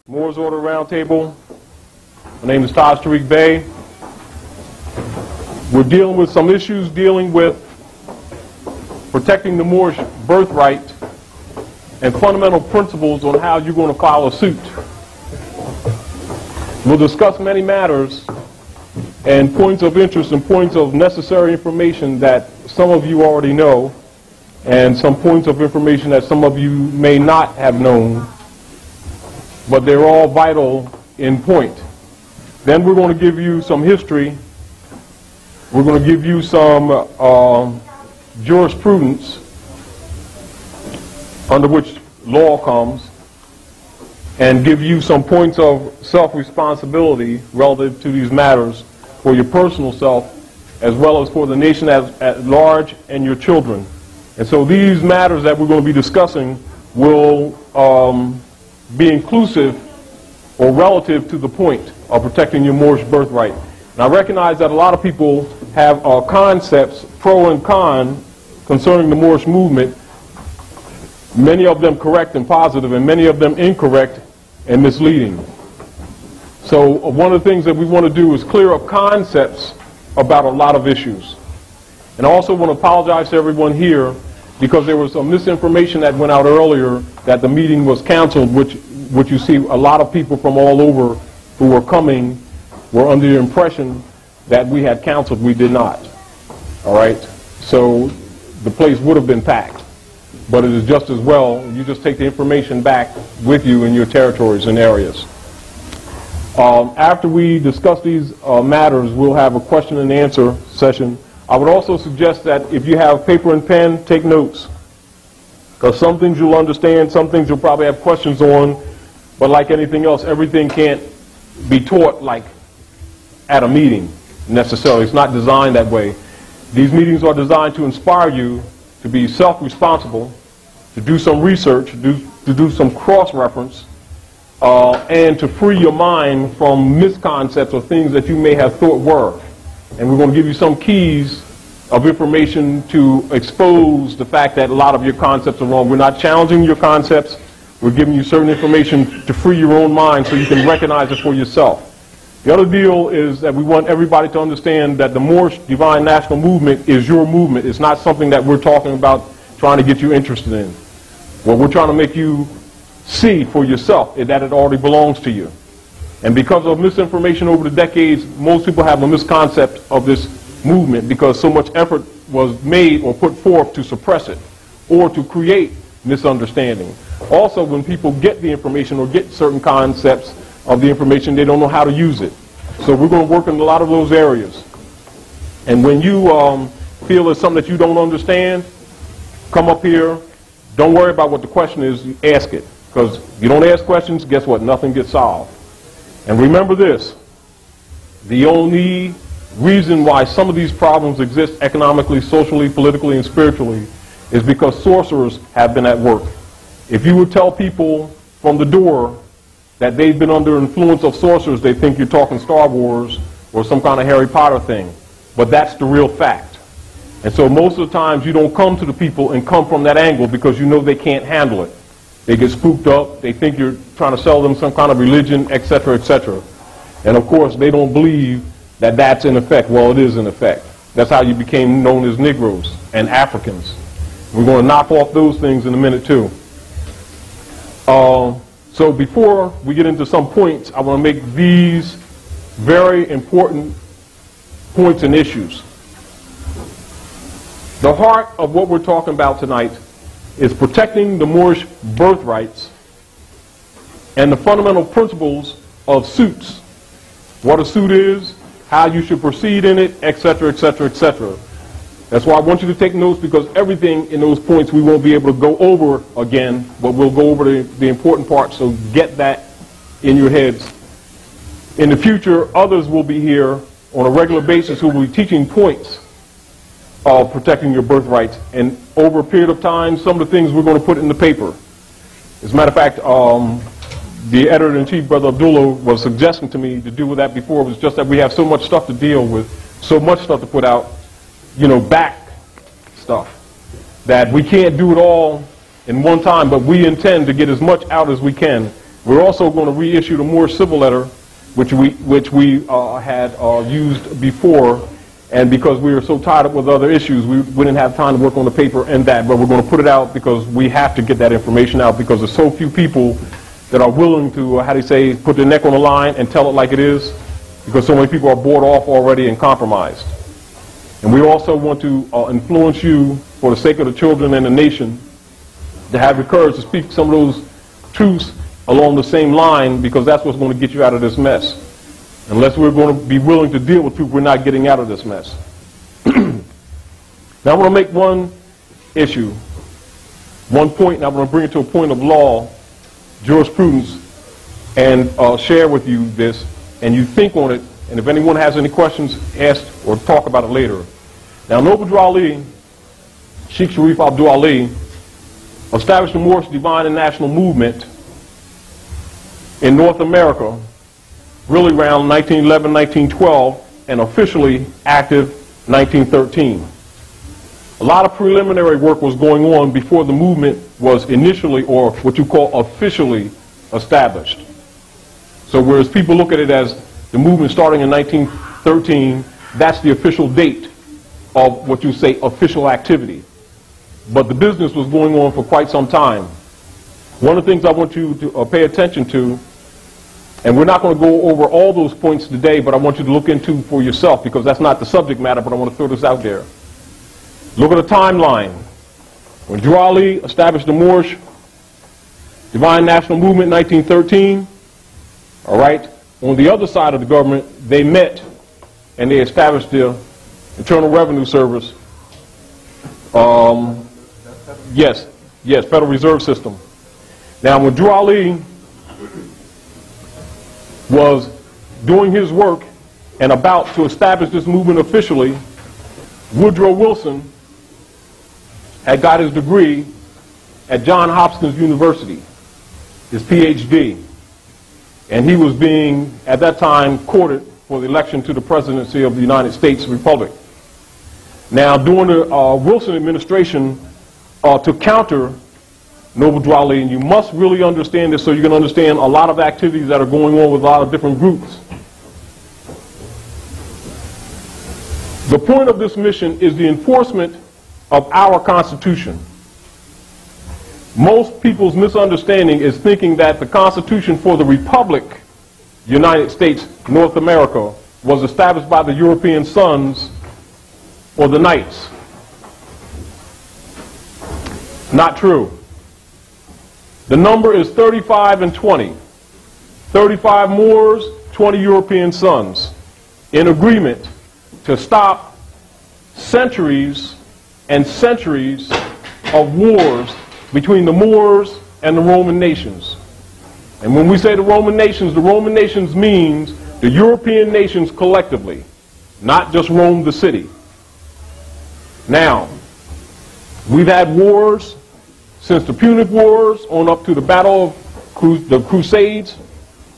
Moore's Order Roundtable. My name is Tarik. We're dealing with some issues dealing with protecting the Moorish birthright and fundamental principles on how you're going to file a suit. We'll discuss many matters and points of interest and points of necessary information that some of you already know, and some points of information that some of you may not have known, but they're all vital in point. Then we're going to give you some history. We're going to give you some jurisprudence under which law comes, and give you some points of self-responsibility relative to these matters for your personal self as well as for the nation at large and your children. And so these matters that we're going to be discussing will be inclusive or relative to the point of protecting your Moorish birthright. And I recognize that a lot of people have concepts, pro and con, concerning the Moorish movement, many of them correct and positive, and many of them incorrect and misleading. So one of the things that we want to do is clear up concepts about a lot of issues. And I also want to apologize to everyone here because there was some misinformation that went out earlier that the meeting was canceled, which you see a lot of people from all over who were coming were under the impression that we had canceled. We did not. All right? So the place would have been packed. But it is just as well, you just take the information back with you in your territories and areas. After we discuss these matters, we'll have a question and answer session. I would also suggest that if you have paper and pen, take notes. Because some things you'll understand, some things you'll probably have questions on, but like anything else, everything can't be taught like at a meeting necessarily. It's not designed that way. These meetings are designed to inspire you to be self-responsible, to do some research, to do some cross-reference, and to free your mind from misconceptions or things that you may have thought were. And we're going to give you some keys of information to expose the fact that a lot of your concepts are wrong. We're not challenging your concepts. We're giving you certain information to free your own mind so you can recognize it for yourself. The other deal is that we want everybody to understand that the Moorish Divine National Movement is your movement. It's not something that we're talking about trying to get you interested in. What we're trying to make you see for yourself is that it already belongs to you. And because of misinformation over the decades, most people have a misconception of this movement because so much effort was made or put forth to suppress it or to create misunderstanding. Also, when people get the information or get certain concepts of the information, they don't know how to use it. So we're going to work in a lot of those areas. And when you feel there's something that you don't understand, come up here. Don't worry about what the question is. You ask it. Because if you don't ask questions, guess what? Nothing gets solved. And remember this. The only reason why some of these problems exist economically, socially, politically, and spiritually is because sorcerers have been at work. If you would tell people from the door that they've been under influence of sorcerers, they think you're talking Star Wars or some kind of Harry Potter thing. But that's the real fact. And so most of the times you don't come to the people and come from that angle because you know they can't handle it. They get spooked up. They think you're trying to sell them some kind of religion, etc., etc. And of course, they don't believe that that's in effect. Well, it is in effect. That's how you became known as Negroes and Africans. We're going to knock off those things in a minute, too. So before we get into some points, I want to make these very important points and issues. The heart of what we're talking about tonight is protecting the Moorish birthrights and the fundamental principles of suits. What a suit is, how you should proceed in it, etc., etc., etc. That's why I want you to take notes, because everything in those points we won't be able to go over again, but we'll go over the important parts, so get that in your heads. In the future, others will be here on a regular basis who will be teaching points of protecting your birthrights. And over a period of time, some of the things we're going to put in the paper. As a matter of fact, the editor-in-chief, Brother Abdullah, was suggesting to me to do with that before. It was just that we have so much stuff to deal with, so much stuff to put out, you know, back stuff, that we can't do it all in one time, but we intend to get as much out as we can We're also going to reissue the Moorish civil letter, which we had used before, and because we were so tied up with other issues, we didn't have time to work on the paper and that, but we're going to put it out because we have to get that information out because there's so few people that are willing to, how do you say, put their neck on the line and tell it like it is, because so many people are bought off already and compromised. And we also want to influence you, for the sake of the children and the nation, to have the courage to speak some of those truths along the same line, because that's what's going to get you out of this mess. Unless we're going to be willing to deal with truth, we're not getting out of this mess. Now I want to make one issue, one point, and I'm going to bring it to a point of law, jurisprudence, and share with you this, and you think on it, and if anyone has any questions, ask or talk about it later. Now, Noble Ali, Sheikh Sharif Abdul Ali, established the Moorish Divine and National Movement in North America, really around 1911, 1912, and officially active 1913. A lot of preliminary work was going on before the movement was initially, or what you call officially, established. So whereas people look at it as the movement starting in 1913, that's the official date of what you say official activity. But the business was going on for quite some time. One of the things I want you to pay attention to, and we're not going to go over all those points today, but I want you to look into for yourself, because that's not the subject matter, but I want to throw this out there. Look at the timeline. When Drew Ali established the Moorish Divine National Movement in 1913, all right, on the other side of the government, they met and they established the Internal Revenue Service. Yes, Federal Reserve System. Now, when Drew Ali was doing his work and about to establish this movement officially, Woodrow Wilson had got his degree at Johns Hopkins University, his PhD. And he was being, at that time, courted for the election to the presidency of the United States Republic. Now, during the Wilson administration, to counter Noble Drew Ali, and you must really understand this so you can understand a lot of activities that are going on with a lot of different groups. The point of this mission is the enforcement of our Constitution. Most people's misunderstanding is thinking that the Constitution for the Republic, United States, North America, was established by the European sons or the knights. Not true. The number is 35 and 20. 35 Moors, 20 European sons, in agreement to stop centuries and centuries of wars between the Moors and the Roman nations. And when we say the Roman nations means the European nations collectively, not just Rome the city. Now, we've had wars since the Punic Wars on up to the Battle of the Crusades,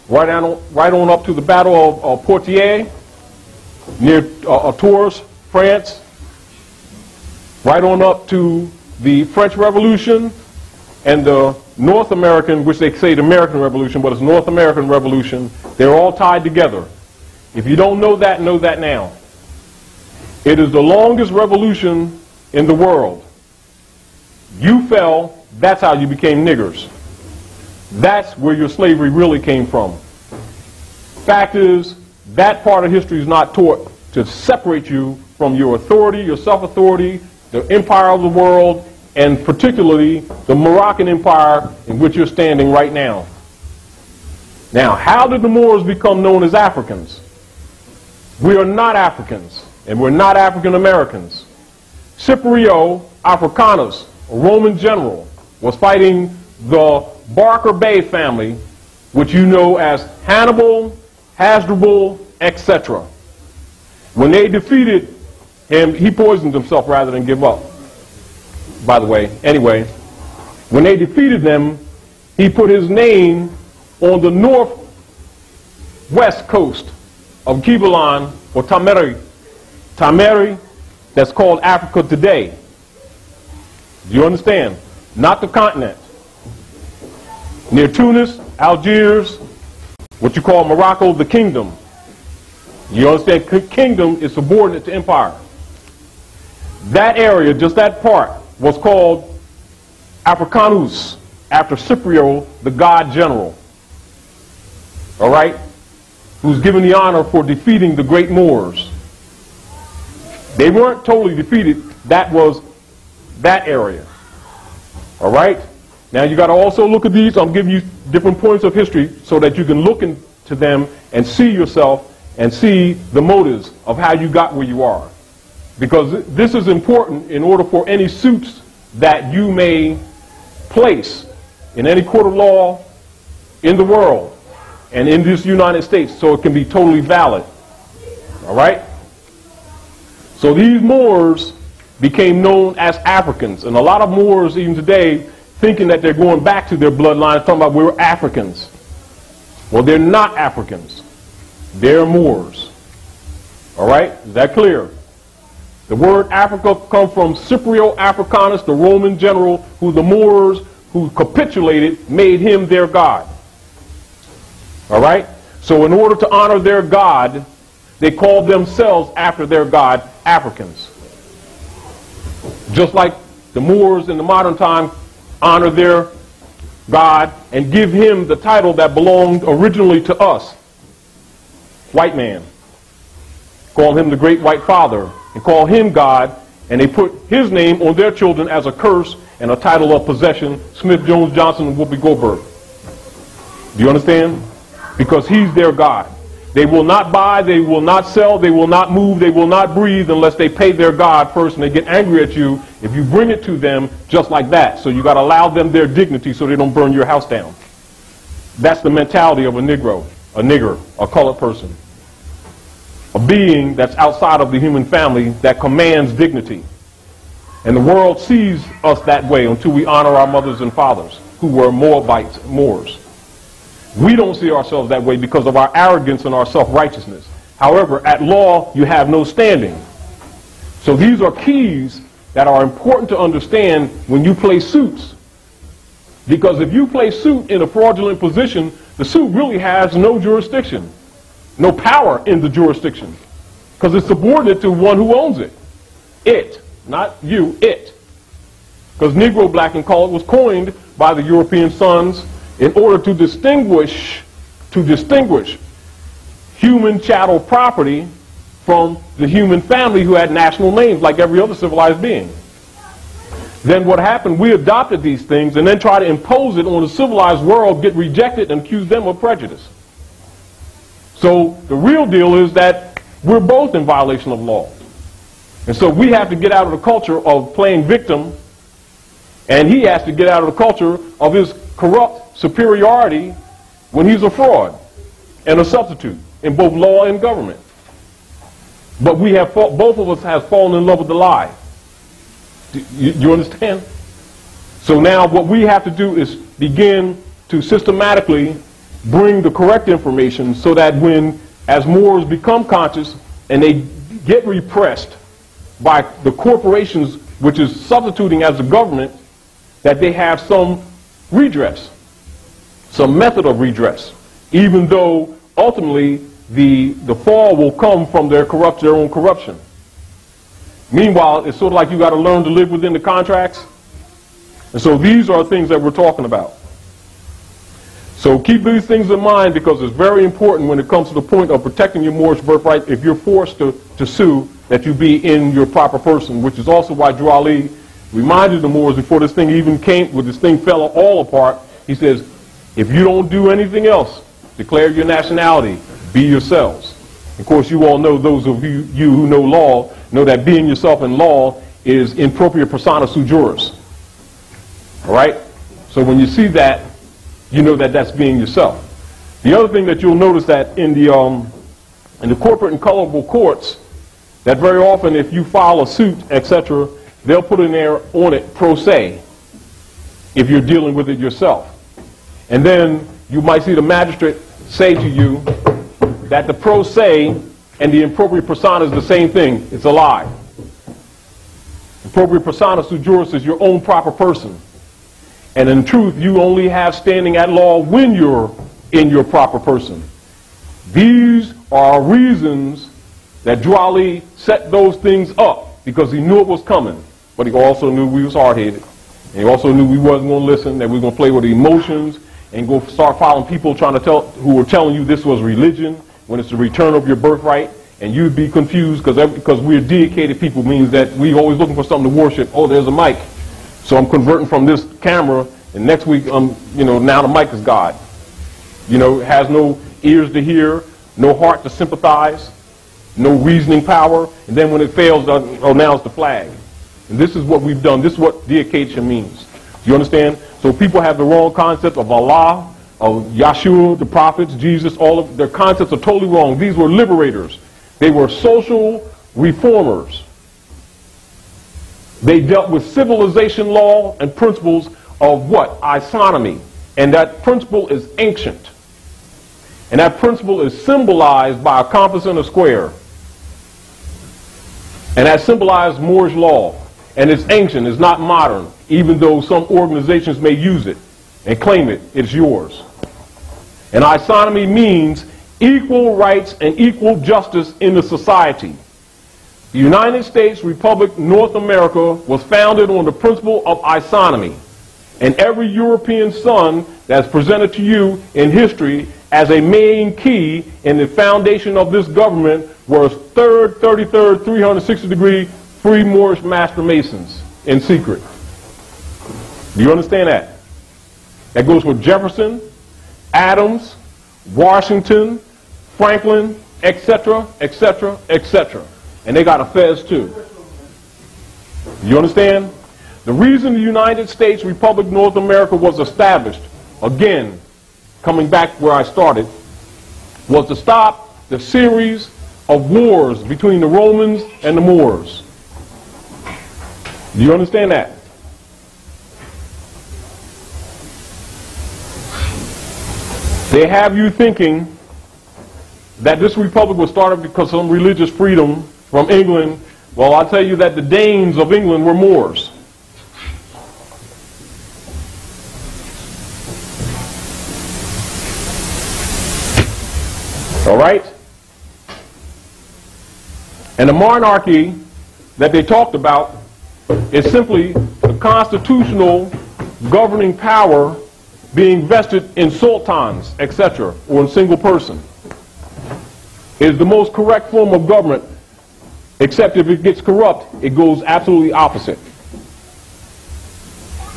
right on up to the Battle of Poitiers near Tours, France, right on up to the French Revolution and the North American, which they say the American Revolution, but it's North American Revolution. They're all tied together. If you don't know that now. It is the longest revolution in the world. You fell, that's how you became niggers. That's where your slavery really came from. Fact is, that part of history is not taught to separate you from your authority, your self-authority, the empire of the world, and particularly the Moroccan Empire in which you're standing right now. Now, how did the Moors become known as Africans? We are not Africans, and we're not African Americans. Scipio Africanus, a Roman general, was fighting the Barker Bay family, which you know as Hannibal, Hasdrubal, etc. When they defeated him, he poisoned himself rather than give up, by the way. Anyway, when they defeated them, he put his name on the northwest coast of Kibalan, or Tameri. Tameri, that's called Africa today. Do you understand? Not the continent. Near Tunis Algiers, what you call Morocco, the kingdom. You understand? Kingdom is subordinate to empire. That area, just that part, was called Africanus, after Scipio, the god general. All right? Who's given the honor for defeating the great Moors. They weren't totally defeated. That was that area. All right? Now you got to also look at these. I'm giving you different points of history so that you can look into them and see yourself and see the motives of how you got where you are. Because this is important in order for any suits that you may place in any court of law in the world and in this United States, so it can be totally valid. All right? So these Moors became known as Africans, and a lot of Moors even today thinking that they're going back to their bloodline, talking about we're Africans. Well, they're not Africans. They're Moors. All right? Is that clear? The word Africa comes from Scipio Africanus, the Roman general who the Moors, who capitulated, made him their god. All right? So in order to honor their god, they called themselves after their god Africans. Just like the Moors in the modern time honor their god and give him the title that belonged originally to us, white man. Call him the great white father and call him God, and they put his name on their children as a curse and a title of possession, Smith, Jones, Johnson, and Whoopi Goldberg. Do you understand? Because he's their God. They will not buy, they will not sell, they will not move, they will not breathe unless they pay their God first, and they get angry at you if you bring it to them just like that. So you got to allow them their dignity so they don't burn your house down. That's the mentality of a Negro, a nigger, a colored person. A being that's outside of the human family that commands dignity. And the world sees us that way until we honor our mothers and fathers who were Moabites, Moors. We don't see ourselves that way because of our arrogance and our self-righteousness. However, at law, you have no standing. So these are keys that are important to understand when you play suits. Because if you play suit in a fraudulent position, the suit really has no jurisdiction, no power in the jurisdiction, because it's subordinate to one who owns it. It, not you, it. Because Negro, black, and colored was coined by the European sons in order to distinguish human chattel property from the human family who had national names like every other civilized being. Then what happened, we adopted these things and then try to impose it on the civilized world, get rejected, and accuse them of prejudice. So the real deal is that we're both in violation of law. And so we have to get out of the culture of playing victim, and he has to get out of the culture of his corrupt superiority when he's a fraud and a substitute in both law and government. But we have both of us have fallen in love with the lie. Do you understand? So now what we have to do is begin to systematically bring the correct information so that when, as Moors become conscious and they get repressed by the corporations, which is substituting as the government, that they have some redress, some method of redress, even though ultimately the fall will come from their own corruption. Meanwhile, it's sort of like you got to learn to live within the contracts. And so these are things that we're talking about. So keep these things in mind because it's very important when it comes to the point of protecting your Moorish birthright. If you're forced to sue, that you be in your proper person, which is also why Drew Ali reminded the Moors before this thing even came, when this thing fell all apart, he says, if you don't do anything else, declare your nationality, be yourselves. Of course, you all know, those of you who know law, know that being yourself in law is in propria persona sui juris. All right? So when you see that, you know that that's being yourself. The other thing that you'll notice that in the corporate and colorable courts, that very often if you file a suit, etc., they'll put in there on it pro se if you're dealing with it yourself. And then you might see the magistrate say to you that the pro se and the impropriate persona is the same thing. It's a lie. Appropriate persona sui juris is your own proper person. And in truth, you only have standing at law when you're in your proper person. These are reasons that Drew Ali set those things up, because he knew it was coming. But he also knew we was hard-headed. And he also knew we wasn't going to listen, that we were going to play with emotions and go start following people who were telling you this was religion when it's the return of your birthright. And you'd be confused because we're dedicated people means that we're always looking for something to worship. Oh, there's a mic. So I'm converting from this camera, and next week, now the mic is God. It has no ears to hear, no heart to sympathize, no reasoning power. And then when it fails, now it's the flag. And this is what we've done. This is what deification means. You understand? So people have the wrong concept of Allah, of Yeshua, the prophets, Jesus. All of their concepts are totally wrong. These were liberators. They were social reformers. They dealt with civilization law and principles of what? Isonomy. And that principle is ancient. And that principle is symbolized by a compass and a square. And that symbolized Moore's law. And it's ancient, it's not modern, even though some organizations may use it and claim it's yours. And isonomy means equal rights and equal justice in the society. The United States Republic, North America, was founded on the principle of isonomy. And every European son that's presented to you in history as a main key in the foundation of this government was 3rd, 33rd, 360-degree free Moorish master masons in secret. Do you understand that? That goes for Jefferson, Adams, Washington, Franklin, etc., etc., etc. And they got a fez too. You understand? The reason the United States Republic North America was established, again, coming back where I started, was to stop the series of wars between the Romans and the Moors. Do you understand that? They have you thinking that this republic was started because of some religious freedom from England. Well, I'll tell you that the Danes of England were Moors. All right? And the monarchy that they talked about is simply the constitutional governing power being vested in sultans, etc., or in single person. It is the most correct form of government, except if it gets corrupt, it goes absolutely opposite.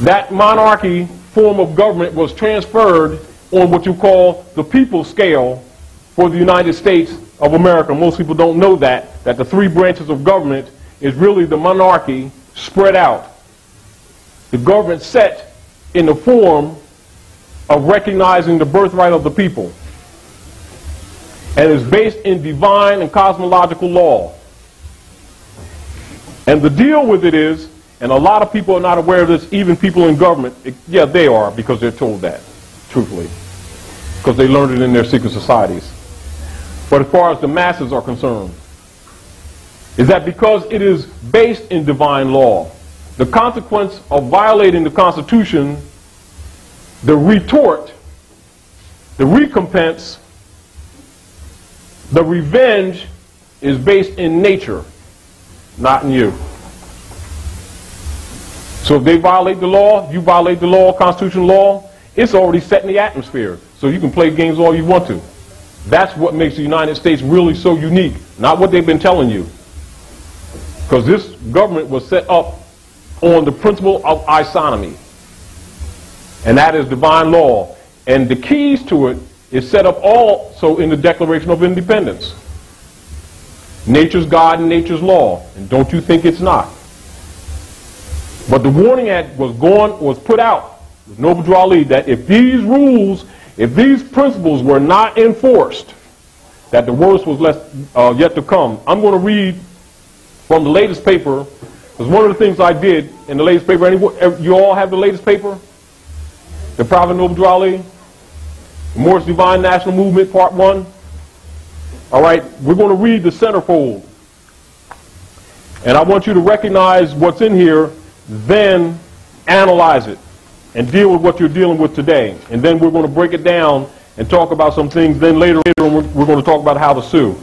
That monarchy form of government was transferred on what you call the people's scale for the United States of America. Most people don't know that the three branches of government is really the monarchy spread out. The government set in the form of recognizing the birthright of the people, and is based in divine and cosmological law. And the deal with it is, and a lot of people are not aware of this, even people in government, yeah, they are, because they're told that, truthfully, because they learned it in their secret societies. But as far as the masses are concerned, is that because it is based in divine law, the consequence of violating the Constitution, the retort, the recompense, the revenge is based in nature, not in you. So if they violate the law, you violate the law, constitutional law, it's already set in the atmosphere. So you can play games all you want to. That's what makes the United States really so unique, not what they've been telling you. Because this government was set up on the principle of isonomy. And that is divine law. And the keys to it is set up also in the Declaration of Independence. Nature's God and nature's law. And don't you think it's not. But the warning act was put out with Noble Drew Ali that if these rules, if these principles were not enforced, that the worst was yet to come. I'm going to read from the latest paper, because one of the things I did in the latest paper, you all have the latest paper? The Prophet Noble Drew Ali, the Moorish Divine National Movement, Part 1. All right, we're going to read the centerfold. And I want you to recognize what's in here, then analyze it. and deal with what you're dealing with today. And then we're going to break it down and talk about some things. Then later we're going to talk about how to sue.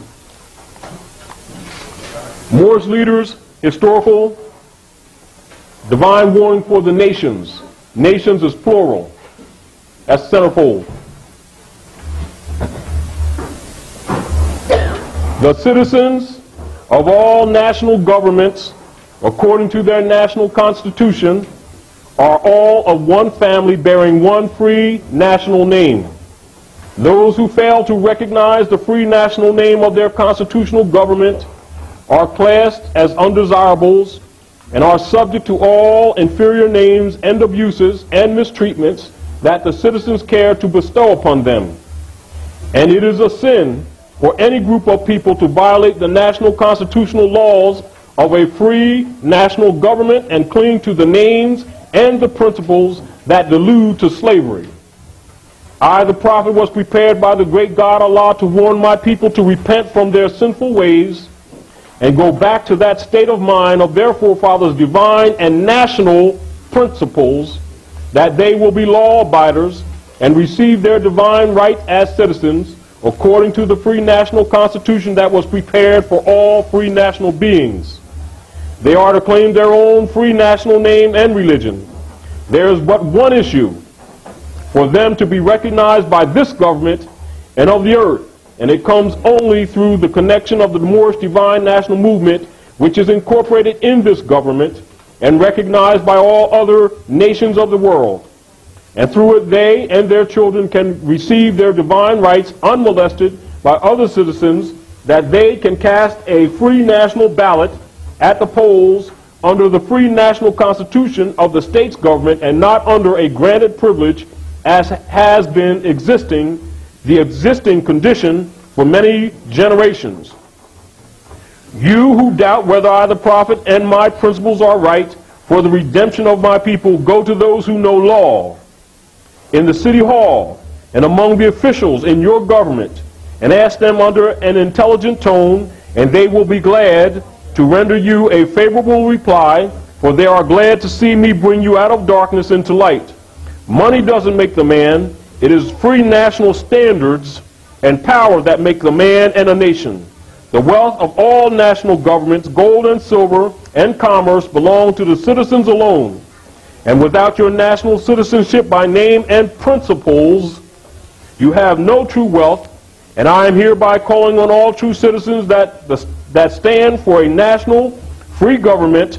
Moorish leaders, historical, divine warning for the nations. Nations is plural. That's centerfold. The citizens of all national governments, according to their national constitution, are all of one family bearing one free national name. Those who fail to recognize the free national name of their constitutional government are classed as undesirables and are subject to all inferior names and abuses and mistreatments that the citizens care to bestow upon them. And it is a sin for any group of people to violate the national constitutional laws of a free national government and cling to the names and the principles that delude to slavery. I, the prophet, was prepared by the great God Allah to warn my people to repent from their sinful ways and go back to that state of mind of their forefathers' divine and national principles, that they will be law-abiders and receive their divine rights as citizens according to the free national constitution that was prepared for all free national beings. They are to claim their own free national name and religion. There is but one issue for them to be recognized by this government and of the earth, and it comes only through the connection of the Moorish divine national movement, which is incorporated in this government and recognized by all other nations of the world. And through it they and their children can receive their divine rights unmolested by other citizens, that they can cast a free national ballot at the polls under the free national constitution of the state's government and not under a granted privilege as has been the existing condition for many generations. You who doubt whether I, the prophet, and my principles are right for the redemption of my people, go to those who know law in the city hall and among the officials in your government, and ask them under an intelligent tone, and they will be glad to render you a favorable reply, for they are glad to see me bring you out of darkness into light. Money doesn't make the man. It is free national standards and power that make the man and a nation. The wealth of all national governments, gold and silver and commerce, belong to the citizens alone. And without your national citizenship by name and principles, you have no true wealth. And I am hereby calling on all true citizens that stand for a national free government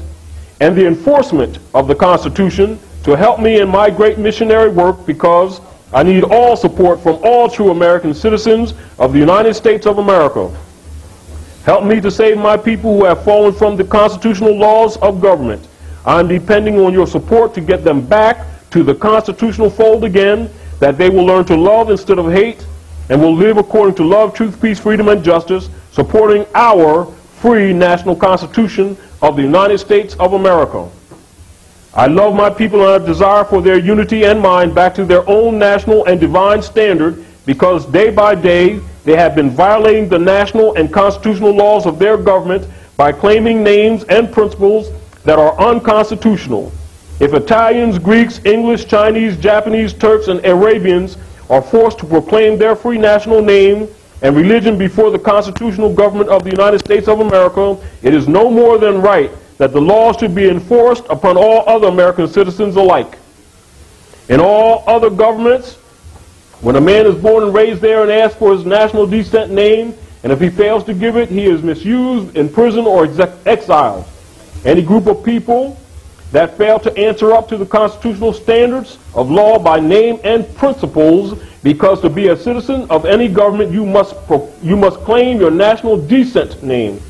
and the enforcement of the Constitution to help me in my great missionary work, because I need all support from all true American citizens of the United States of America. Help me to save my people who have fallen from the constitutional laws of government. I am depending on your support to get them back to the constitutional fold again, that they will learn to love instead of hate and will live according to love, truth, peace, freedom, and justice, supporting our free national constitution of the United States of America. I love my people and have desire for their unity and mind back to their own national and divine standard, because day by day they have been violating the national and constitutional laws of their government by claiming names and principles that are unconstitutional. If Italians, Greeks, English, Chinese, Japanese, Turks, and Arabians are forced to proclaim their free national name and religion before the constitutional government of the United States of America, it is no more than right that the law should be enforced upon all other American citizens alike. In all other governments, when a man is born and raised there and asks for his national descent name, and if he fails to give it, he is misused, imprisoned, or exiled. Any group of people that fail to answer up to the constitutional standards of law by name and principles, because to be a citizen of any government you must claim your national descent name,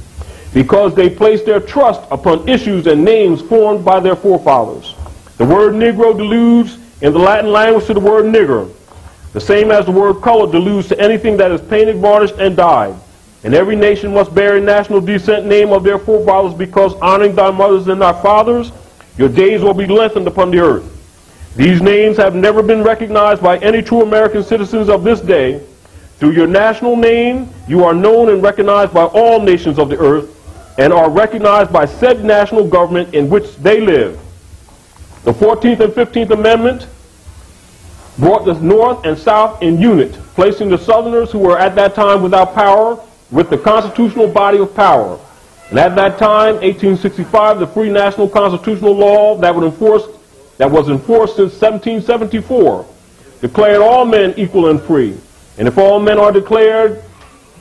because they place their trust upon issues and names formed by their forefathers. The word Negro deludes in the Latin language to the word nigger, the same as the word color deludes to anything that is painted, varnished, and dyed. And every nation must bear a national descent name of their forefathers, because honoring thy mothers and thy fathers, your days will be lengthened upon the earth. These names have never been recognized by any true American citizens of this day. Through your national name, you are known and recognized by all nations of the earth, and are recognized by said national government in which they live. The 14th and 15th Amendment brought the North and South in unit, placing the Southerners who were at that time without power with the constitutional body of power. And at that time, 1865, the free national constitutional law that was enforced since 1774 declared all men equal and free. And if all men are declared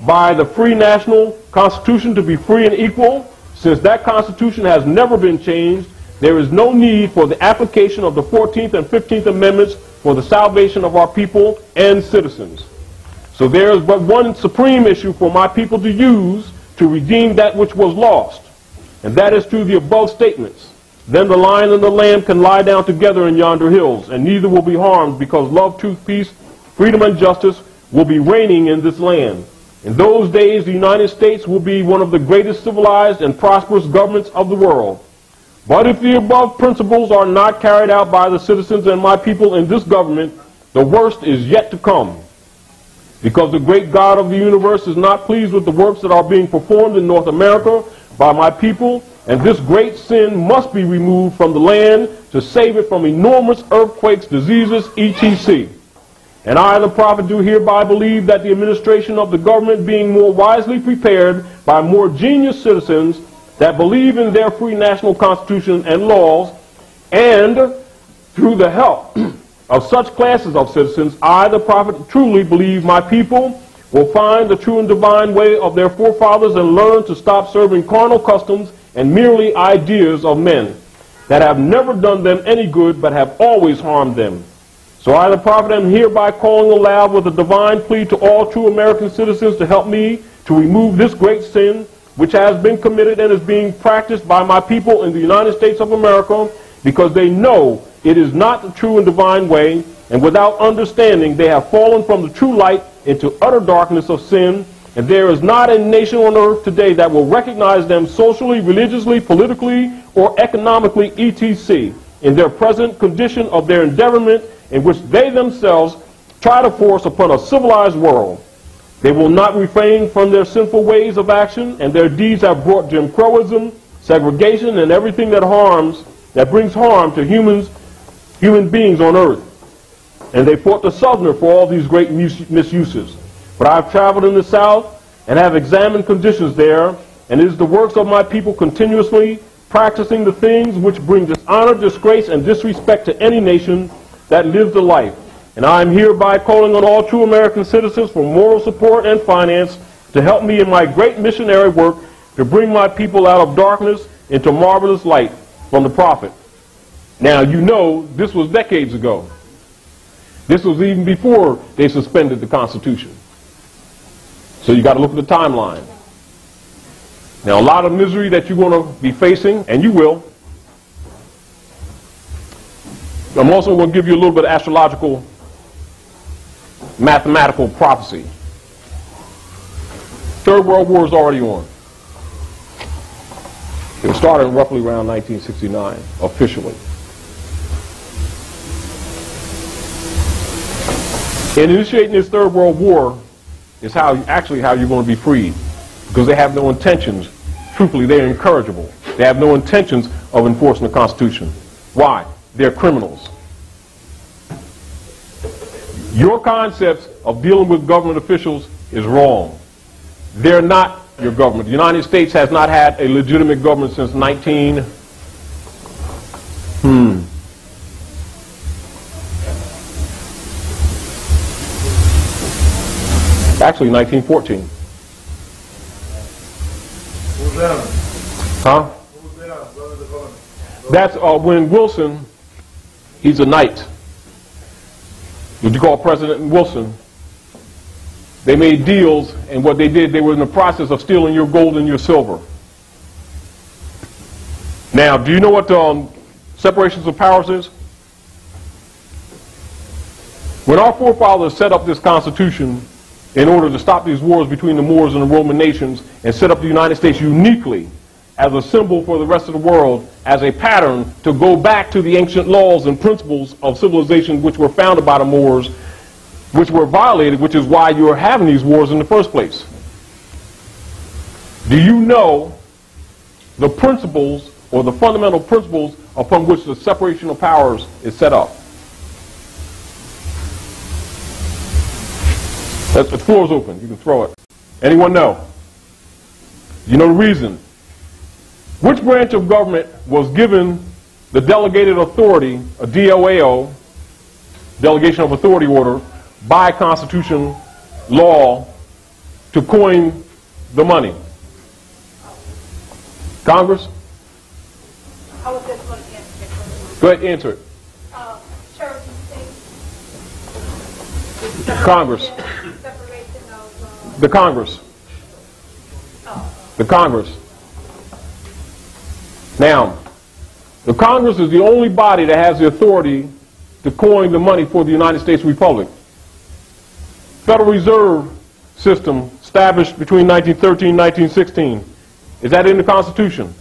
by the free national constitution to be free and equal, since that constitution has never been changed, there is no need for the application of the 14th and 15th Amendments for the salvation of our people and citizens. So there is but one supreme issue for my people to use to redeem that which was lost, and that is through the above statements. Then the lion and the lamb can lie down together in yonder hills, and neither will be harmed, because love, truth, peace, freedom, and justice will be reigning in this land. In those days, the United States will be one of the greatest civilized and prosperous governments of the world. But if the above principles are not carried out by the citizens and my people in this government, the worst is yet to come. Because the great God of the universe is not pleased with the works that are being performed in North America by my people, and this great sin must be removed from the land to save it from enormous earthquakes, diseases, etc. And I, the prophet, do hereby believe that the administration of the government being more wisely prepared by more genius citizens that believe in their free national constitution and laws, and through the help of such classes of citizens, I, the prophet, truly believe my people will find the true and divine way of their forefathers and learn to stop serving carnal customs and merely ideas of men that have never done them any good but have always harmed them. So I, the prophet, am hereby calling aloud with a divine plea to all true American citizens to help me to remove this great sin which has been committed and is being practiced by my people in the United States of America, because they know it is not the true and divine way, and without understanding they have fallen from the true light into utter darkness of sin, and there is not a nation on earth today that will recognize them socially, religiously, politically, or economically, etc., in their present condition of their endeavorment in which they themselves try to force upon a civilized world. They will not refrain from their sinful ways of action, and their deeds have brought Jim Crowism, segregation, and everything that brings harm to human beings on earth. And they fought the Southerner for all these great misuses. But I've traveled in the South and have examined conditions there, and it is the works of my people continuously practicing the things which bring dishonor, disgrace, and disrespect to any nation that lives the life. And I am hereby calling on all true American citizens for moral support and finance to help me in my great missionary work to bring my people out of darkness into marvelous light from the prophet. Now, you know, this was decades ago. This was even before they suspended the Constitution. So you got to look at the timeline. Now, a lot of misery that you're going to be facing, and you will. I'm also going to give you a little bit of astrological, mathematical prophecy. Third World War is already on. It started roughly around 1969, officially. In initiating this Third World War is actually how you're going to be freed, because they have no intentions. Truthfully, they're incorrigible. They have no intentions of enforcing the Constitution. Why? They're criminals. Your concepts of dealing with government officials is wrong. They're not your government. The United States has not had a legitimate government since actually 1914. Who's that? Huh? Who's that? That's when Wilson, he's a knight. What you call President Wilson. They made deals, and what they did, they were in the process of stealing your gold and your silver. Now, do you know what separations of powers is? When our forefathers set up this Constitution in order to stop these wars between the Moors and the Roman nations and set up the United States uniquely as a symbol for the rest of the world, as a pattern to go back to the ancient laws and principles of civilization which were founded by the Moors, which were violated, which is why you are having these wars in the first place. Do you know the principles or the fundamental principles upon which the separation of powers is set up. The floor is open. You can throw it. Anyone know? You know the reason. Which branch of government was given the delegated authority, a DOAO, delegation of authority order, by Constitution law to coin the money? Congress? I was just going to answer that question. Go ahead, answer it. Church and state. Congress. Separation of... The Congress. The Congress. Now, the Congress is the only body that has the authority to coin the money for the United States Republic. Federal Reserve System established between 1913 and 1916. Is that in the Constitution?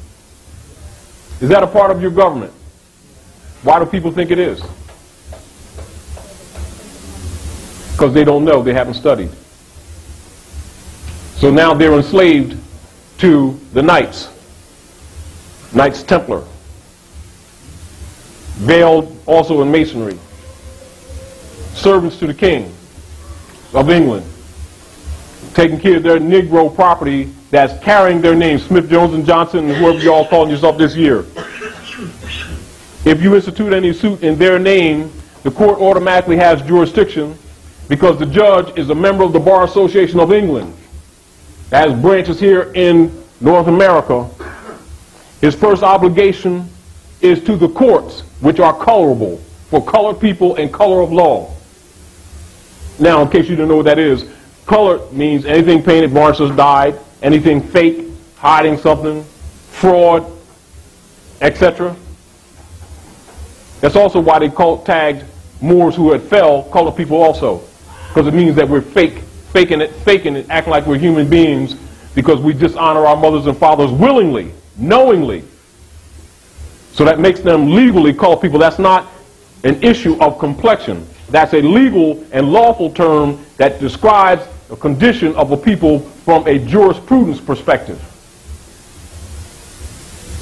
Is that a part of your government? Why do people think it is? Because they don't know, they haven't studied. So now they're enslaved to the Knights Templar, veiled also in Masonry, servants to the King of England, taking care of their Negro property that's carrying their name, Smith, Jones, and Johnson, and whoever you all calling yourself this year. If you institute any suit in their name, the court automatically has jurisdiction because the judge is a member of the Bar Association of England, that has branches here in North America. His first obligation is to the courts, which are colorable for colored people and color of law. Now, in case you didn't know what that is, color means anything painted, varnished, dyed, anything fake, hiding something, fraud, etc. That's also why they tagged Moors who had fell colored people also, because it means that we're faking it, acting like we're human beings because we dishonor our mothers and fathers willingly, knowingly. So that makes them legally called people. That's not an issue of complexion. That's a legal and lawful term that describes a condition of a people from a jurisprudence perspective.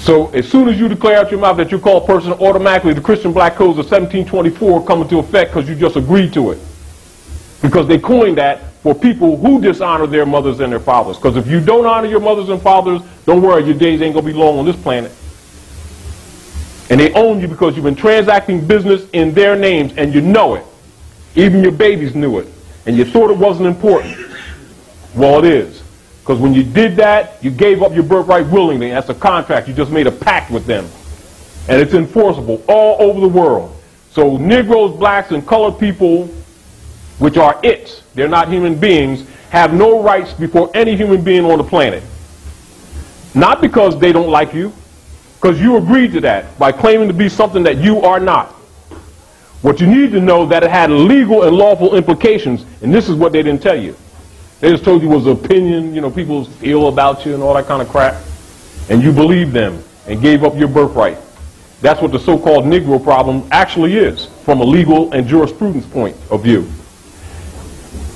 So as soon as you declare out your mouth that you call a person, automatically the Christian Black Codes of 1724 come into effect because you just agreed to it. Because they coined that for people who dishonor their mothers and their fathers. Because if you don't honor your mothers and fathers, don't worry, your days ain't going to be long on this planet. And they own you because you've been transacting business in their names and you know it. Even your babies knew it. And you thought it wasn't important. Well, it is. Because when you did that, you gave up your birthright willingly. That's a contract. You just made a pact with them. And it's enforceable all over the world. So Negroes, blacks, and colored people, which are its, they're not human beings, have no rights before any human being on the planet. Not because they don't like you, because you agreed to that by claiming to be something that you are not. What you need to know that it had legal and lawful implications, and this is what they didn't tell you. They just told you it was an opinion, you know, people feel about you and all that kind of crap, and you believed them and gave up your birthright. That's what the so-called Negro problem actually is, from a legal and jurisprudence point of view.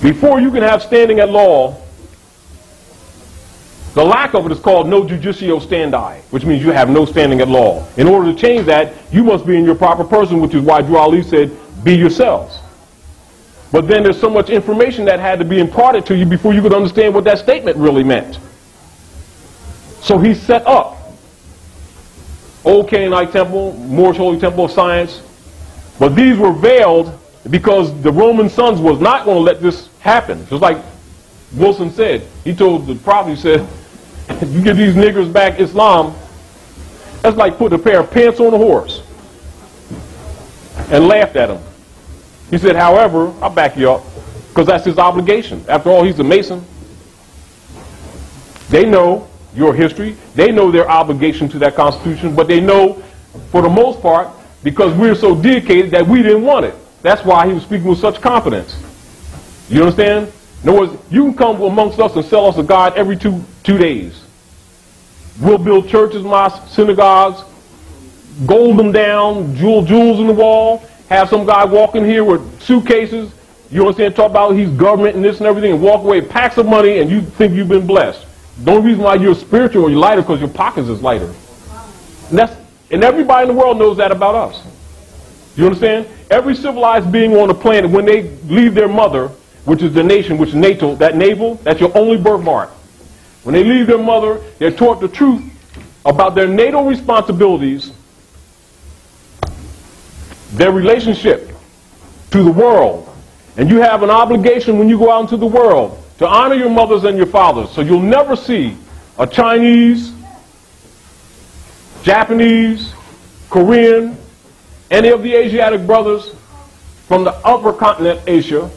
Before you can have standing at law, the lack of it is called no judicio standi, which means you have no standing at law. In order to change that, you must be in your proper person, which is why Drew Ali said, be yourselves. But then there's so much information that had to be imparted to you before you could understand what that statement really meant. So he set up Old Canaanite Temple, Moorish Holy Temple of Science, but these were veiled because the Roman sons was not going to let this happen. Just like Wilson said, he told the prophet, he said, if you give these niggers back Islam, that's like putting a pair of pants on a horse, and laughed at him. He said, however, I'll back you up, because that's his obligation. After all, he's a Mason. They know your history. They know their obligation to that Constitution, but they know, for the most part, because we're so dedicated that we didn't want it. That's why he was speaking with such confidence. You understand? In other words, you can come amongst us and sell us a God every two days. We'll build churches, mosques, synagogues, gold them down, jewels in the wall, have some guy walk in here with suitcases, you understand, talk about he's government and this and everything, and walk away with packs of money, and you think you've been blessed. The only reason why you're spiritual or you're lighter because your pockets is lighter. And And everybody in the world knows that about us. You understand? Every civilized being on the planet, when they leave their mother, which is the nation, which is natal, that navel, that's your only birthmark. When they leave their mother, they're taught the truth about their natal responsibilities, their relationship to the world. And you have an obligation when you go out into the world to honor your mothers and your fathers. So you'll never see a Chinese, Japanese, Korean, any of the Asiatic brothers from the upper continent, Asia,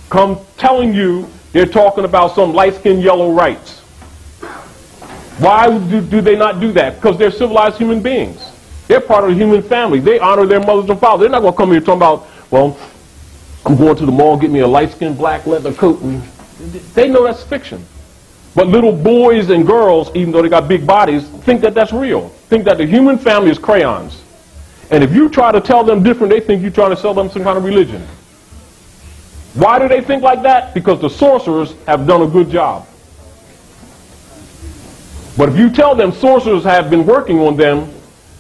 come telling you they're talking about some light-skinned yellow rights. Why do they not do that? Because they're civilized human beings. They're part of the human family. They honor their mothers and fathers. They're not going to come here talking about, well, I'm going to the mall, get me a light-skinned black leather coat. And they know that's fiction. But little boys and girls, even though they got big bodies, think that that's real. Think that the human family is crayons. And if you try to tell them different, they think you're trying to sell them some kind of religion. Why do they think like that? Because the sorcerers have done a good job. But if you tell them sorcerers have been working on them,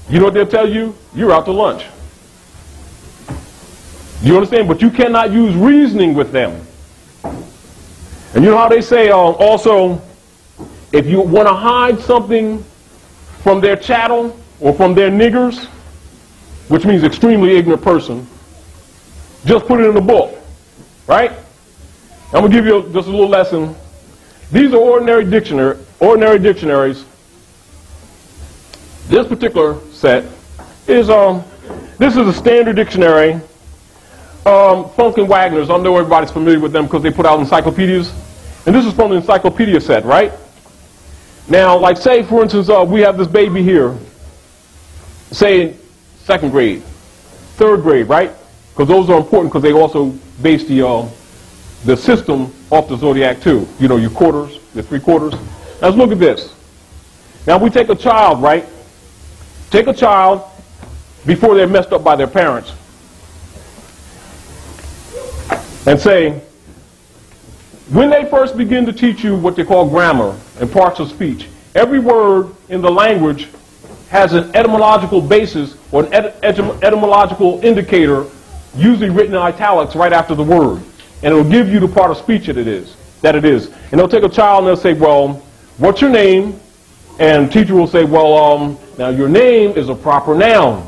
you know what they'll tell you? You're out to lunch. You understand? But you cannot use reasoning with them. And you know how they say also, if you want to hide something from their chattel or from their niggers, which means extremely ignorant person, just put it in a book, right? I'm going to give you just a little lesson. These are ordinary dictionaries. This particular set is, this is a standard dictionary. Funk and Wagner's, I know everybody's familiar with them because they put out encyclopedias. And this is from the encyclopedia set, right? Now, like say, for instance, we have this baby here, say second grade, third grade, right? Because those are important because they also base the system off the zodiac too. You know, your quarters, your 3 quarters. Now let's look at this. Now we take a child, right? Take a child before they're messed up by their parents and say, when they first begin to teach you what they call grammar and parts of speech, every word in the language has an etymological basis or an etymological indicator, usually written in italics right after the word. And it will give you the part of speech that it is. And they'll take a child and they'll say, well, what's your name? And the teacher will say, well, now your name is a proper noun.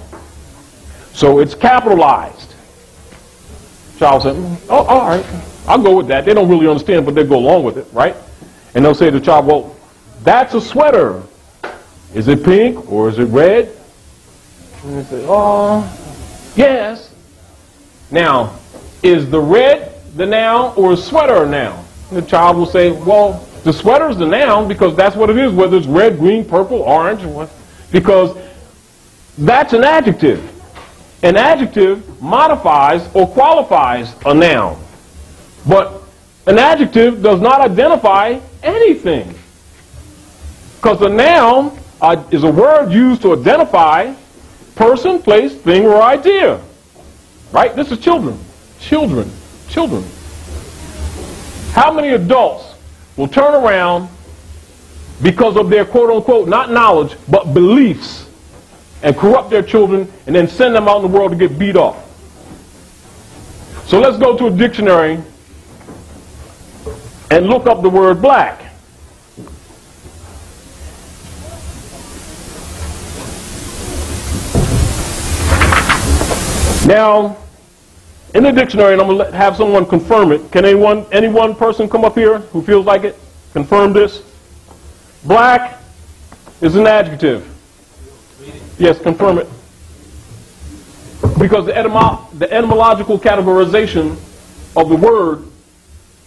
So it's capitalized. Child said, oh, all right, I'll go with that. They don't really understand, but they'll go along with it, right? And they'll say to the child, well, that's a sweater. Is it pink or is it red? And they say, oh, yes. Now, is the red the noun or is sweater a noun? And the child will say, well, the sweater is the noun because that's what it is, whether it's red, green, purple, orange, or what, because that's an adjective. An adjective modifies or qualifies a noun. But an adjective does not identify anything. Because a noun is a word used to identify person, place, thing, or idea. Right? This is children. Children. How many adults will turn around because of their quote-unquote, not knowledge, but beliefs, and corrupt their children and then send them out in the world to get beat up? So let's go to a dictionary and look up the word black. Now, in the dictionary, and I'm going to have someone confirm it. Can any one person come up here who feels like it? Confirm this. Black is an adjective. Yes, confirm it. Because the etymological categorization of the word,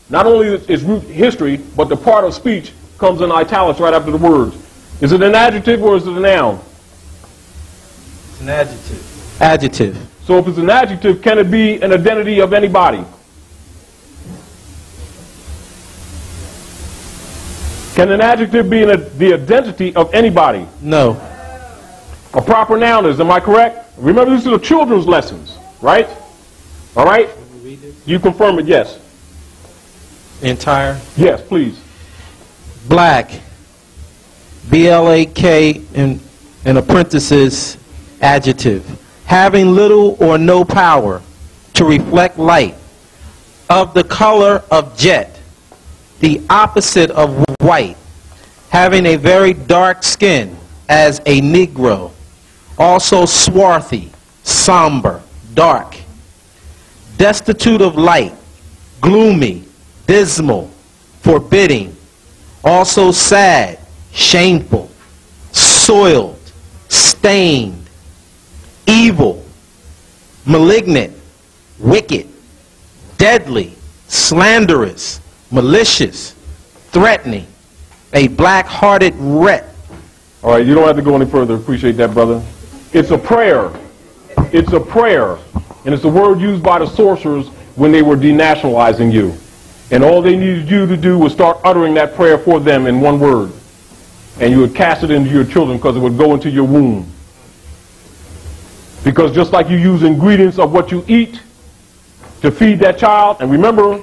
not only its root history, but the part of speech comes in italics right after the words. Is it an adjective or is it a noun? It's an adjective. Adjective. So if it's an adjective, can it be an identity of anybody? Can an adjective be the identity of anybody? No. A proper noun is, am I correct? Remember, these are the children's lessons, right? All right? You confirm it, yes. Entire? Yes, please. Black. B-L-A-K in parentheses, Adjective. Having little or no power to reflect light. Of the color of jet. The opposite of white. Having a very dark skin, as a Negro. Also swarthy, somber, dark. Destitute of light, gloomy, dismal, forbidding. Also sad, shameful, soiled, stained, evil, malignant, wicked, deadly, slanderous, malicious, threatening, a black-hearted wretch. All right, you don't have to go any further. Appreciate that, brother. It's a prayer. It's a prayer. And it's a word used by the sorcerers when they were denationalizing you. And all they needed you to do was start uttering that prayer for them in one word. And you would cast it into your children because it would go into your womb. Because just like you use ingredients of what you eat to feed that child, and remember,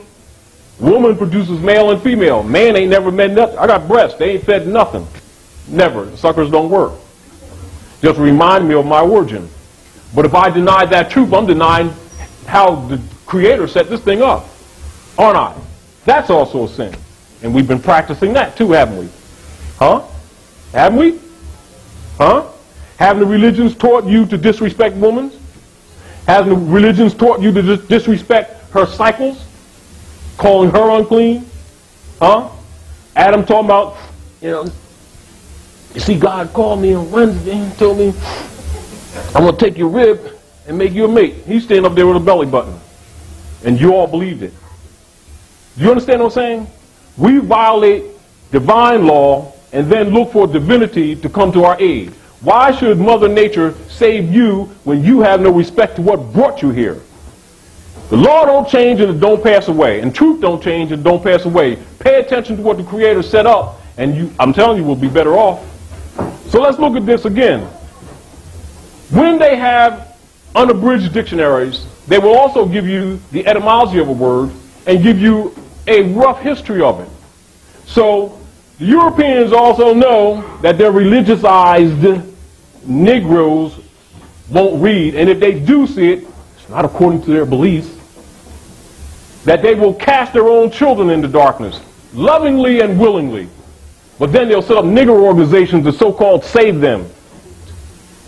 woman produces male and female. Man ain't never met nothing. I got breasts. They ain't fed nothing. Never. The suckers don't work. Just remind me of my origin. But if I deny that truth, I'm denying how the Creator set this thing up, aren't I? That's also a sin. And we've been practicing that too, haven't we? Huh? Haven't we? Huh? Haven't the religions taught you to disrespect women? Hasn't the religions taught you to disrespect her cycles? Calling her unclean? Huh? Adam talking about, you see, God called me on Wednesday and told me, I'm going to take your rib and make you a mate. He's standing up there with a belly button. And you all believed it. Do you understand what I'm saying? We violate divine law and then look for divinity to come to our aid. Why should Mother Nature save you when you have no respect to what brought you here? The law don't change and it don't pass away. And truth don't change and don't pass away. Pay attention to what the Creator set up and I'm telling you, we'll be better off. So let's look at this again. When they have unabridged dictionaries, they will also give you the etymology of a word and give you a rough history of it. So the Europeans also know that their religiousized Negroes won't read, and if they do see it, it's not according to their beliefs, that they will cast their own children into darkness, lovingly and willingly. But then they'll set up nigger organizations to so-called save them,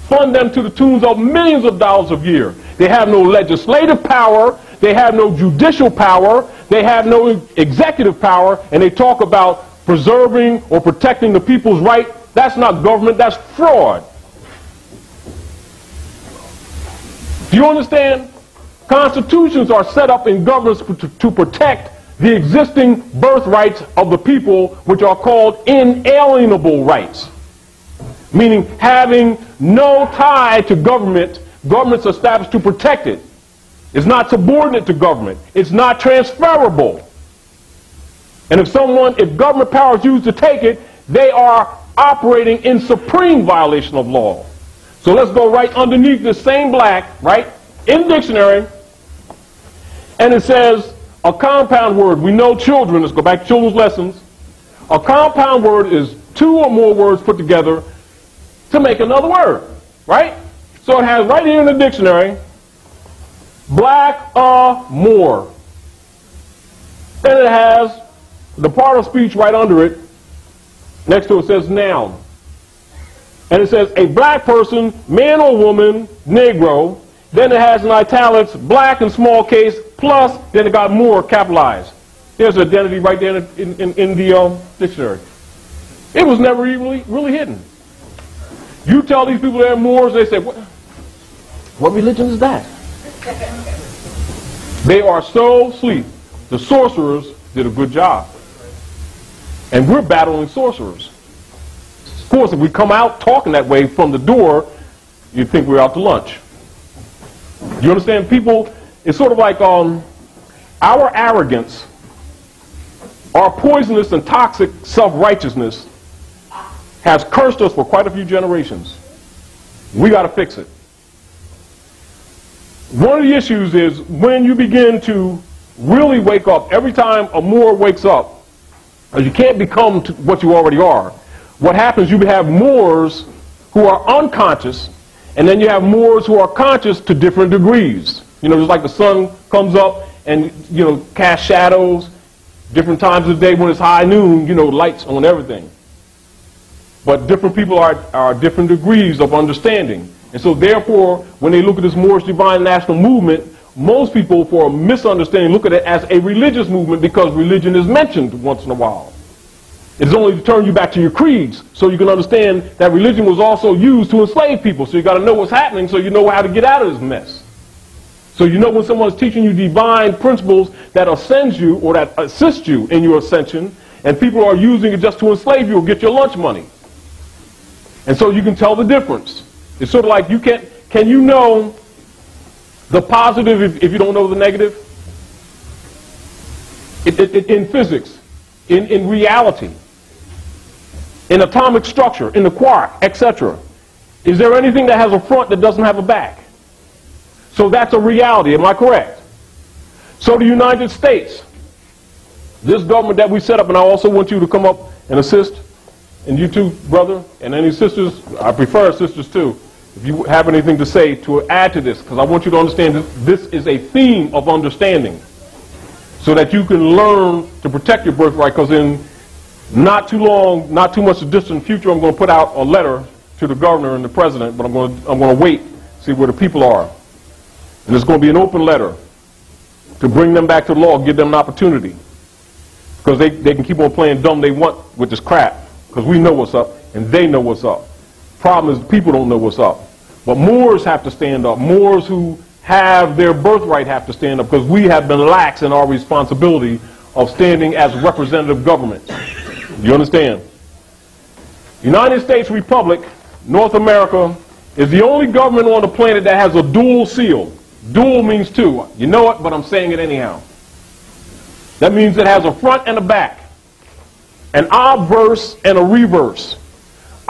fund them to the tunes of millions of dollars a year. They have no legislative power, they have no judicial power, they have no executive power, and they talk about preserving or protecting the people's right. That's not government, that's fraud. Do you understand? Constitutions are set up in governments to protect the existing birthrights of the people, which are called inalienable rights. Meaning having no tie to government, government's established to protect it. It's not subordinate to government. It's not transferable. And if government power is used to take it, they are operating in supreme violation of law. So let's go right underneath this same black, right, in the dictionary, and it says a compound word. We know children, let's go back to children's lessons. A compound word is two or more words put together to make another word, right? So it has right here in the dictionary, black more. Then it has the part of speech right under it. Next to it says noun. And it says a black person, man or woman, Negro. Then it has in italics, black in small case, plus, then it got more capitalized. There's identity right there in the dictionary. It was never really hidden. You tell these people they're Moors, they say, what religion is that? They are so asleep. The sorcerers did a good job. And we're battling sorcerers. Of course, if we come out talking that way from the door, you'd think we're out to lunch. You understand? People, it's sort of like our arrogance, our poisonous and toxic self-righteousness has cursed us for quite a few generations. We got to fix it. One of the issues is when you begin to really wake up, every time a Moor wakes up, you can't become what you already are. What happens, you have Moors who are unconscious, And then you have Moors who are conscious to different degrees. You know, just like the sun comes up and, you know, casts shadows, different times of the day when it's high noon, you know, lights on everything. But different people are different degrees of understanding. And so therefore, when they look at this Moorish Divine National Movement, most people, for a misunderstanding, look at it as a religious movement because religion is mentioned once in a while. It's only to turn you back to your creeds so you can understand that religion was also used to enslave people. So you got to know what's happening so you know how to get out of this mess. So you know when someone's teaching you divine principles that ascends you or that assist you in your ascension, and people are using it just to enslave you or get your lunch money. And so you can tell the difference. It's sort of like you can you know the positive if you don't know the negative? In physics, in reality, in atomic structure, in the quark, etc. Is there anything that has a front that doesn't have a back? So that's a reality, am I correct? So the United States, this government that we set up, and I also want you to come up and assist, and you too, brother, and any sisters, I prefer sisters too, if you have anything to say to add to this, because I want you to understand this is a theme of understanding, so that you can learn to protect your birthright, because in not too long, not too much a distant future, I'm going to put out a letter to the governor and the president, but I'm going to wait, see where the people are. And it's going to be an open letter to bring them back to the law, give them an opportunity. Because they can keep on playing dumb they want with this crap, because we know what's up and they know what's up. Problem is people don't know what's up. But Moors have to stand up. Moors who have their birthright have to stand up, because we have been lax in our responsibility of standing as representative government. You understand? United States Republic, North America, is the only government on the planet that has a dual seal. Dual means two. You know it, but I'm saying it anyhow. That means it has a front and a back. An obverse and a reverse.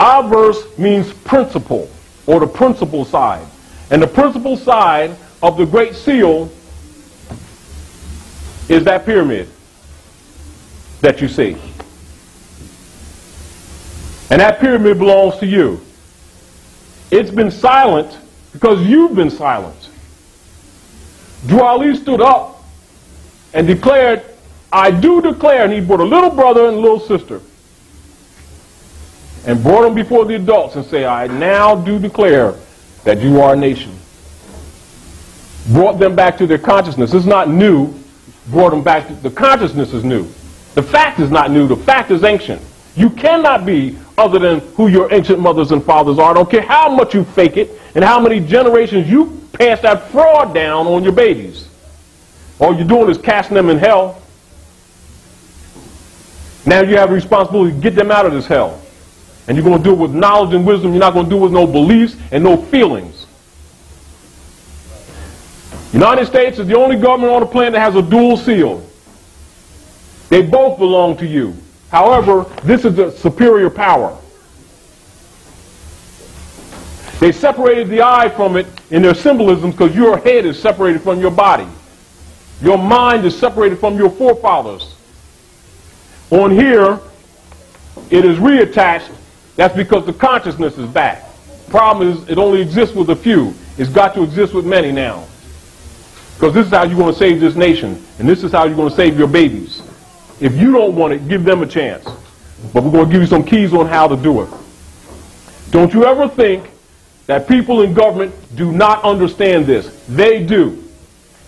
Obverse means principle, or the principal side. And the principal side of the Great Seal is that pyramid that you see. And that pyramid belongs to you. It's been silent because you've been silent. Drew Ali stood up and declared, I do declare, and he brought a little brother and a little sister and brought them before the adults and say, I now do declare that you are a nation. Brought them back to their consciousness. It's not new. Brought them back to, the consciousness is new. The fact is not new. The fact is ancient. You cannot be other than who your ancient mothers and fathers are. I don't care how much you fake it and how many generations you pass that fraud down on your babies. All you're doing is casting them in hell. Now you have a responsibility to get them out of this hell. And you're going to do it with knowledge and wisdom. You're not going to do it with no beliefs and no feelings. United States is the only government on the planet that has a dual seal. They both belong to you. However, this is the superior power. They separated the eye from it in their symbolisms because your head is separated from your body. Your mind is separated from your forefathers. On here, it is reattached. That's because the consciousness is back. Problem is, it only exists with a few. It's got to exist with many now. Because this is how you're going to save this nation. And this is how you're going to save your babies. If you don't want it, give them a chance. But we're going to give you some keys on how to do it. Don't you ever think that people in government do not understand this. They do.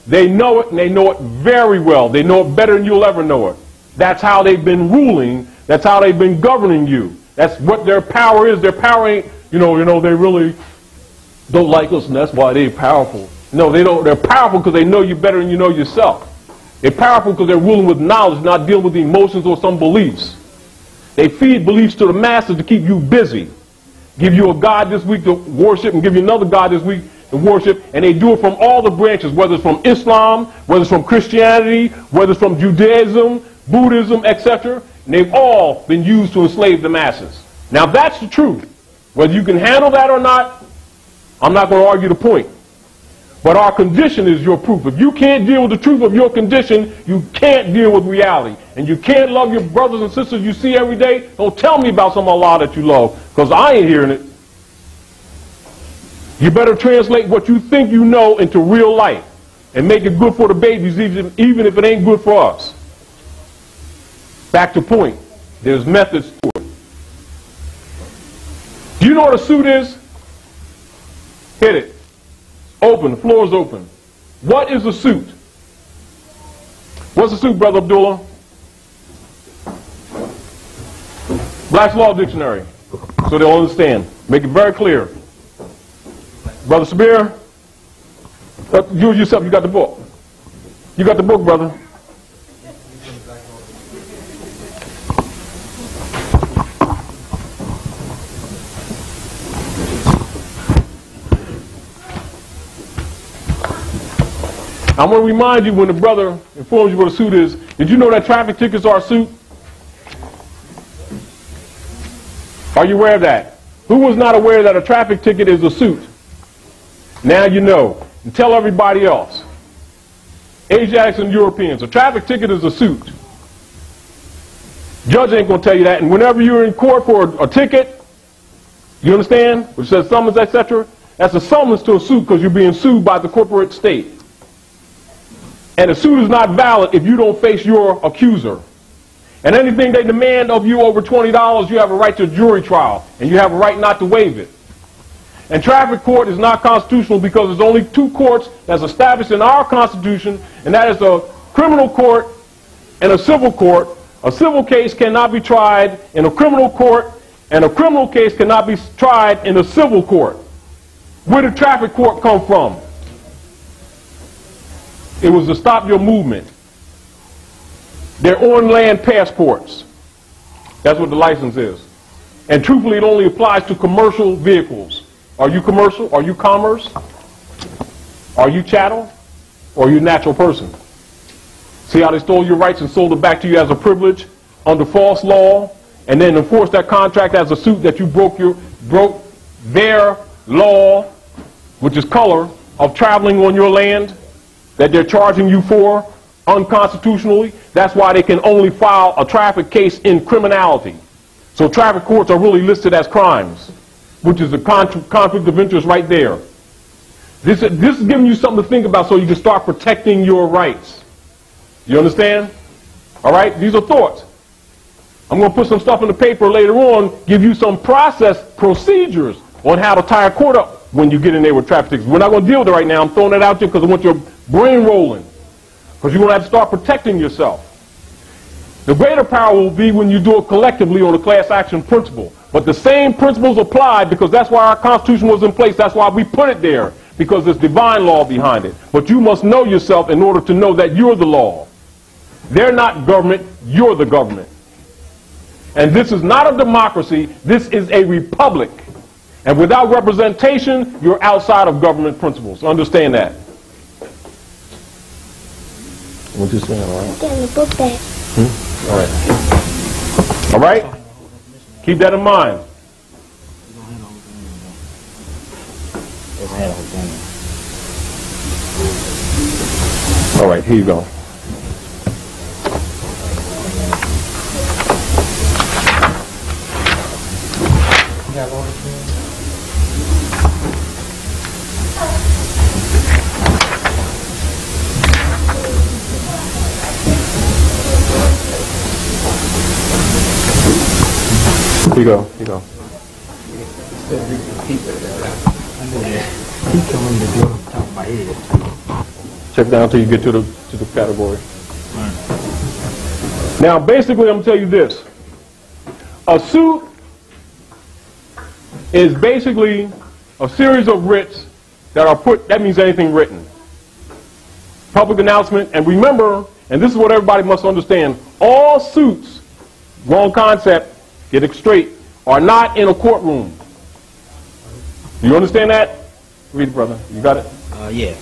They know it, and they know it very well. They know it better than you'll ever know it. That's how they've been ruling. That's how they've been governing you. That's what their power is. Their power ain't, they really don't like us, and that's why they're powerful. No, they don't. They're powerful because they know you better than you know yourself. They're powerful because they're ruling with knowledge, not dealing with emotions or some beliefs. They feed beliefs to the masses to keep you busy. Give you a God this week to worship and give you another God this week to worship. And they do it from all the branches, whether it's from Islam, whether it's from Christianity, whether it's from Judaism, Buddhism, etc. And they've all been used to enslave the masses. Now that's the truth. Whether you can handle that or not, I'm not going to argue the point. But our condition is your proof. If you can't deal with the truth of your condition, you can't deal with reality. And you can't love your brothers and sisters you see every day. Don't tell me about some Allah that you love, because I ain't hearing it. You better translate what you think you know into real life and make it good for the babies, even if it ain't good for us. Back to point. There's methods to it. Do you know what a suit is? Hit it. Open. The floor is open. What is a suit? What's a suit, Brother Abdullah? Black's Law Dictionary. So they'll understand. Make it very clear. Brother Sabir, you yourself, you got the book. You got the book, brother. I'm going to remind you when the brother informs you what a suit is. Did you know that traffic tickets are a suit? Are you aware of that? Who was not aware that a traffic ticket is a suit? Now you know. And tell everybody else. Asiatics and Europeans, a traffic ticket is a suit. Judge ain't going to tell you that. And whenever you're in court for a ticket, you understand, which says summons, etc., that's a summons to a suit because you're being sued by the corporate state. And a suit is not valid if you don't face your accuser. And anything they demand of you over $20, you have a right to a jury trial, and you have a right not to waive it. And traffic court is not constitutional because there's only two courts that's established in our Constitution, and that is a criminal court and a civil court. A civil case cannot be tried in a criminal court, and a criminal case cannot be tried in a civil court. Where did traffic court come from? It was to stop your movement. They're on-land passports. That's what the license is. And truthfully, it only applies to commercial vehicles. Are you commercial? Are you commerce? Are you chattel? Or are you a natural person? See how they stole your rights and sold it back to you as a privilege under false law, and then enforced that contract as a suit that you broke their law, which is color, of traveling on your land that they're charging you for unconstitutionally. That's why they can only file a traffic case in criminality. So traffic courts are really listed as crimes, which is a conflict of interest right there. This is giving you something to think about so you can start protecting your rights. You understand? All right? These are thoughts. I'm going to put some stuff in the paper later on, give you some procedures on how to tie a court up when you get in there with traffic tickets. We're not going to deal with it right now. I'm throwing it out there because I want your brain rolling. Because you're going to have to start protecting yourself. The greater power will be when you do it collectively on a class action principle. But the same principles apply because that's why our Constitution was in place. That's why we put it there, because there's divine law behind it. But you must know yourself in order to know that you're the law. They're not government, you're the government. And this is not a democracy, this is a republic. And without representation, you're outside of government principles. Understand that. What you saying, all right? Getting the book back. All right. All right? Keep that in mind. All right, here you go. Here you go. Here you go. Check down until you get to the category. Now, basically, I'm going to tell you this. A suit is basically a series of writs that are put, that means anything written. Public announcement, and remember, and this is what everybody must understand, all suits, wrong concept, get it straight, are not in a courtroom. You understand that? Read it, brother. You got it? Yeah.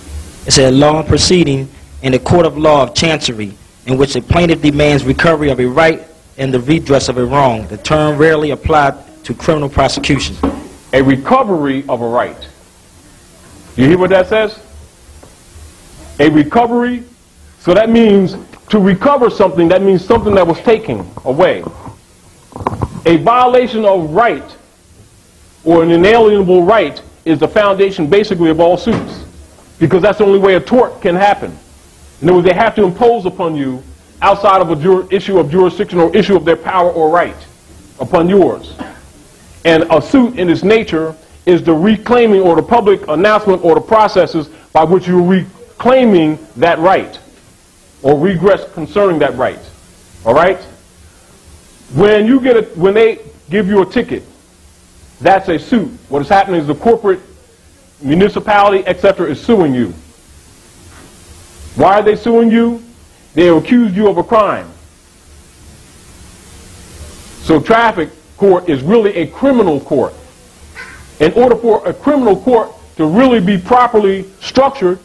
It said law proceeding in the court of law of chancery in which a plaintiff demands recovery of a right and the redress of a wrong. The term rarely applied to criminal prosecution. A recovery of a right. You hear what that says? A recovery. So that means to recover something, that means something that was taken away. A violation of right or an inalienable right is the foundation basically of all suits, because that's the only way a tort can happen. In other words, they have to impose upon you outside of a issue of jurisdiction or issue of their power or right upon yours. And a suit in its nature is the reclaiming or the public announcement or the processes by which you're reclaiming that right or regress concerning that right. All right? When they give you a ticket, that's a suit. What is happening is the corporate, municipality, etc. is suing you. Why are they suing you? They accuse you of a crime. So traffic court is really a criminal court. In order for a criminal court to really be properly structured,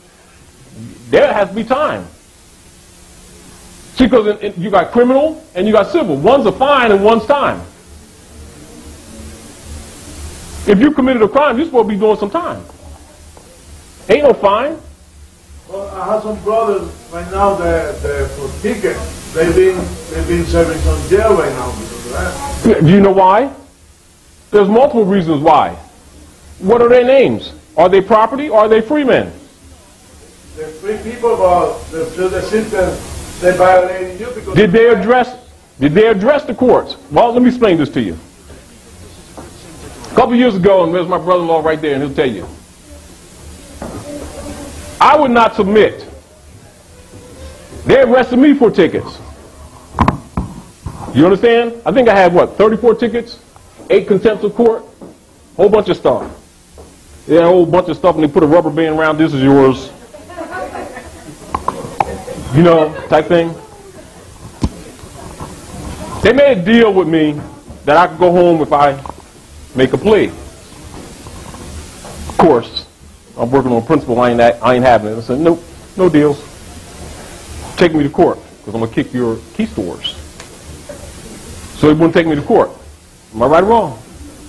there has to be time. See, because you got criminal and you got civil. One's a fine and one's time. If you committed a crime, you're supposed to be doing some time. Ain't no fine. Well, I have some brothers right now that for tickets, they've been serving some jail right now because of that. Do you know why? There's multiple reasons why. What are their names? Are they property or are they free men? They're free people, but through the system, they violated you because Did they address the courts? Well, let me explain this to you. A couple years ago, and there's my brother-in-law right there, and he'll tell you. I would not submit. They arrested me for tickets. You understand? I think I had, 34 tickets, 8 contempt of court, whole bunch of stuff. Yeah, a whole bunch of stuff, and they put a rubber band around, this is yours. You know, type thing. They made a deal with me that I could go home if I make a plea. Of course, I'm working on principle, I ain't having it. I said, nope, no deals. Take me to court, because I'm going to kick your key stores. So they wouldn't take me to court. Am I right or wrong?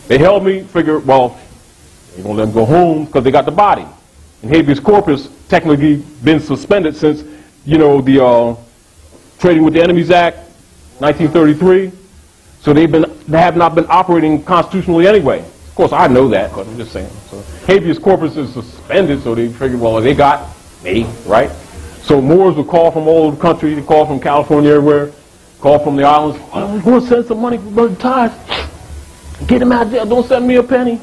They held me, figured, well, they're going to let them go home because they got the body. And habeas corpus technically been suspended since, you know, the Trading with the Enemies Act, 1933. So they have not been operating constitutionally anyway. Of course, I know that, but I'm just saying. So habeas corpus is suspended, so they figured, well, they got me, right? So Moors would call from all over the country. They call from California, everywhere. Call from the islands. I'm going to send some money for Brother Ty. Get him out of jail. Don't send me a penny.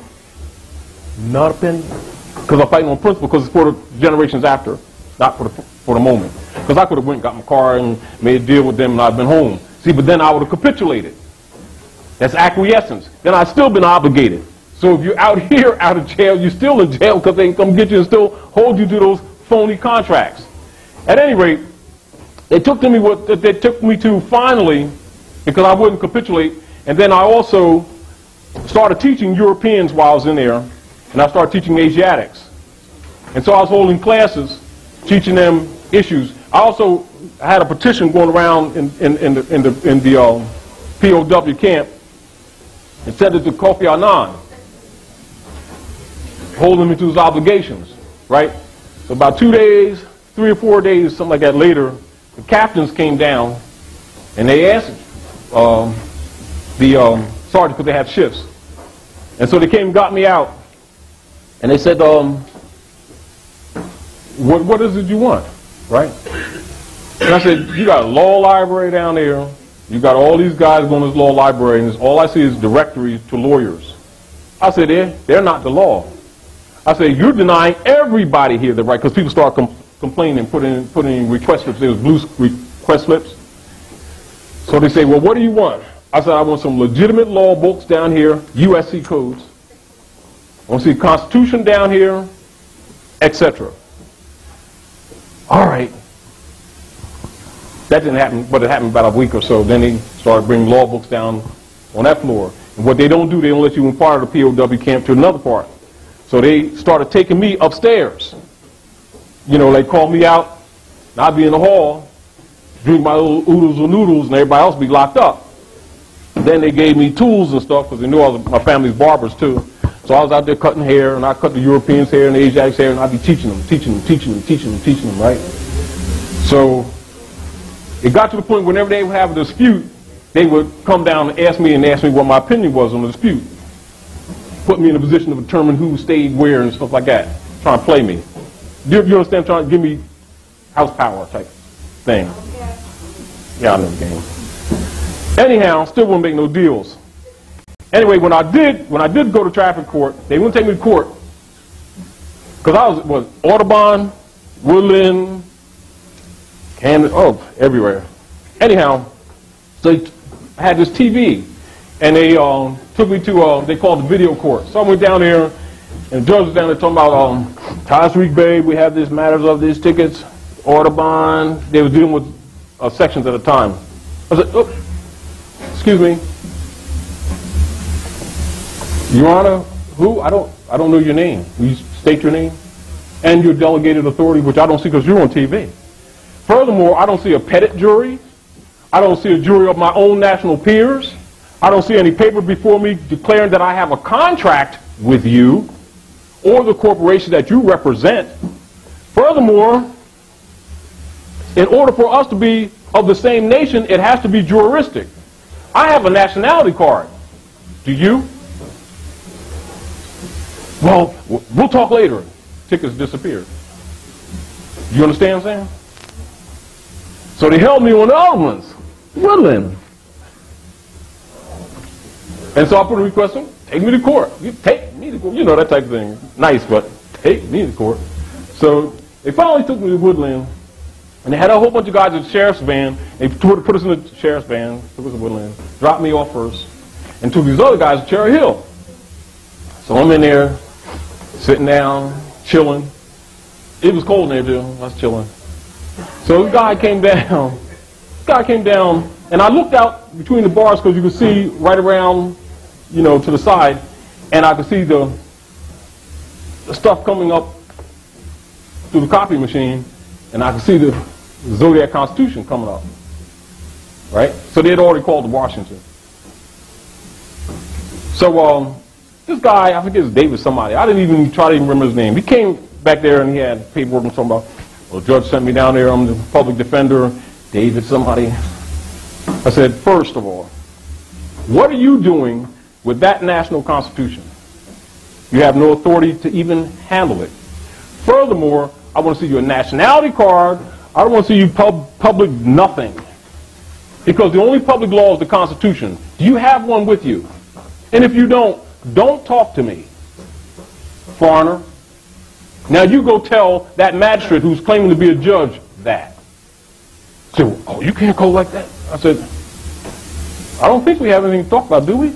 Not a penny. Because I'm fighting on principle, because it's for the generations after, not for the moment. Because I could have went and got my car and made a deal with them and I'd been home. See, but then I would have capitulated. That's acquiescence. Then I've still been obligated. So if you're out here, out of jail, you're still in jail because they can come get you and still hold you to those phony contracts. At any rate, they took me to finally, because I wouldn't capitulate, and then I also started teaching Europeans while I was in there, and I started teaching Asiatics. And so I was holding classes, teaching them issues. I also had a petition going around in the POW camp and sent it to Kofi Annan, holding me to his obligations, right? So about 2 days, 3 or 4 days, something like that later, the captains came down and they asked the sergeant, because they had shifts. And so they came and got me out and they said, what is it you want, right? And I said, you got a law library down there. You got all these guys going to this law library, and all I see is directories to lawyers. I said, they're not the law. I said, you're denying everybody here the right, because people start complaining and putting in request slips. There was blue request slips. So they say, well, what do you want? I said, I want some legitimate law books down here, USC codes. I want to see Constitution down here, etc. All right. That didn't happen, but it happened about a week or so. Then they started bringing law books down on that floor. And what they don't do, they don't let you in part of the POW camp to another part. So they started taking me upstairs. You know, they called me out, and I'd be in the hall, drink my little oodles and noodles, and everybody else be locked up. Then they gave me tools and stuff, because they knew my family's barbers too. So I was out there cutting hair, and I cut the Europeans' hair and the Asiatics' hair, and I'd be teaching them, right? So it got to the point whenever they would have a dispute, they would come down and ask me what my opinion was on the dispute. put me in a position to determine who stayed where and stuff like that, trying to play me. You understand? Trying to give me house power type thing. Yeah, I know the game. Anyhow, still wouldn't make no deals. Anyway, when I did go to traffic court, they wouldn't take me to court because I was Audubon, Woodland, Camden, everywhere. Anyhow, so I had this TV, and they took me to they called the video court. So I went down there, and the judge was down there talking about Tarik Bay. We have these matters of these tickets, Audubon. They were dealing with sections at a time. I said, oh, excuse me, Your Honor, who? I don't know your name. Will you state your name and your delegated authority, which I don't see because you're on TV. Furthermore, I don't see a pettit jury. I don't see a jury of my own national peers. I don't see any paper before me declaring that I have a contract with you or the corporation that you represent. Furthermore, in order for us to be of the same nation, it has to be juristic. I have a nationality card. Do you? Well, we'll talk later. Tickets disappeared. You understand what I'm saying? So they held me on the other ones. Woodland. And so I put a request in, take me to court. You take me to court. You know, that type of thing. Nice, but take me to court. So they finally took me to Woodland. And they had a whole bunch of guys in the sheriff's van. They put us in the sheriff's van, took us to Woodland, dropped me off first, and took these other guys to Cherry Hill. So I'm in there, sitting down, chilling. It was cold in there, too. I was chilling. So this guy came down. And I looked out between the bars because you could see right around, you know, to the side, and I could see the stuff coming up through the copy machine, and I could see the Zodiac Constitution coming up, right? So they had already called to Washington. So this guy, I forget his David somebody, I didn't even try to remember his name. He came back there and he had paperwork and something about, well, the judge sent me down there, I'm the public defender, David somebody. I said, first of all, what are you doing with that national constitution? You have no authority to even handle it. Furthermore, I want to see your nationality card. I don't want to see you public nothing. Because the only public law is the Constitution. Do you have one with you? And if you don't talk to me, foreigner. Now you go tell that magistrate who's claiming to be a judge that. So, oh, you can't go like that? I said, I don't think we have anything to talk about, do we?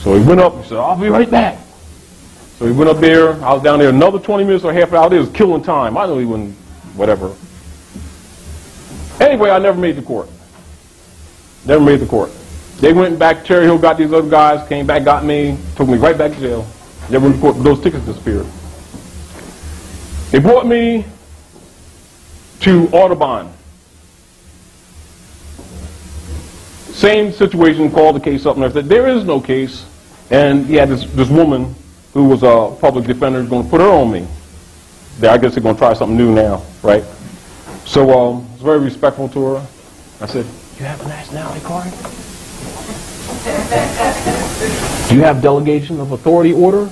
So he went up and said, I'll be right back. So he went up there. I was down there another 20 minutes or half an hour. It was killing time. I know he wouldn't, whatever. Anyway, I never made the court. Never made the court. They went back to Cherry Hill, got these other guys, came back, got me, took me right back to jail. Never went to court, but those tickets disappeared. They brought me to Audubon. Same situation, called the case up, and I said, there is no case. And he had this woman who was a public defender going to put her on me. I guess they're going to try something new now, right? So I was very respectful to her. I said, you have a nationality card? Do you have delegation of authority order?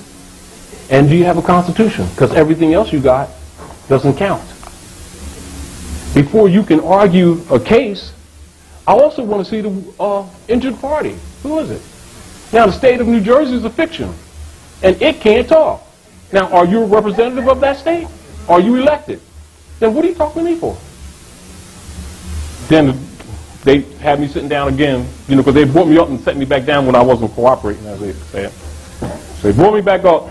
And do you have a constitution? Because everything else you got doesn't count. Before you can argue a case, I also want to see the injured party. Who is it? Now, the state of New Jersey is a fiction, and it can't talk. Now, are you a representative of that state? Are you elected? Then what are you talking to me for? Then they had me sitting down again, you know, because they brought me up and set me back down when I wasn't cooperating, as they said. So they brought me back up,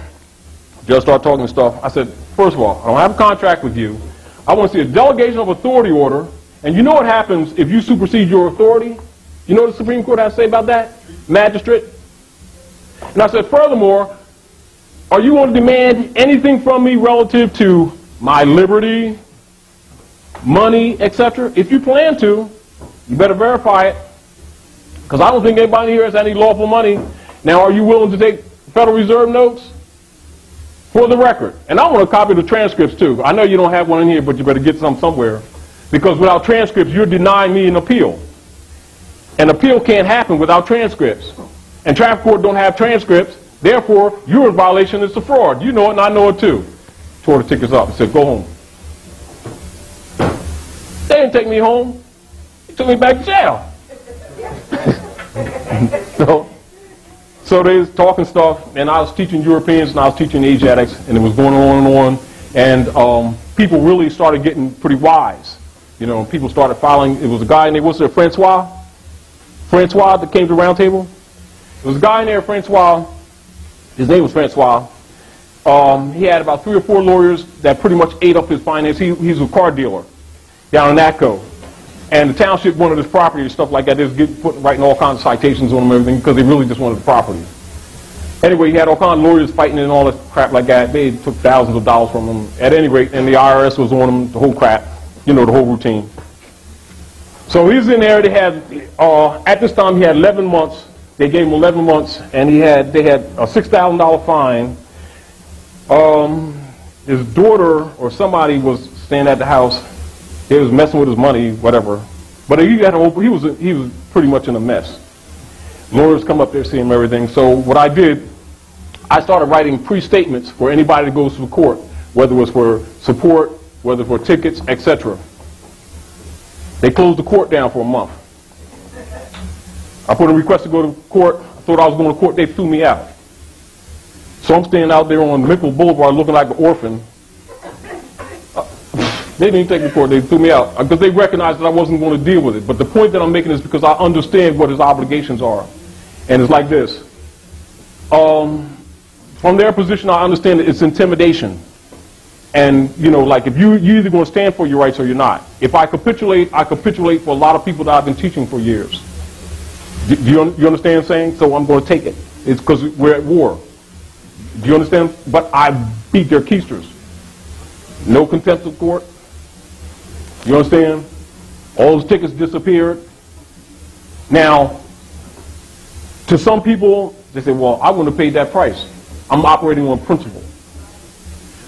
just started talking stuff. I said, first of all, I don't have a contract with you. I want to see a delegation of authority order. And you know what happens if you supersede your authority? You know what the Supreme Court has to say about that? Magistrate. And I said, furthermore, are you going to demand anything from me relative to my liberty, money, etc.? If you plan to, you better verify it. Because I don't think anybody here has any lawful money. Now, are you willing to take Federal Reserve notes? For the record. And I want a copy of the transcripts, too. I know you don't have one in here, but you better get some somewhere. Because without transcripts, you're denying me an appeal. An appeal can't happen without transcripts. And traffic court don't have transcripts. Therefore, you're in violation. It's a fraud. You know it, and I know it too. Tore the tickets up and said, go home. They didn't take me home. They took me back to jail. So they was talking stuff, and I was teaching Europeans, and I was teaching Asiatics, and it was going on and on. And people really started getting pretty wise. You know, people started filing. It was a guy named, what's it, Francois that came to the round table. There was a guy in there, Francois. His name was Francois. He had about 3 or 4 lawyers that pretty much ate up his finance. He's a car dealer down in Atco. And the township wanted his property and stuff like that. They was writing all kinds of citations on him and everything because they really just wanted the property. Anyway, he had all kinds of lawyers fighting and all this crap like that. They took thousands of dollars from him. At any rate, and the IRS was on him, the whole crap, you know, the whole routine. So he was in there. They had, at this time, he had 11 months. They gave him 11 months, and they had a $6,000 fine. His daughter or somebody was staying at the house. They was messing with his money, whatever. But he was pretty much in a mess. Lawyers come up there, see him, everything. So what I did, I started writing pre-statements for anybody that goes to the court, whether it was for support, whether for tickets, etc. They closed the court down for a month. I put a request to go to court. I thought I was going to court. They threw me out. So I'm standing out there on Mickle Boulevard looking like an orphan. They didn't take me to court. They threw me out because they recognized that I wasn't going to deal with it. But the point that I'm making is because I understand what his obligations are. And it's like this. From their position, I understand that it's intimidation. And, you know, like if you're either going to stand for your rights or you're not. If I capitulate for a lot of people that I've been teaching for years. Do you understand what I'm saying? So I'm going to take it. It's because we're at war. Do you understand? But I beat their keisters. No contempt of court. You understand? All those tickets disappeared. Now, to some people, they say, well, I wouldn't have paid that price. I'm operating on principle.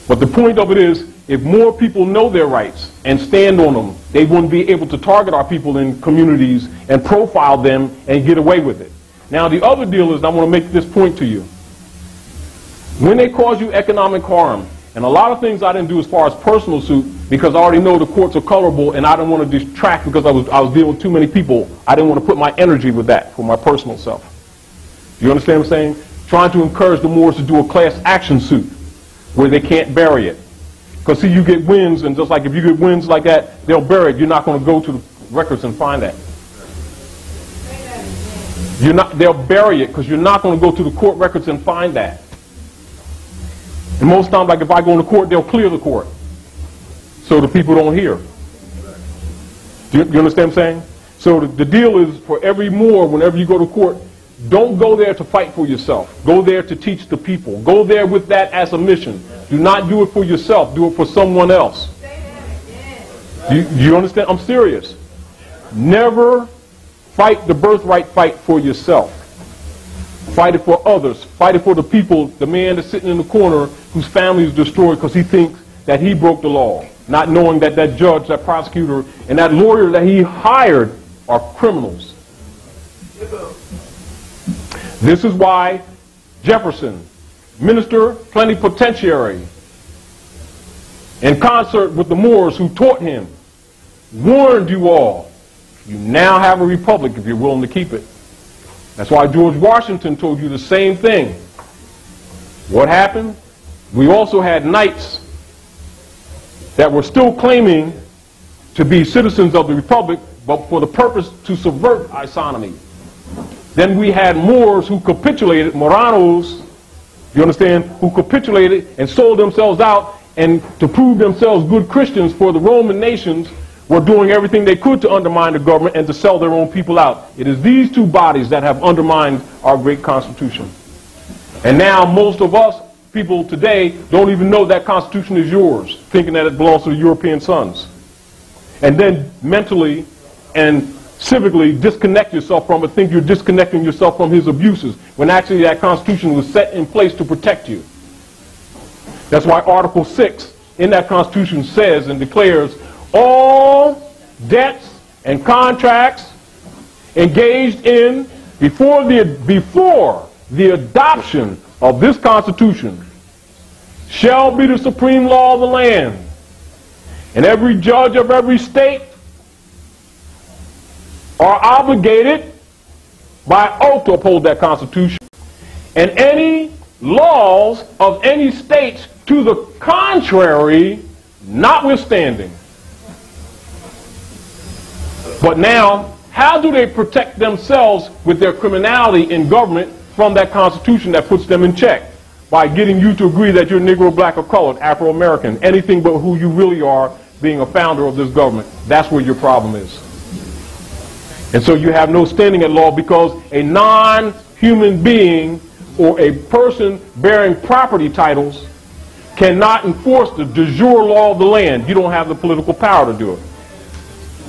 But the point of it is, if more people know their rights and stand on them, they wouldn't be able to target our people in communities and profile them and get away with it. Now, the other deal is, and I want to make this point to you. When they cause you economic harm, and a lot of things I didn't do as far as personal suit because I already know the courts are colorable and I didn't want to distract because I was dealing with too many people. I didn't want to put my energy with that for my personal self. You understand what I'm saying? Trying to encourage the Moors to do a class action suit where they can't bury it. Because see, you get wins, and just like if you get wins like that, they'll bury it. You're not going to go to the records and find that. They'll bury it because you're not going to go to the court records and find that. And most times, like if I go into court, they'll clear the court so the people don't hear. Do you understand what I'm saying? So the deal is for every Moor, whenever you go to court, don't go there to fight for yourself. Go there to teach the people. Go there with that as a mission. Do not do it for yourself. Do it for someone else. Do you understand? I'm serious. Never fight the birthright fight for yourself. Fight it for others. Fight it for the people, the man that's sitting in the corner whose family is destroyed because he thinks that he broke the law, not knowing that that judge, that prosecutor, and that lawyer that he hired are criminals. This is why Jefferson, minister plenipotentiary, in concert with the Moors who taught him, warned you all, you now have a republic if you're willing to keep it. That's why George Washington told you the same thing. What happened? We also had knights that were still claiming to be citizens of the republic, but for the purpose to subvert isonomy. Then we had Moors who capitulated, Moranos, you understand, who capitulated and sold themselves out, and to prove themselves good Christians for the Roman nations were doing everything they could to undermine the government and to sell their own people out. It is these two bodies that have undermined our great Constitution. And now most of us, people today, don't even know that Constitution is yours, thinking that it belongs to the European sons. And then mentally and civically disconnect yourself from it, think you're disconnecting yourself from his abuses, when actually that Constitution was set in place to protect you. That's why Article 6 in that Constitution says and declares all debts and contracts engaged in before the adoption of this Constitution shall be the supreme law of the land, and every judge of every state are obligated by oath to uphold that Constitution, and any laws of any states to the contrary notwithstanding. But now, how do they protect themselves with their criminality in government from that Constitution that puts them in check? By getting you to agree that you're Negro, black, or colored, Afro-American, anything but who you really are, being a founder of this government. That's where your problem is. And so you have no standing at law because a non-human being or a person bearing property titles cannot enforce the de jure law of the land. You don't have the political power to do it.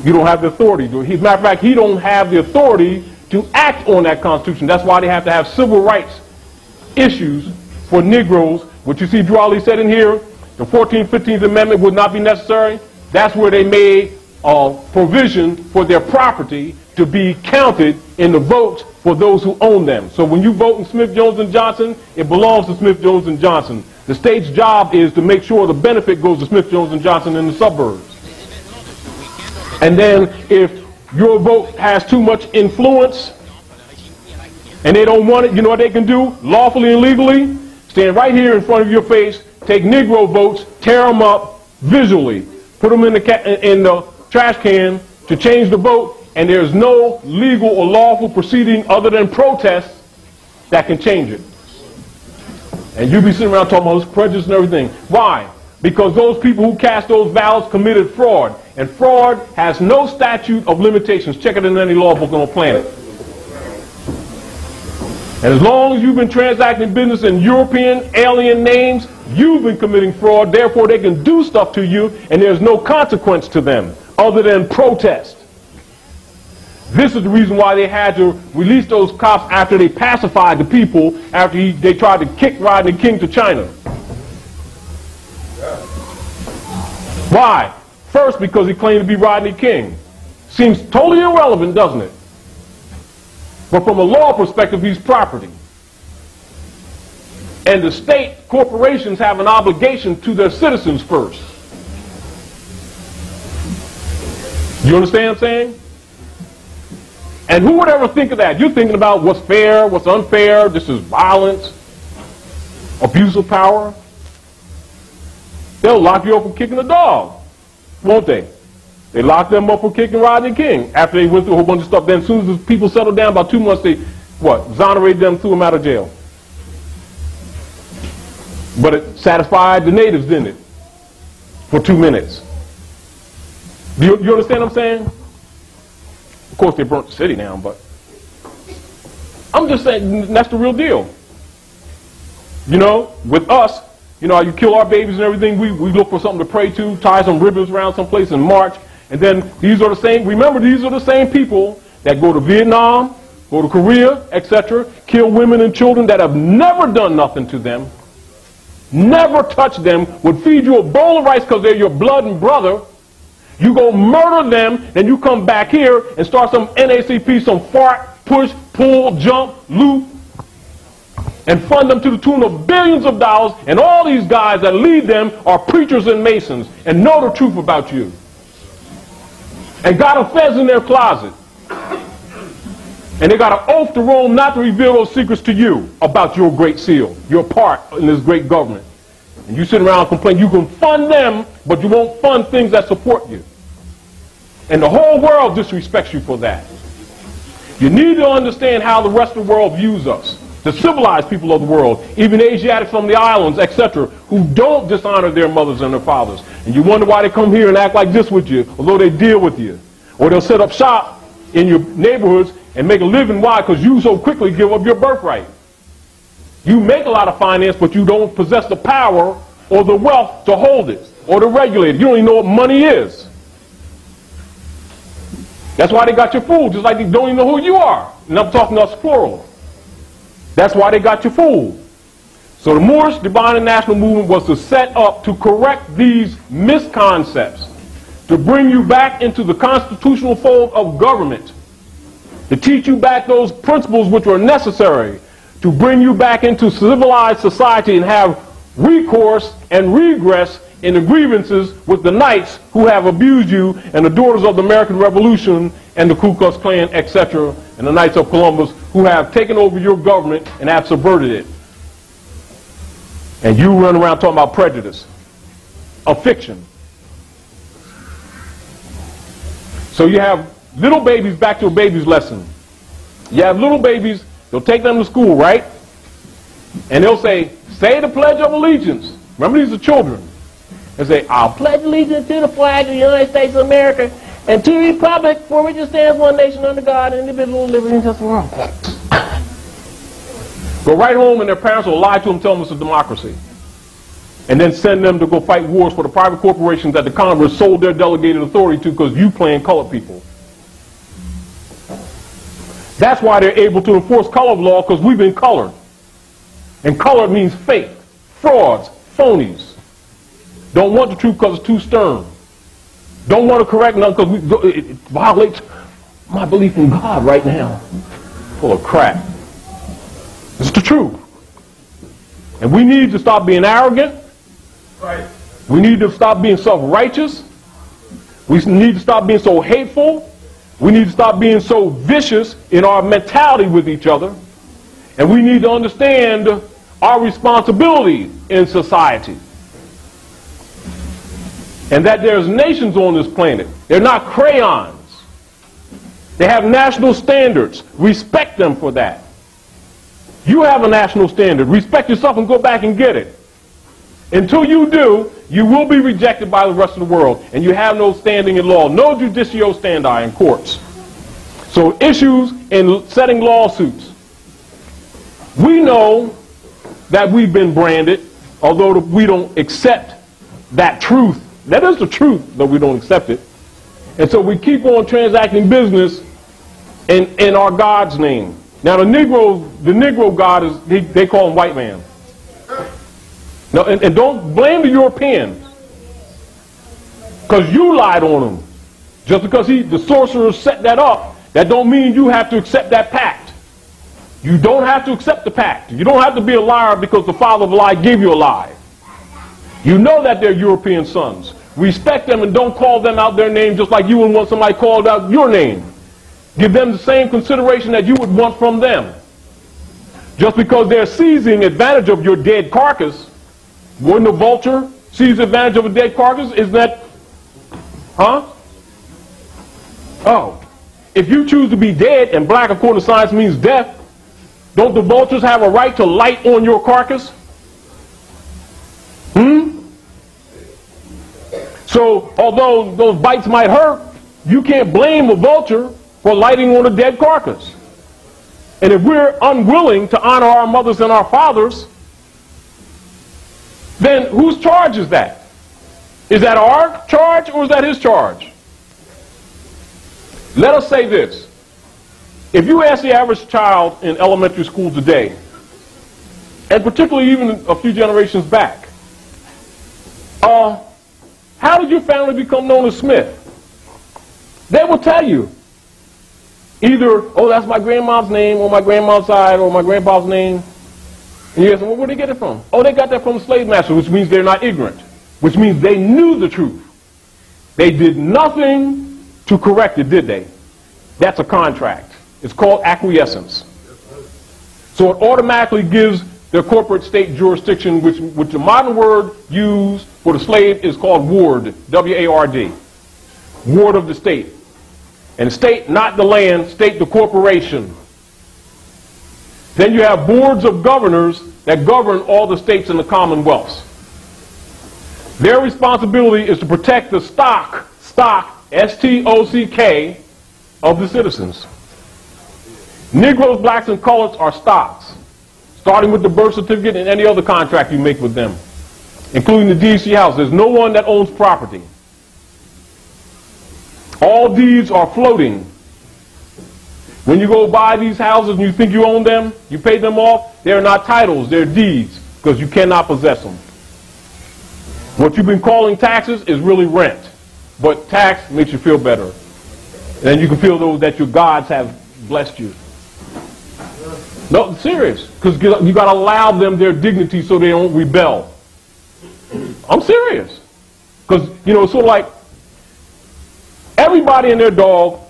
You don't have the authority to do it. As a matter of fact, he don't have the authority to act on that Constitution. That's why they have to have civil rights issues for Negroes. What you see Drew Ali said in here, the 14th, 15th Amendment would not be necessary. That's where they made provision for their property to be counted in the votes for those who own them. So when you vote in Smith, Jones, and Johnson, it belongs to Smith, Jones, and Johnson. The state's job is to make sure the benefit goes to Smith, Jones, and Johnson in the suburbs. And then if your vote has too much influence and they don't want it, you know what they can do? Lawfully and legally, stand right here in front of your face, take Negro votes, tear them up visually, put them in the trash can to change the vote, and there's no legal or lawful proceeding other than protest that can change it. And you be sitting around talking about this prejudice and everything. Why? Because those people who cast those ballots committed fraud. And fraud has no statute of limitations. Check it in any law book on the planet. And as long as you've been transacting business in European alien names, you've been committing fraud. Therefore, they can do stuff to you, and there's no consequence to them other than protest. This is the reason why they had to release those cops after they pacified the people, after they tried to kick Rodney King to China. Why? First, because he claimed to be Rodney King. Seems totally irrelevant, doesn't it? But from a law perspective, he's property. And the state corporations have an obligation to their citizens first. You understand what I'm saying? And who would ever think of that? You're thinking about what's fair, what's unfair, this is violence, abuse of power. They'll lock you up for kicking a dog, won't they? They locked them up for kicking Rodney King after they went through a whole bunch of stuff. Then as soon as the people settled down, about 2 months, they, exonerated them, threw them out of jail. But it satisfied the natives, didn't it? For 2 minutes. Do you understand what I'm saying? Of course, they burnt the city down, but I'm just saying that's the real deal. You know, with us, you know, you kill our babies and everything, we look for something to pray to, tie some ribbons around someplace and march. And then these are the same, remember, these are the same people that go to Vietnam, go to Korea, etc., kill women and children that have never done nothing to them, never touched them, would feed you a bowl of rice because they're your blood and brother. You go murder them, then you come back here and start some NACP, some fart, push, pull, jump, loot, and fund them to the tune of billions of dollars, and all these guys that lead them are preachers and masons and know the truth about you. And got a fez in their closet. And they got an oath to Rome not to reveal those secrets to you about your great seal, your part in this great government. And you sit around and complain. You can fund them, but you won't fund things that support you. And the whole world disrespects you for that. You need to understand how the rest of the world views us. The civilized people of the world, even Asiatics from the islands, etc., who don't dishonor their mothers and their fathers. And you wonder why they come here and act like this with you, although they deal with you. Or they'll set up shop in your neighborhoods and make a living. Why? Because you so quickly give up your birthright. You make a lot of finance, but you don't possess the power or the wealth to hold it or to regulate it. You don't even know what money is. That's why they got you fooled, just like they don't even know who you are. And I'm talking us plural. That's why they got you fooled. So the Moorish Divine and National Movement was to set up to correct these misconcepts, to bring you back into the constitutional fold of government, to teach you back those principles which were necessary to bring you back into civilized society and have recourse and regress in the grievances with the knights who have abused you and the daughters of the American Revolution and the Ku Klux Klan, etc., and the Knights of Columbus who have taken over your government and have subverted it. And you run around talking about prejudice, a fiction. So you have little babies, back to a baby's lesson. You have little babies, they'll take them to school, right? And they'll say the Pledge of Allegiance. Remember, these are children. They say, I'll pledge allegiance to the flag of the United States of America and to the republic for which it stands, one nation under God, indivisible, liberty, and justice for all. Go right home and their parents will lie to them, tell them it's a democracy. And then send them to go fight wars for the private corporations that the Congress sold their delegated authority to because you playing colored people. That's why they're able to enforce color law, because we've been colored. And colored means fake, frauds, phonies. Don't want the truth because it's too stern. Don't want to correct nothing because it violates my belief in God right now. Full of crap. It's the truth. And we need to stop being arrogant. Right. We need to stop being self-righteous. We need to stop being so hateful. We need to stop being so vicious in our mentality with each other. And we need to understand our responsibility in society. And that there's nations on this planet. They're not crayons. They have national standards. Respect them for that. You have a national standard. Respect yourself and go back and get it. Until you do, you will be rejected by the rest of the world. And you have no standing in law. No judicio standi in courts. So issues in setting lawsuits. We know that we've been branded, although we don't accept that truth. That is the truth, but we don't accept it. And so we keep on transacting business in our God's name. Now the Negro God is, they call him white man. Now, and don't blame the Europeans, because you lied on him. Just because the sorcerer set that up, that don't mean you have to accept that pact. You don't have to accept the pact. You don't have to be a liar because the father of a lie gave you a lie. You know that they're European sons. Respect them and don't call them out their name just like you would want somebody called out your name. Give them the same consideration that you would want from them. Just because they're seizing advantage of your dead carcass, wouldn't a vulture seize advantage of a dead carcass? Isn't that, huh? Oh, if you choose to be dead, and black according to science means death, don't the vultures have a right to light on your carcass? So, although those bites might hurt, you can't blame a vulture for lighting on a dead carcass. And if we're unwilling to honor our mothers and our fathers, then whose charge is that? Is that our charge or is that his charge? Let us say this. If you ask the average child in elementary school today, and particularly even a few generations back, how did your family become known as Smith? They will tell you. Either, oh, that's my grandma's name, or my grandma's side, or my grandpa's name. And you ask them, well, where did they get it from? Oh, they got that from the slave master, which means they're not ignorant. Which means they knew the truth. They did nothing to correct it, did they? That's a contract. It's called acquiescence. So it automatically gives their corporate state jurisdiction, which the modern word used for the slave is called ward, W-A-R-D. Ward of the state. And state, not the land, state the corporation. Then you have boards of governors that govern all the states in the commonwealths. Their responsibility is to protect the stock, S-T-O-C-K, of the citizens. Negroes, blacks, and coloreds are stocks, starting with the birth certificate and any other contract you make with them, including the deeds to your house. There's no one that owns property. All deeds are floating. When you go buy these houses and you think you own them, you pay them off, they're not titles, they're deeds, because you cannot possess them. What you've been calling taxes is really rent, but tax makes you feel better. And then you can feel those that your gods have blessed you. No, serious. Because you got to allow them their dignity so they don't rebel. I'm serious. Because, you know, it's sort of like everybody and their dog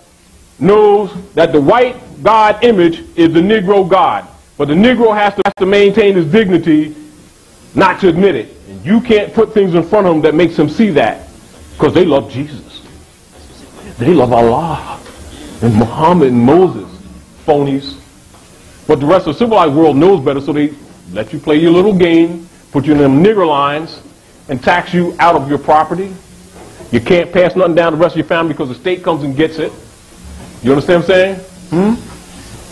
knows that the white God image is the Negro God. But the Negro has to maintain his dignity not to admit it. And you can't put things in front of him that makes him see that. Because they love Jesus. They love Allah and Muhammad and Moses. Phonies. But the rest of the civilized world knows better, so they let you play your little game, put you in them nigger lines, and tax you out of your property. You can't pass nothing down to the rest of your family because the state comes and gets it. You understand what I'm saying?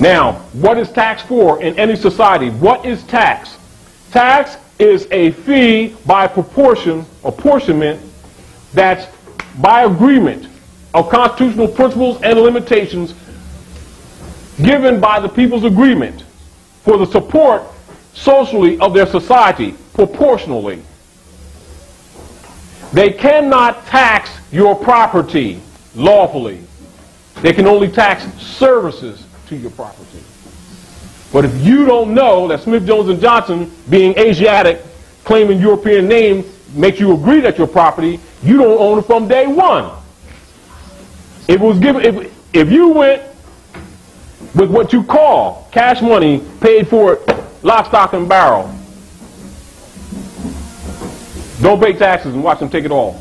Now, what is tax for in any society? What is tax? Tax is a fee by proportion, apportionment, that's by agreement of constitutional principles and limitations given by the people's agreement for the support socially of their society, proportionally. They cannot tax your property lawfully. They can only tax services to your property. But if you don't know that Smith, Jones, and Johnson, being Asiatic, claiming European name, makes you agree that your property, you don't own it from day one. It was given, if you went with what you call cash money, paid for it, lock, stock, and barrel, don't pay taxes and watch them take it all.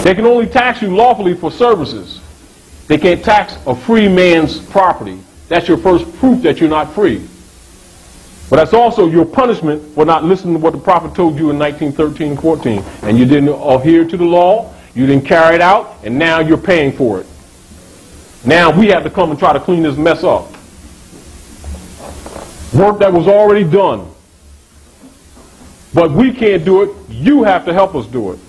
They can only tax you lawfully for services. They can't tax a free man's property. That's your first proof that you're not free. But that's also your punishment for not listening to what the prophet told you in 1913-14. And you didn't adhere to the law, you didn't carry it out, and now you're paying for it. Now we have to come and try to clean this mess up. Work that was already done. But we can't do it. You have to help us do it.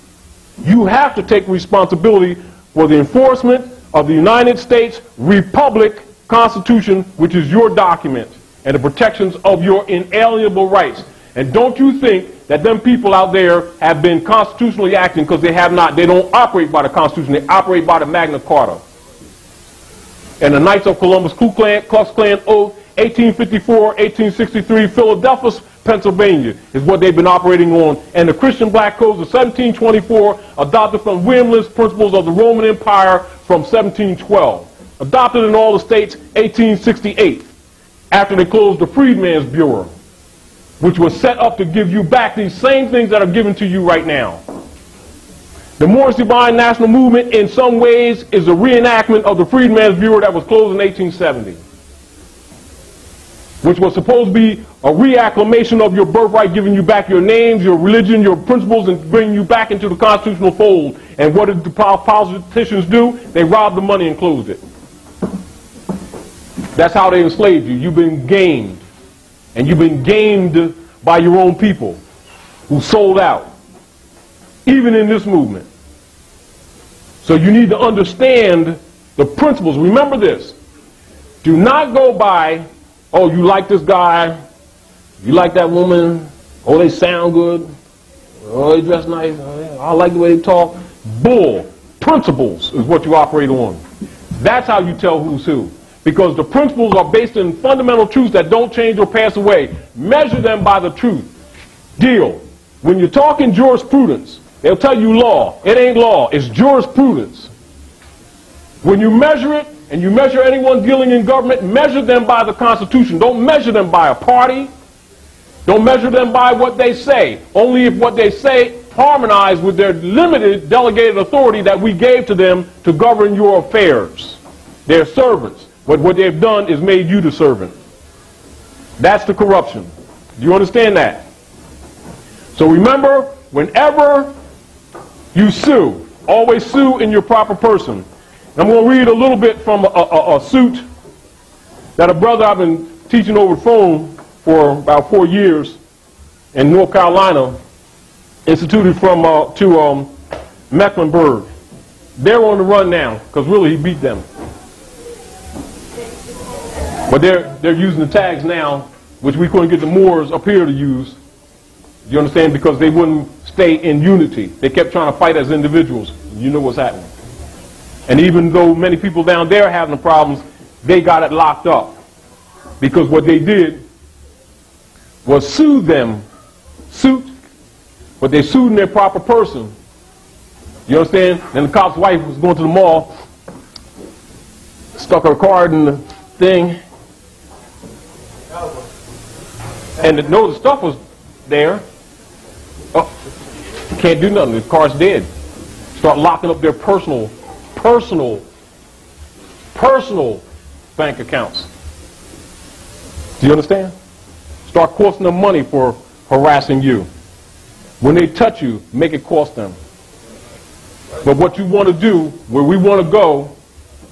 You have to take responsibility for the enforcement of the United States Republic Constitution, which is your document, and the protections of your inalienable rights. And don't you think that them people out there have been constitutionally acting, because they have not. They don't operate by the Constitution. They operate by the Magna Carta. And the Knights of Columbus, Ku Klux Klan oath, 1854, 1863, Philadelphia, Pennsylvania, is what they've been operating on. And the Christian Black Codes of 1724, adopted from William Lynn's Principles of the Roman Empire from 1712. Adopted in all the states, 1868, after they closed the Freedmen's Bureau, which was set up to give you back these same things that are given to you right now. The Morris Divine National Movement, in some ways, is a reenactment of the Freedmen's Bureau that was closed in 1870. Which was supposed to be a reacclamation of your birthright, giving you back your names, your religion, your principles, and bringing you back into the constitutional fold. And what did the politicians do? They robbed the money and closed it. That's how they enslaved you. You've been gamed. And you've been gamed by your own people who sold out, even in this movement. So you need to understand the principles. Remember this. Do not go by, oh, you like this guy, you like that woman, oh, they sound good, oh, they dress nice, oh, yeah, I like the way they talk. Bull. Principles is what you operate on. That's how you tell who's who. Because the principles are based in fundamental truths that don't change or pass away. Measure them by the truth. Deal. When you're talking jurisprudence, they'll tell you law. It ain't law. It's jurisprudence. When you measure it, and you measure anyone dealing in government, measure them by the Constitution. Don't measure them by a party. Don't measure them by what they say. Only if what they say harmonize with their limited delegated authority that we gave to them to govern your affairs. They're servants. But what they've done is made you the servant. That's the corruption. Do you understand that? So remember, whenever you sue, always sue in your proper person. I'm going to read a little bit from a suit that a brother I've been teaching over the phone for about 4 years in North Carolina instituted from to Mecklenburg. They're on the run now because really he beat them. But they're using the tags now, which we couldn't get the Moors up here to use. You understand? Because they wouldn't stay in unity. They kept trying to fight as individuals. You know what's happening. And even though many people down there are having the problems, they got it locked up. Because what they did was sue them, but they sued in their proper person. You understand? And the cop's wife was going to the mall, stuck her card in the thing, and the stuff was there. Oh, can't do nothing. The card's dead. Start locking up their personal bank accounts. Do you understand? Start costing them money for harassing you. When they touch you, make it cost them. But what you want to do, where we want to go,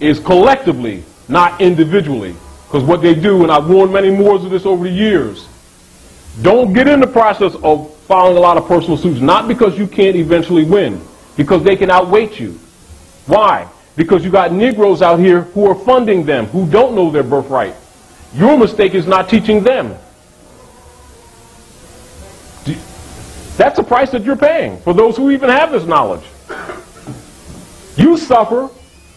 is collectively, not individually. Because what they do, and I've warned many more of this over the years, don't get in the process of filing a lot of personal suits, not because you can't eventually win, because they can outweight you. Why? Because you got Negroes out here who are funding them, who don't know their birthright. Your mistake is not teaching them. That's the price that you're paying for those who even have this knowledge. You suffer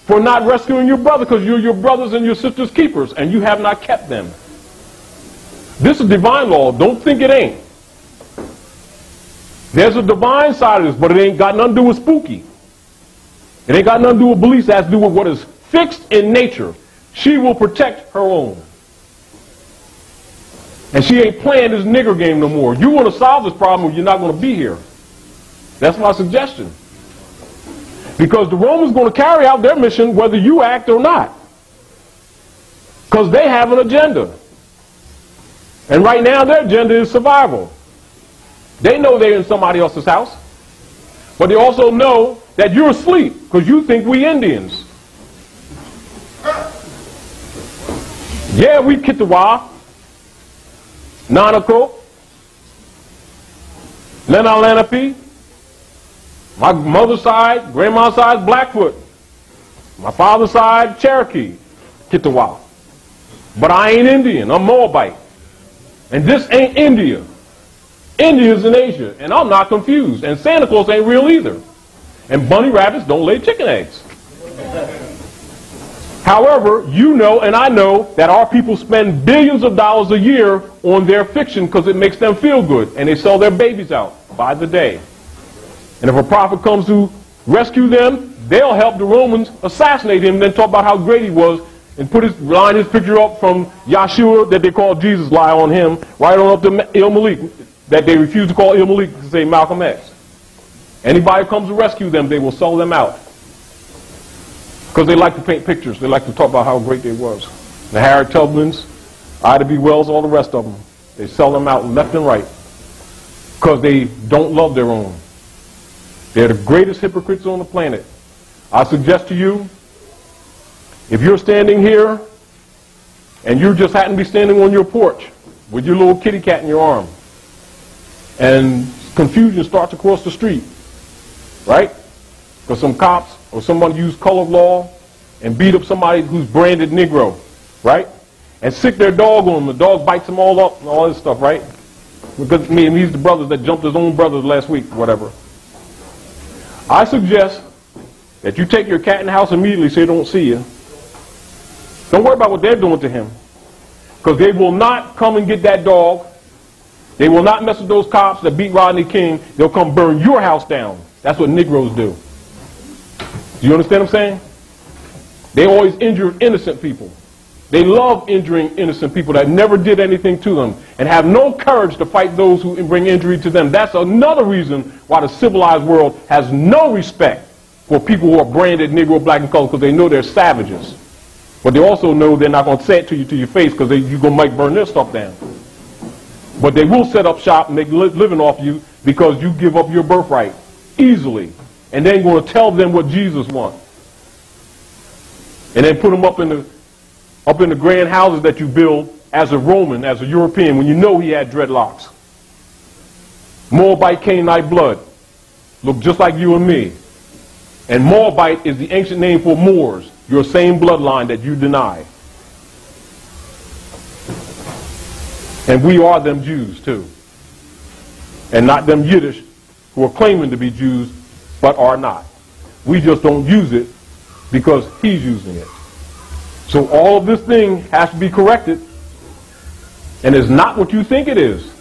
for not rescuing your brother because you're your brothers and your sisters' keepers, and you have not kept them. This is divine law. Don't think it ain't. There's a divine side of this, but it ain't got nothing to do with spooky. It ain't got nothing to do with beliefs. It has to do with what is fixed in nature. She will protect her own. And she ain't playing this nigger game no more. You want to solve this problem or you're not going to be here. That's my suggestion. Because the Romans are going to carry out their mission whether you act or not. Because they have an agenda. And right now their agenda is survival. They know they're in somebody else's house. But they also know that you're asleep because you think we Indians. Yeah, we Kittiwah, Nanako, Lena Lenape. My mother's side, grandma's side, Blackfoot. My father's side, Cherokee, Kittiwah. But I ain't Indian, I'm Moabite. And this ain't India. India's in Asia, and I'm not confused. And Santa Claus ain't real either. And bunny rabbits don't lay chicken eggs. However, you know and I know that our people spend billions of dollars a year on their fiction because it makes them feel good, and they sell their babies out by the day. And if a prophet comes to rescue them, they'll help the Romans assassinate him, then talk about how great he was, and line his picture up from Yahshua that they call Jesus, lie on him, right on up to Il Malik, that they refuse to call Il Malik to say Malcolm X. Anybody who comes to rescue them, they will sell them out. Because they like to paint pictures. They like to talk about how great they was. The Harriet Tubmans, Ida B. Wells, all the rest of them. They sell them out left and right. Because they don't love their own. They're the greatest hypocrites on the planet. I suggest to you, if you're standing here and you just happen to be standing on your porch with your little kitty cat in your arm, and confusion starts across the street, right? Because some cops or someone used color law and beat up somebody who's branded Negro, right? And sick their dog on them. The dog bites them all up and all this stuff, right? Because he's the brothers that jumped his own brothers last week, whatever. I suggest that you take your cat in the house immediately so they don't see you. Don't worry about what they're doing to him. Because they will not come and get that dog. They will not mess with those cops that beat Rodney King. They'll come burn your house down. That's what Negroes do. Do you understand what I'm saying? They always injure innocent people. They love injuring innocent people that never did anything to them and have no courage to fight those who bring injury to them. That's another reason why the civilized world has no respect for people who are branded Negro, black, and colored, because they know they're savages. But they also know they're not going to say it to your face because you're going to might burn their stuff down. But they will set up shop and make a living off you because you give up your birthright easily. And then going to tell them what Jesus wants. And then put them up in the grand houses that you build as a Roman, as a European, when you know he had dreadlocks. Moabite, Canaanite blood. Look just like you and me. And Moabite is the ancient name for Moors, your same bloodline that you deny. And we are them Jews too. And not them Yiddish who are claiming to be Jews but are not. We just don't use it because he's using it. So all of this thing has to be corrected, and it's not what you think it is.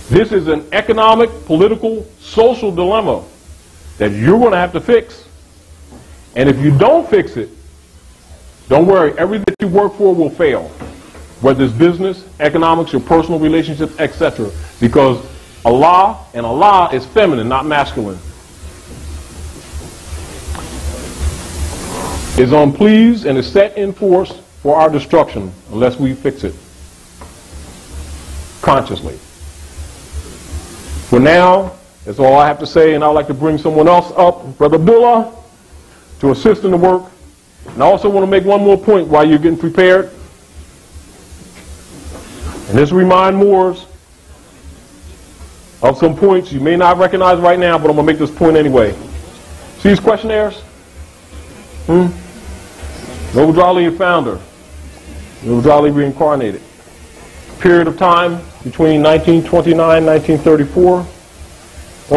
This is an economic, political, social dilemma that you're going to have to fix. And if you don't fix it, don't worry, everything that you work for will fail. Whether it's business, economics, your personal relationships, etc. Because Allah, and Allah is feminine, not masculine, is unpleased and is set in force for our destruction unless we fix it consciously. For now, that's all I have to say, and I'd like to bring someone else up, Brother Abdullah, to assist in the work. And I also want to make one more point while you're getting prepared. And this remind Moors of some points you may not recognize right now, but I'm going to make this point anyway. See these questionnaires? Noble Drawley, founder. Noble Drawley reincarnated. Period of time between 1929 and 1934.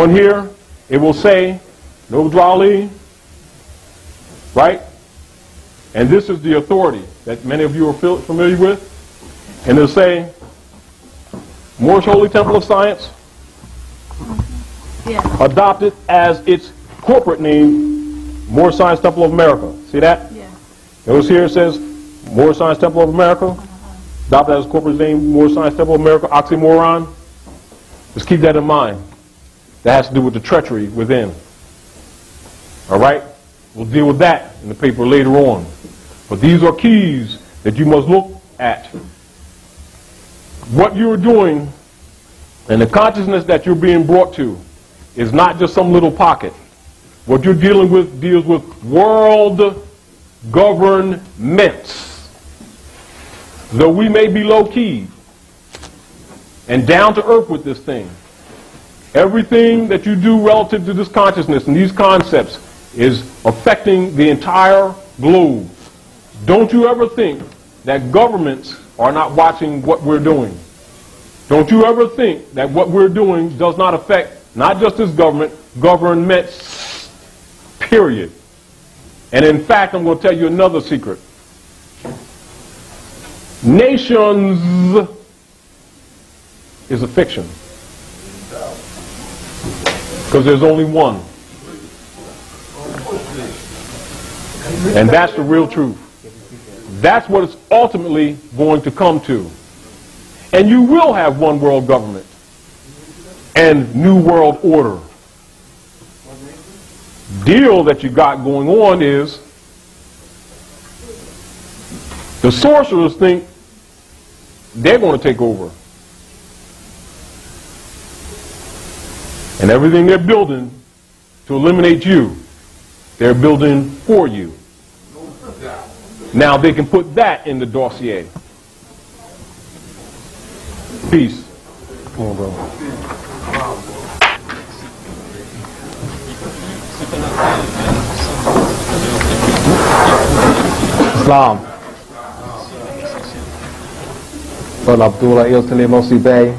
On here, it will say Noble Drawley, right? And this is the authority that many of you are familiar with. And it'll say Moorish Holy Temple of Science, adopted as its corporate name, Moorish Science Temple of America. See that? Yeah. Notice here it says Moorish Science Temple of America, adopted as its corporate name, Moorish Science Temple of America, oxymoron. Just keep that in mind. That has to do with the treachery within. All right? We'll deal with that in the paper later on. But these are keys that you must look at. What you're doing and the consciousness that you're being brought to is not just some little pocket. What you're dealing with deals with world governments. Though we may be low-key and down to earth with this thing, everything that you do relative to this consciousness and these concepts is affecting the entire globe. Don't you ever think that governments are not watching what we're doing. Don't you ever think that what we're doing does not affect not just this government, governments, period. And in fact, I'm going to tell you another secret. Nations is a fiction. Because there's only one. And that's the real truth. That's what it's ultimately going to come to. And you will have one world government and new world order. Deal that you got going on is the sorcerers think they're going to take over. And everything they're building to eliminate you, they're building for you. Now they can put that in the dossier. Peace. Come on, bro. Islam. Brother Abdullah Iltali Mosi Bey.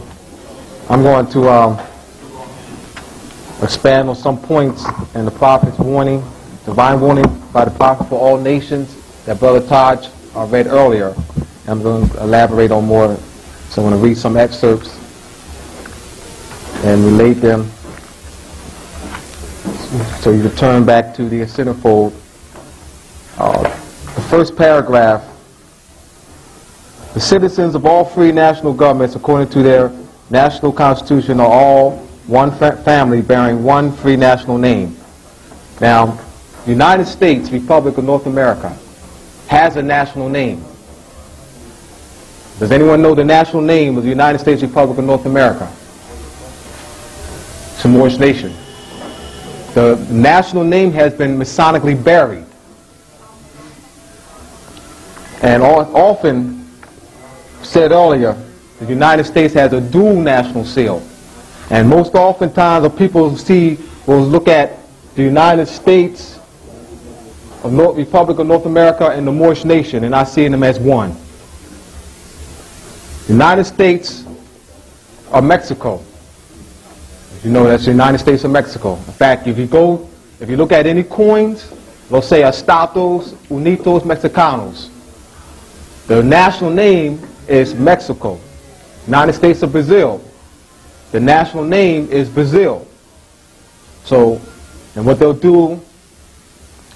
I'm going to expand on some points in the Prophet's warning, divine warning by the Prophet for all nations that Brother Taj read earlier. I'm going to elaborate on more. So I'm going to read some excerpts and relate them. So you return back to the centerfold. The first paragraph: the citizens of all free national governments, according to their national constitution, are all one family bearing one free national name. Now, the United States Republic of North America has a national name. Does anyone know the national name of the United States Republic of North America? It's a Moorish nation. The national name has been Masonically buried. And often said earlier, the United States has a dual national seal. And most oftentimes people will look at the United States of Republic of North America and the Moorish nation, and I see them as one. The United States of Mexico. As you know, that's the United States of Mexico. In fact, if you look at any coins Los Estados Unidos Mexicanos. The national name is Mexico. United States of Brazil. The national name is Brazil. So, and what they'll do,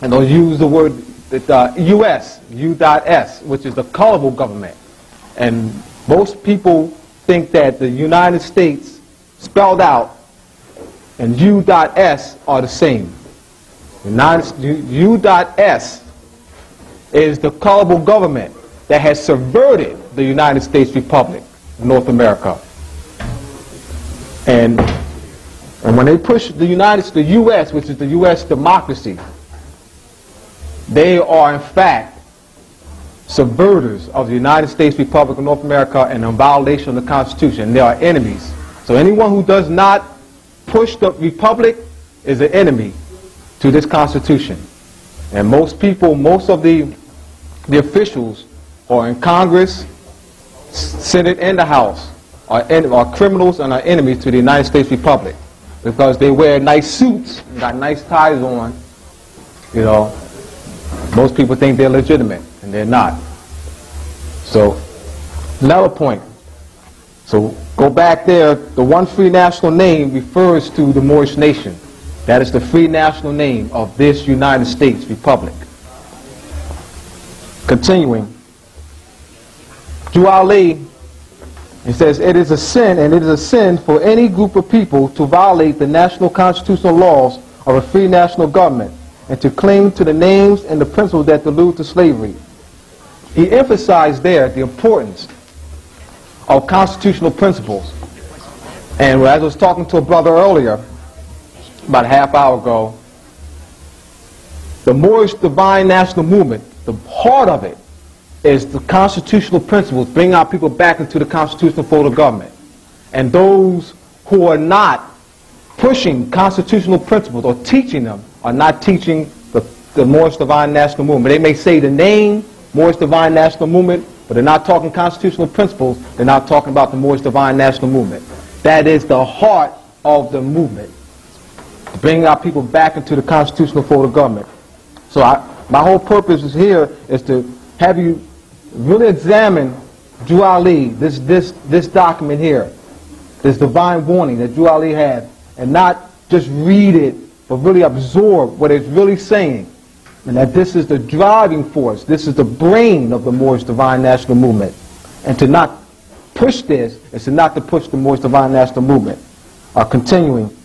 and they'll use the word U.S., U.S., which is the colorable government. And most people think that the United States spelled out and U.S. are the same. U.S. is the colorable government that has subverted the United States Republic of North America. And when they push the U.S., which is the U.S. democracy, they are in fact subverters of the United States Republic of North America and in violation of the Constitution. They are enemies. So anyone who does not push the Republic is an enemy to this Constitution. And most people, most of the officials are in Congress, Senate, and the House are criminals and are enemies to the United States Republic because they wear nice suits and got nice ties on. You know, most people think they're legitimate, and they're not. So, another point. So, go back there. The one free national name refers to the Moorish nation. That is the free national name of this United States Republic. Continuing. Duale, it says, it is a sin, and it is a sin for any group of people to violate the national constitutional laws of a free national government and to cling to the names and the principles that allude to slavery. He emphasized there the importance of constitutional principles. And as I was talking to a brother earlier, about a half hour ago, the Moorish Divine National Movement, the heart of it is the constitutional principles, bringing our people back into the constitutional fold of government. And those who are not pushing constitutional principles or teaching them are not teaching the Moorish Divine National Movement. They may say the name Moorish Divine National Movement, but they're not talking constitutional principles. They're not talking about the Moorish Divine National Movement. That is the heart of the movement, bringing our people back into the constitutional fold of government. So my whole purpose is here is to have you really examine Duali, this document here, this divine warning that Duali has, and not just read it, but really absorb what it's really saying, and that this is the driving force, this is the brain of the Moorish Divine National Movement. And to not push this is to not to push the Moorish Divine National Movement. Continuing.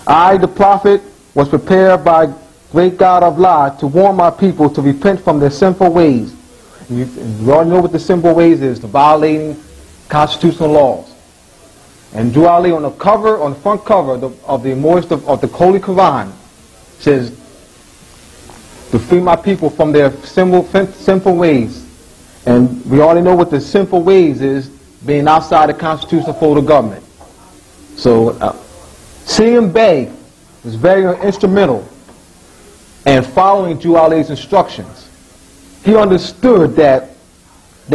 I, the prophet, was prepared by great God of Allah to warn my people to repent from their sinful ways. You all know what the sinful ways is, the violating constitutional laws. And Duali on the cover, on the front cover of the Moorish of the Holy Quran says to free my people from their sinful ways. And we already know what the sinful ways is, being outside the constitutional fold of government. So C.M. Bey was very instrumental in following Duali's instructions. He understood that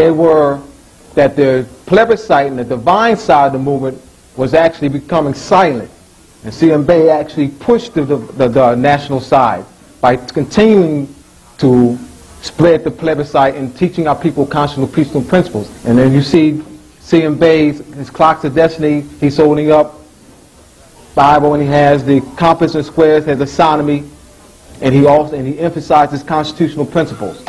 the plebiscite and the divine side of the movement was actually becoming silent. And C.M. Bey actually pushed the national side by continuing to spread the plebiscite and teaching our people constitutional principles. And then you see C.M. Bey's his Clocks of Destiny, he's holding up Bible, and he has the compass and squares, has astronomy, and he emphasizes constitutional principles.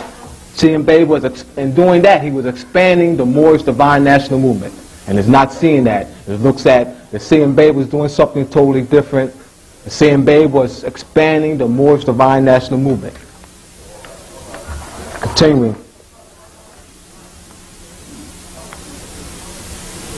C.M. Bey was, in doing that, he was expanding the Moorish Divine National Movement. And is not seeing that. It looks at that C.M. Bey was doing something totally different. C.M. Bey was expanding the Moorish Divine National Movement. Continuing.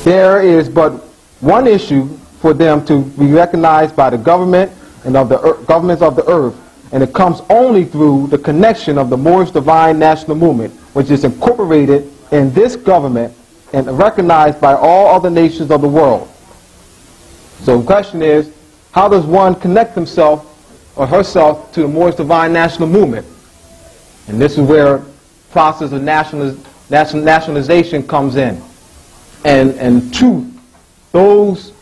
There is but one issue for them to be recognized by the government and of the governments of the earth, and it comes only through the connection of the Moorish Divine National Movement, which is incorporated in this government and recognized by all other nations of the world. So the question is, how does one connect himself or herself to the Moorish Divine National Movement? And this is where the process of nationalization comes in. And truth, those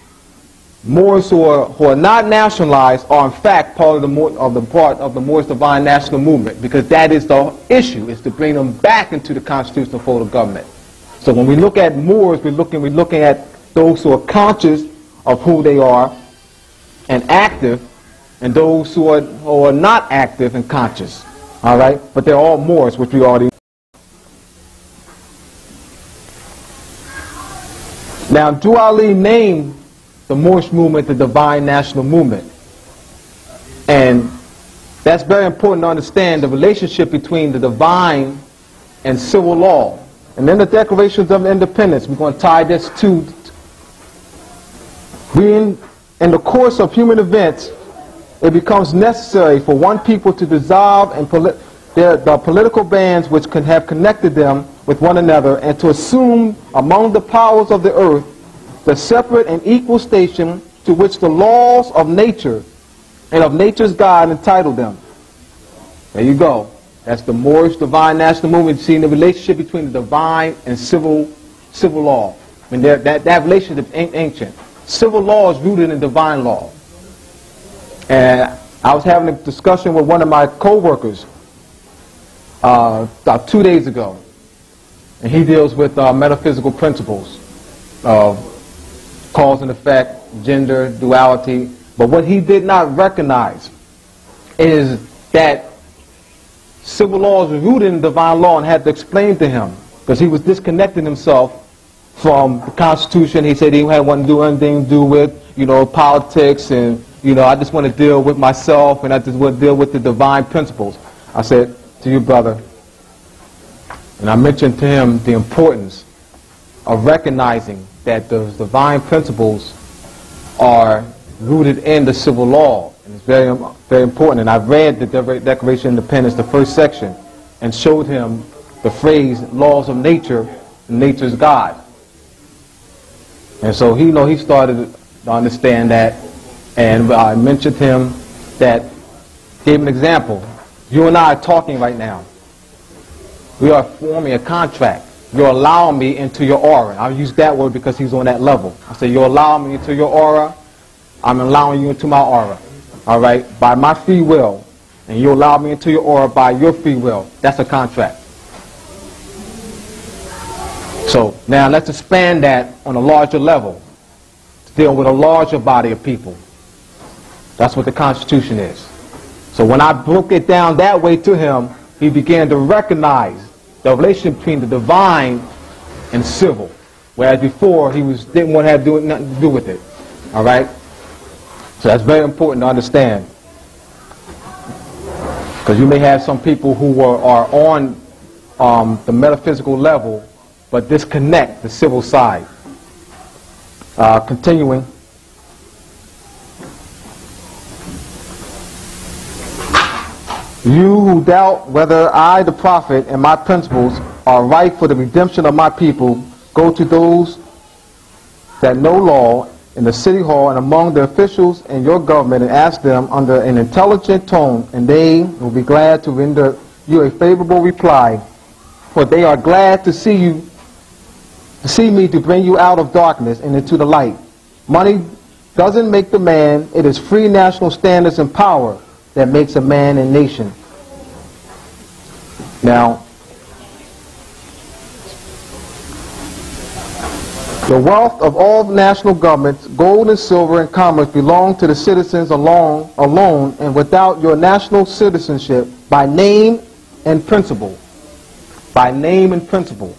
Moors who are not nationalized are in fact part of the Moorish Divine National Movement, because that is the issue, is to bring them back into the constitutional fold of government. So when we look at Moors, we're looking at those who are conscious of who they are and active, and those who are not active and conscious. All right, but they're all Moors, which we already know. Now, Drew Ali named the Moorish movement the Divine National Movement. And that's very important to understand the relationship between the divine and civil law. And then the Declarations of Independence, we're going to tie this to. In the course of human events, it becomes necessary for one people to dissolve the political bands which can have connected them with one another, and to assume among the powers of the earth the separate and equal station to which the laws of nature and of nature's God entitle them. There you go. That's the Moorish Divine National Movement, seeing the relationship between the divine and civil law. I mean, that relationship is ancient. Civil law is rooted in divine law. And I was having a discussion with one of my co-workers about 2 days ago. And he deals with metaphysical principles of cause and effect, gender, duality. But what he did not recognize is that civil laws were rooted in divine law, and had to explain to him, because he was disconnecting himself from the Constitution. He said he didn't want to do anything to do with, politics, and, I just want to deal with myself, and I just want to deal with the divine principles. I said to you, brother, and I mentioned to him the importance of recognizing that those divine principles are rooted in the civil law. And it's very, very important. And I read the Declaration of Independence, the first section, and showed him the phrase, laws of nature, nature's God. And so he started to understand that. And I mentioned to him that, gave him an example. You and I are talking right now. We are forming a contract. You're allowing me into your aura. I'll use that word because he's on that level. I say, you're allowing me into your aura. I'm allowing you into my aura. All right? By my free will. And you allow me into your aura by your free will. That's a contract. So now let's expand that on a larger level, to deal with a larger body of people. That's what the Constitution is. So when I broke it down that way to him, he began to recognize the relationship between the divine and civil, whereas before he didn't want to have nothing to do with it. All right? So that's very important to understand, because you may have some people who are on the metaphysical level, but disconnect the civil side. Continuing. You who doubt whether I, the prophet, and my principles are right for the redemption of my people, go to those that know law in the city hall and among the officials in your government, and ask them under an intelligent tone, and they will be glad to render you a favorable reply, for they are glad to see me, to bring you out of darkness and into the light. Money doesn't make the man. It is free national standards and power that makes a man and nation. Now, the wealth of all national governments, gold and silver and commerce, belong to the citizens alone, and without your national citizenship, by name and principle. By name and principle.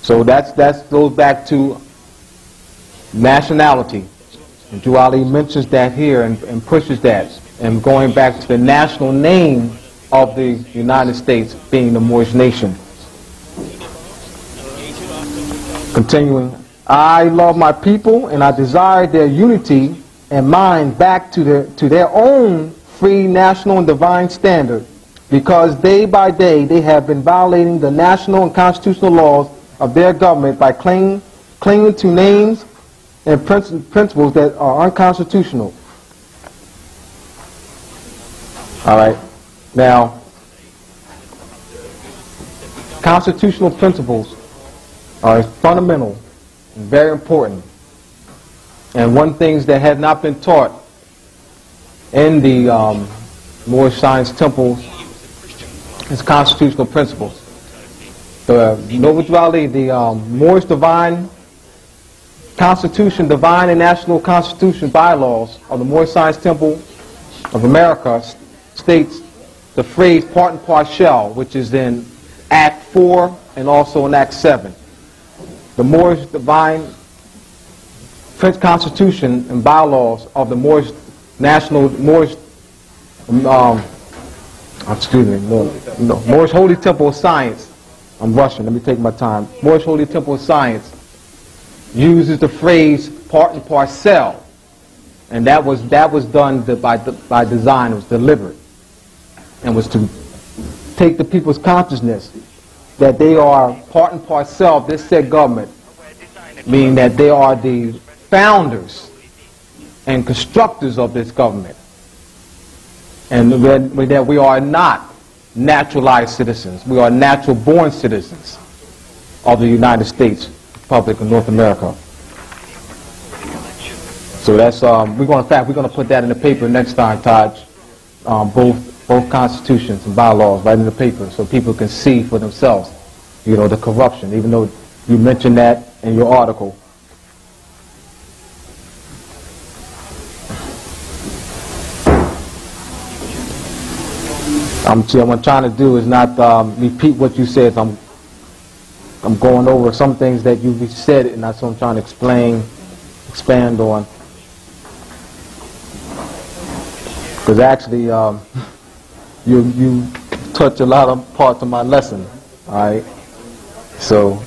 So that goes back to nationality. And Drew Ali mentions that here and pushes that. And going back to the national name of the United States being the Moorish nation. Continuing, I love my people, and I desire their unity and mind back to their own free national and divine standard, because day by day they have been violating the national and constitutional laws of their government by clinging to names and principles that are unconstitutional. All right. Now, constitutional principles are fundamental and very important. And one thing that had not been taught in the Moorish Science temples is constitutional principles. The Moorish divine constitution, divine and national constitution bylaws of the Moorish Science Temple of America states the phrase part and parcel, which is in Act 4 and also in Act 7. The Moorish divine French Constitution and bylaws of the Moorish Moorish Holy Temple of Science. I'm rushing, let me take my time. Moorish Holy Temple of Science uses the phrase part and parcel, and that was done by design. It was deliberate, and was to take the people's consciousness that they are part and parcel of this said government, meaning that they are the founders and constructors of this government, and that we are not naturalized citizens. We are natural-born citizens of the United States Republic of North America. So that's we're going to put that in the paper next time, Taj. Both constitutions and bylaws right in the paper, so people can see for themselves, you know, the corruption. Even though you mentioned that in your article. What I'm trying to do is not repeat what you said. I'm going over some things that you said, and that's what I'm trying to expand on. Because actually, you touch a lot of parts of my lesson. All right. So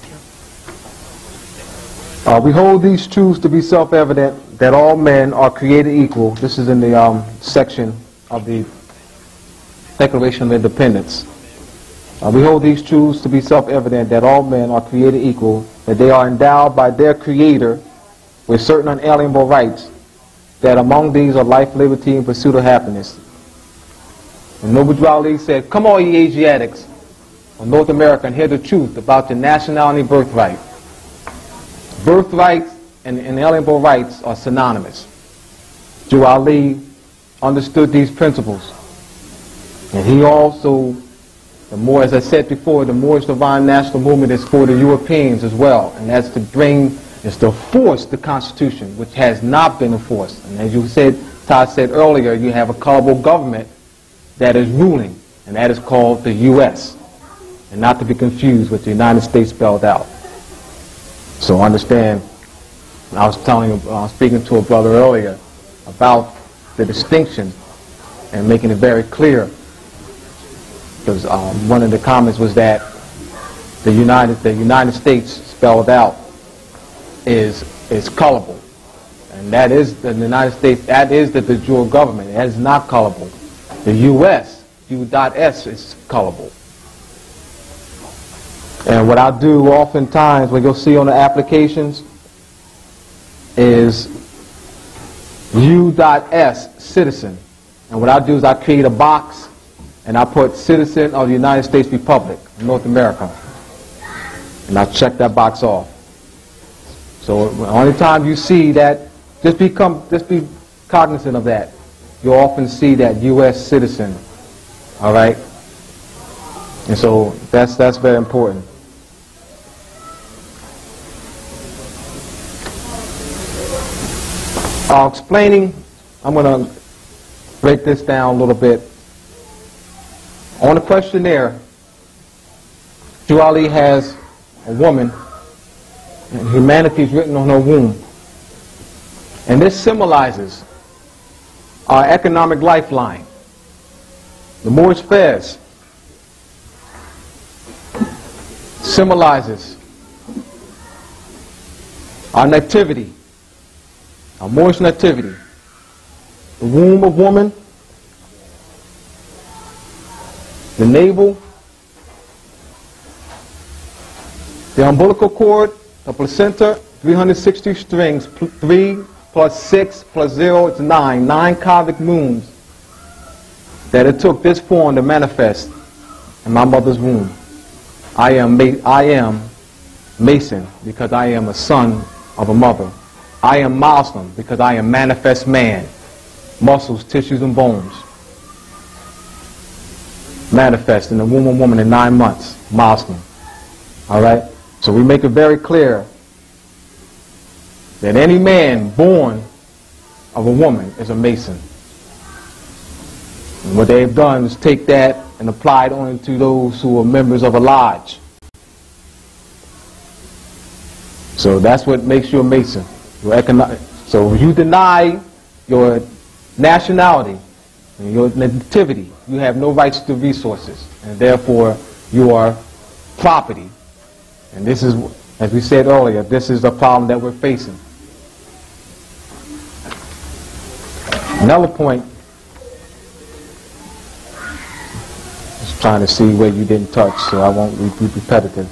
we hold these truths to be self-evident, that all men are created equal. This is in the section of the Declaration of Independence. We hold these truths to be self-evident, that all men are created equal, that they are endowed by their Creator with certain unalienable rights, that among these are life, liberty, and pursuit of happiness. And Noble Ali said, "Come all ye Asiatics of North America and hear the truth about your nationality and birthright." Birthrights and inalienable rights are synonymous. Joe Ali understood these principles. And he also, as I said before, the Moorish Divine National Movement is for the Europeans as well. And that's to force the Constitution, which has not been enforced. And as you said, Todd said earlier, you have a culpable government that is ruling, and that is called the U.S., and not to be confused with the United States spelled out. So understand, I was speaking to a brother earlier about the distinction and making it very clear. Because one of the comments was that the United States spelled out is colorable, and that is the United States. That is the de jure government. That is not colorable. The U.S. U.S. is colorable. And what I do oftentimes, what you'll see on the applications, is U.S. citizen. And what I do is I create a box, and I put citizen of the United States Republic, North America. And I check that box off. So the only time you see that, just be cognizant of that. You'll often see that U.S. citizen. All right? And so that's very important. Explaining, I'm going to break this down a little bit. On the questionnaire, Juali has a woman, and humanity is written on her womb. And this symbolizes our economic lifeline. The Moorish Fez symbolizes our nativity, our Moorish nativity. The womb of woman, the navel, the umbilical cord, the placenta, 360 strings, 3 plus 6 plus 0, it's 9. 9 convict moons that it took this form to manifest in my mother's womb. I am Mason because I am a son of a mother. I am Muslim because I am manifest man, muscles, tissues, and bones. Manifest in the womb of woman in 9 months, Muslim. All right? So we make it very clear that any man born of a woman is a Mason. And what they've done is take that and apply it only to those who are members of a lodge. So that's what makes you a Mason. So if you deny your nationality and your nativity, you have no rights to resources, and therefore you are property. And this is, as we said earlier, this is the problem that we're facing. Another point, just trying to see where you didn't touch, so I won't be repetitive.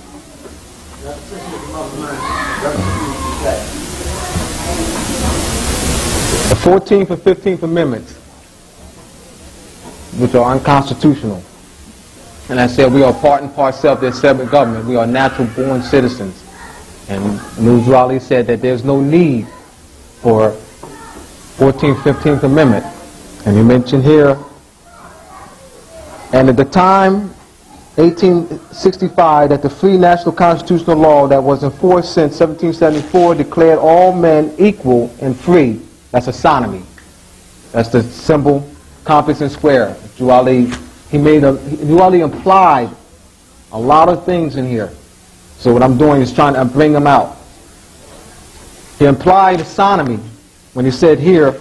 The 14th and 15th Amendments, which are unconstitutional. And I said we are part and parcel of their separate government. We are natural born citizens. And Nuz Ali said that there's no need for 14th, 15th Amendment. And he mentioned here, and at the time, 1865, that the free national constitutional law that was in force since 1774 declared all men equal and free. That's a sodomy. That's the symbol, compass and square. Nuz Ali, Nuz Ali implied a lot of things in here. So what I'm doing is trying to bring them out. He implied sodomy when he said here,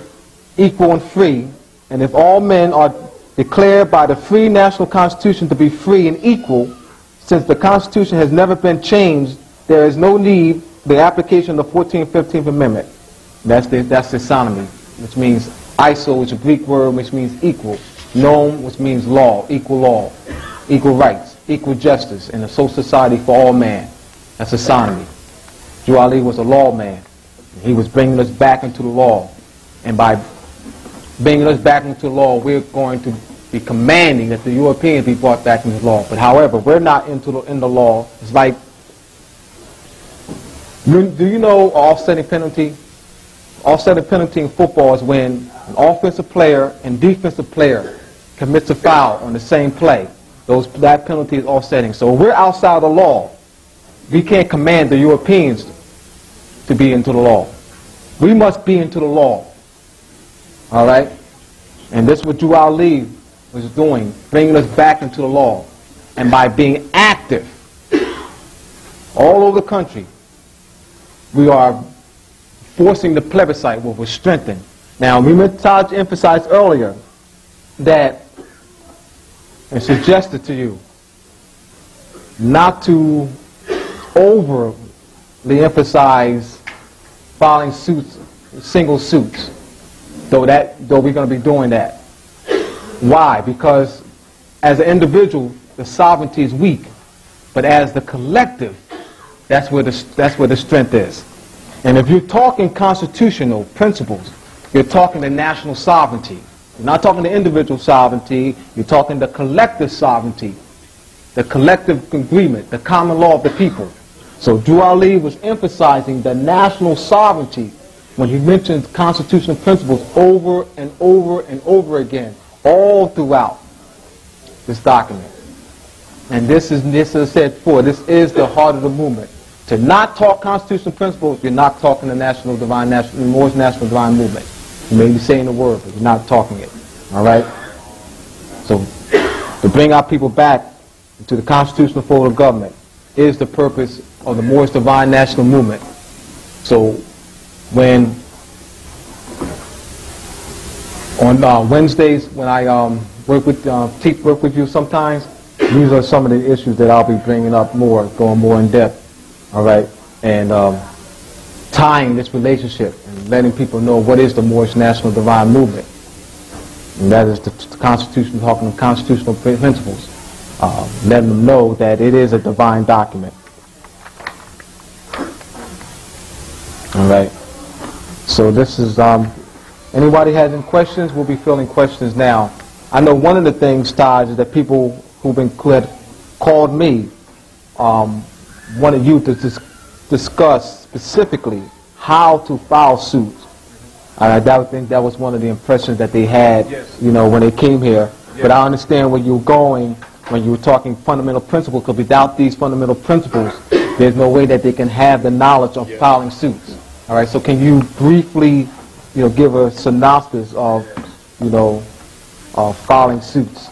equal and free, and if all men are declared by the free national constitution to be free and equal, since the constitution has never been changed, there is no need for the application of the 14th, 15th Amendment. That's the sodomy, which means iso, which is a Greek word which means equal, nom, which means law, equal rights, equal justice in a social society for all men. That's a sodomy. Nuz Ali was a lawman. He was bringing us back into the law. And by bringing us back into the law, we're going to be commanding that the Europeans be brought back into the law. But however, we're not in the law. It's like, do you know offsetting penalty? Offsetting penalty in football is when an offensive player and defensive player commits a foul on the same play. That penalty is offsetting. So we're outside the law. We can't command the Europeans to be into the law. We must be into the law. All right? And this is what Nuz Ali was doing, bringing us back into the law. And by being active all over the country, we are forcing the plebiscite, which was strengthened. Now, we meant to emphasize earlier that, and suggested to you, not to overly emphasize filing suits, single suits, though we're going to be doing that. Why? Because as an individual, the sovereignty is weak, but as the collective, that's where the strength is. And if you're talking constitutional principles, you're talking the national sovereignty. You're not talking the individual sovereignty, you're talking the collective sovereignty, the collective agreement, the common law of the people. So Nuz Ali was emphasizing the national sovereignty when he mentioned constitutional principles over and over and over again, all throughout this document. And this is, as I said before, this is the heart of the movement. To not talk constitutional principles, you're not talking the Moorish national divine movement. You may be saying the word, but you're not talking it. All right? So, to bring our people back into the constitutional fold of government is the purpose of the Moorish divine national movement. So, when on Wednesdays, when I work with you sometimes, these are some of the issues that I'll be bringing up more, going more in depth. All right, and tying this relationship and letting people know what is the Moorish National Divine Movement. And that is the Constitution, talking of constitutional principles. Letting them know that it is a divine document. All right. So this is, anybody has any questions? We'll be filling questions now. I know one of the things, Taj, is that people who've been called me wanted you to discuss specifically how to file suits. I think that was one of the impressions that they had, you know, when they came here. But I understand where you're going when you were talking fundamental principles, because without these fundamental principles, there's no way that they can have the knowledge of filing suits. All right, so can you briefly, you know, give a synopsis of, you know, filing suits?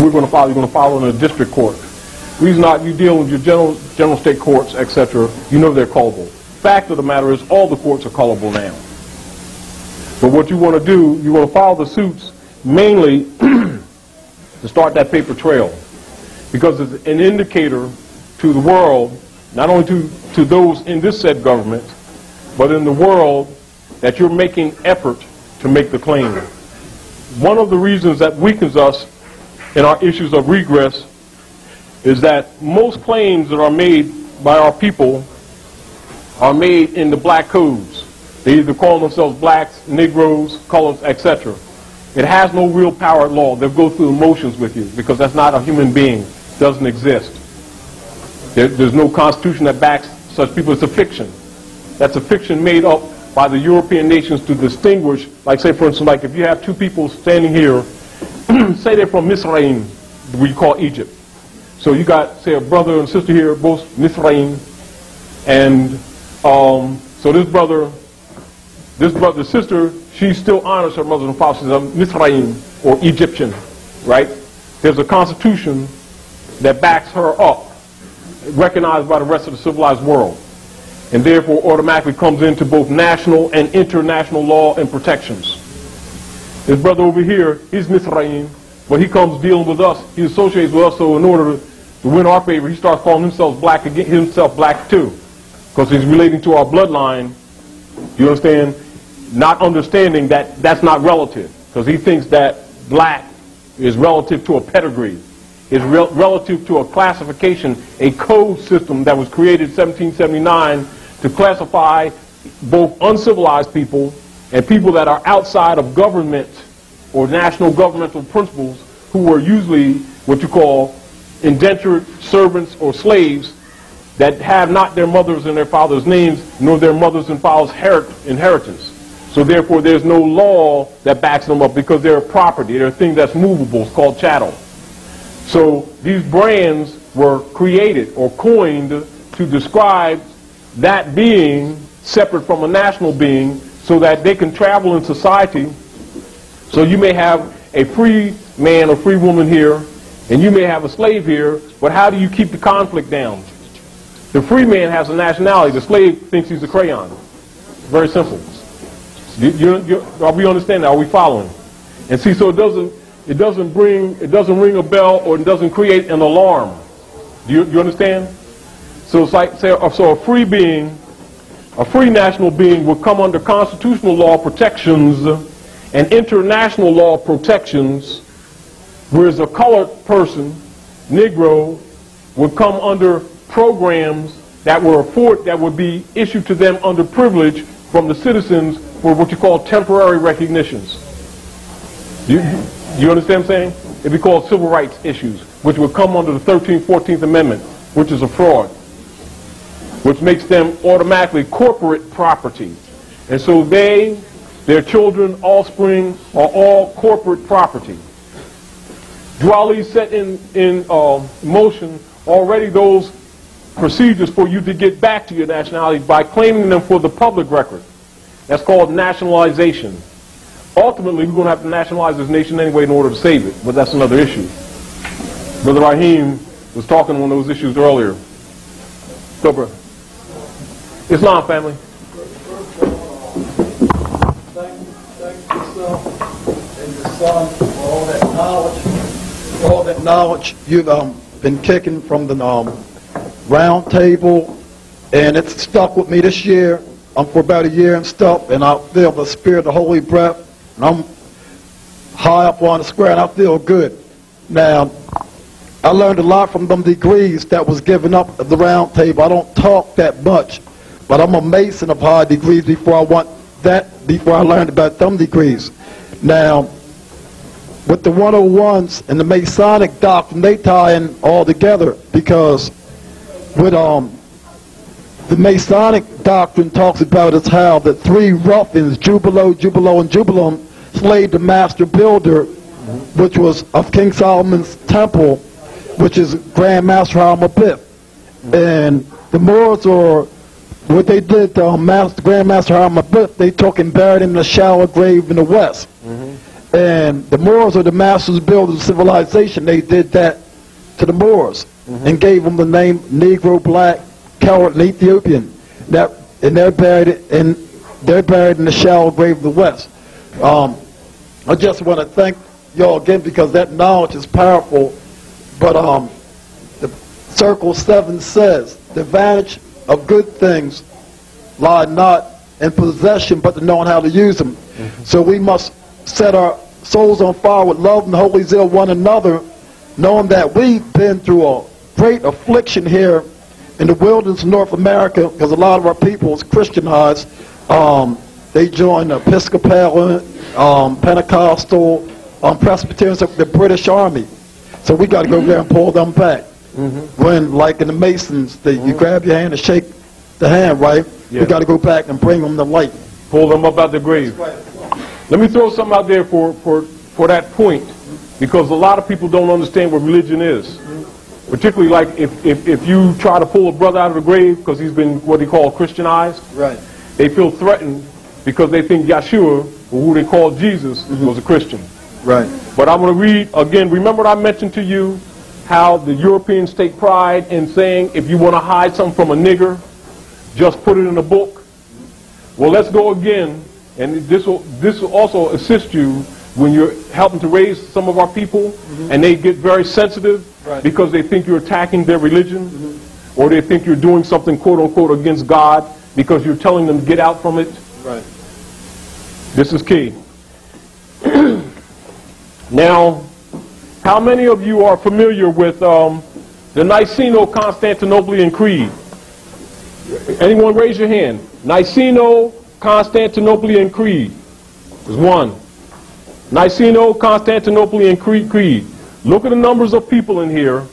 we're going to follow, you're going to follow in a district court. Reason not, you deal with your general state courts, etc., you know they're callable. Fact of the matter is all the courts are callable now. But what you want to do, you want to file the suits mainly to start that paper trail, because it's an indicator to the world, not only to those in this said government, but in the world, that you're making effort to make the claim. One of the reasons that weakens us in our issues of regress is that most claims that are made by our people are made in the black codes. They either call themselves blacks, Negroes, colors, etc. It has no real power at law. They'll go through the motions with you because that's not a human being. It doesn't exist. There's no constitution that backs such people. It's a fiction. That's a fiction made up by the European nations to distinguish, like say for instance, like if you have two people standing here, say they're from Misraim, we call Egypt. So you got, say, a brother and sister here, both Misraim, and so the sister, she still honors her mother and father. She's a Misraim, or Egyptian, right? There's a constitution that backs her up, recognized by the rest of the civilized world, and therefore automatically comes into both national and international law and protections. This brother over here, he's Misraim, but he comes dealing with us, he associates with us, so in order to win our favor, he starts calling himself black too, because he's relating to our bloodline, you understand, not understanding that that's not relative, because he thinks that black is relative to a pedigree, is relative to a classification, a code system that was created in 1779 to classify both uncivilized people and people that are outside of government or national governmental principles, who were usually what you call indentured servants or slaves that have not their mothers and their fathers' names, nor their mothers and fathers' inheritance. So therefore there's no law that backs them up, because they're property, they're a thing that's movable, it's called chattel. So these brands were created or coined to describe that being separate from a national being, so that they can travel in society. So you may have a free man or free woman here, and you may have a slave here, but how do you keep the conflict down? The free man has a nationality, the slave thinks he's a crayon. Very simple. Are we understanding that? Are we following? And see, so it doesn't ring a bell, or it doesn't create an alarm. Do you understand? So it's like, say, so a free being, a free national being would come under constitutional law protections and international law protections, whereas a colored person, Negro, would come under programs that would be issued to them under privilege from the citizens for what you call temporary recognitions. Do you understand what I'm saying? It'd be called civil rights issues, which would come under the 13th, 14th Amendment, which is a fraud, which makes them automatically corporate property. And so their children, offspring, are all corporate property. Dwali set in motion already those procedures for you to get back to your nationality by claiming them for the public record. That's called nationalization. Ultimately, we're going to have to nationalize this nation anyway in order to save it, but that's another issue. Brother Raheem was talking on those issues earlier. So, brother. Islam, family. Thank yourself and your son for all that knowledge you've been kicking from the round table, and it's stuck with me this year. I'm for about a year and stuff, and I feel the spirit of the holy breath, and I'm high up on the square, and I feel good. Now, I learned a lot from them degrees that was given up at the round table. I don't talk that much, but I'm a Mason of high degrees before I learned about them degrees. Now, with the 101s and the Masonic doctrine, they tie in all together, because with the Masonic doctrine talks about is how the three ruffians, Jubilo, and Jubilum, slayed the master builder, which was of King Solomon's temple, which is Grand Master Harmabith. And the Moors, or what they did to Grand Master Harmabith, they took and buried him in a shallow grave in the west. And the Moors are the masters builders of civilization. They did that to the Moors and gave them the name Negro, Black, Coward, and Ethiopian. And they're buried in the shallow grave of the West. I just want to thank y'all again because that knowledge is powerful. But the Circle 7 says the advantage of good things lie not in possession, but to knowing how to use them. So we must set our souls on fire with love and holy zeal one another, knowing that we've been through a great affliction here in the wilderness of North America, because a lot of our people is Christianized. They joined the Episcopalian, Pentecostal, Presbyterians of the British Army. So we got to go there and pull them back. When, like in the Masons, you grab your hand and shake the hand, right? Yeah. We got to go back and bring them to light. Pull them up out the grave. Let me throw something out there for that point, because a lot of people don't understand what religion is. Particularly like if you try to pull a brother out of the grave because he's been what they call Christianized, Right. they feel threatened because they think Yeshua, or who they call Jesus, was a Christian. Right. But I'm going to read again. Remember what I mentioned to you how the Europeans take pride in saying if you want to hide something from a nigger, just put it in a book. Well, let's go again, and this will also assist you when you're helping to raise some of our people, and they get very sensitive because they think you're attacking their religion, or they think you're doing something quote unquote against God because you're telling them to get out from it. Right. This is key. Now, how many of you are familiar with the Niceno-Constantinopolitan Creed? Anyone raise your hand? Niceno-Constantinopolitan Creed. There's one. Niceno-Constantinopolitan Creed. Look at the numbers of people in here,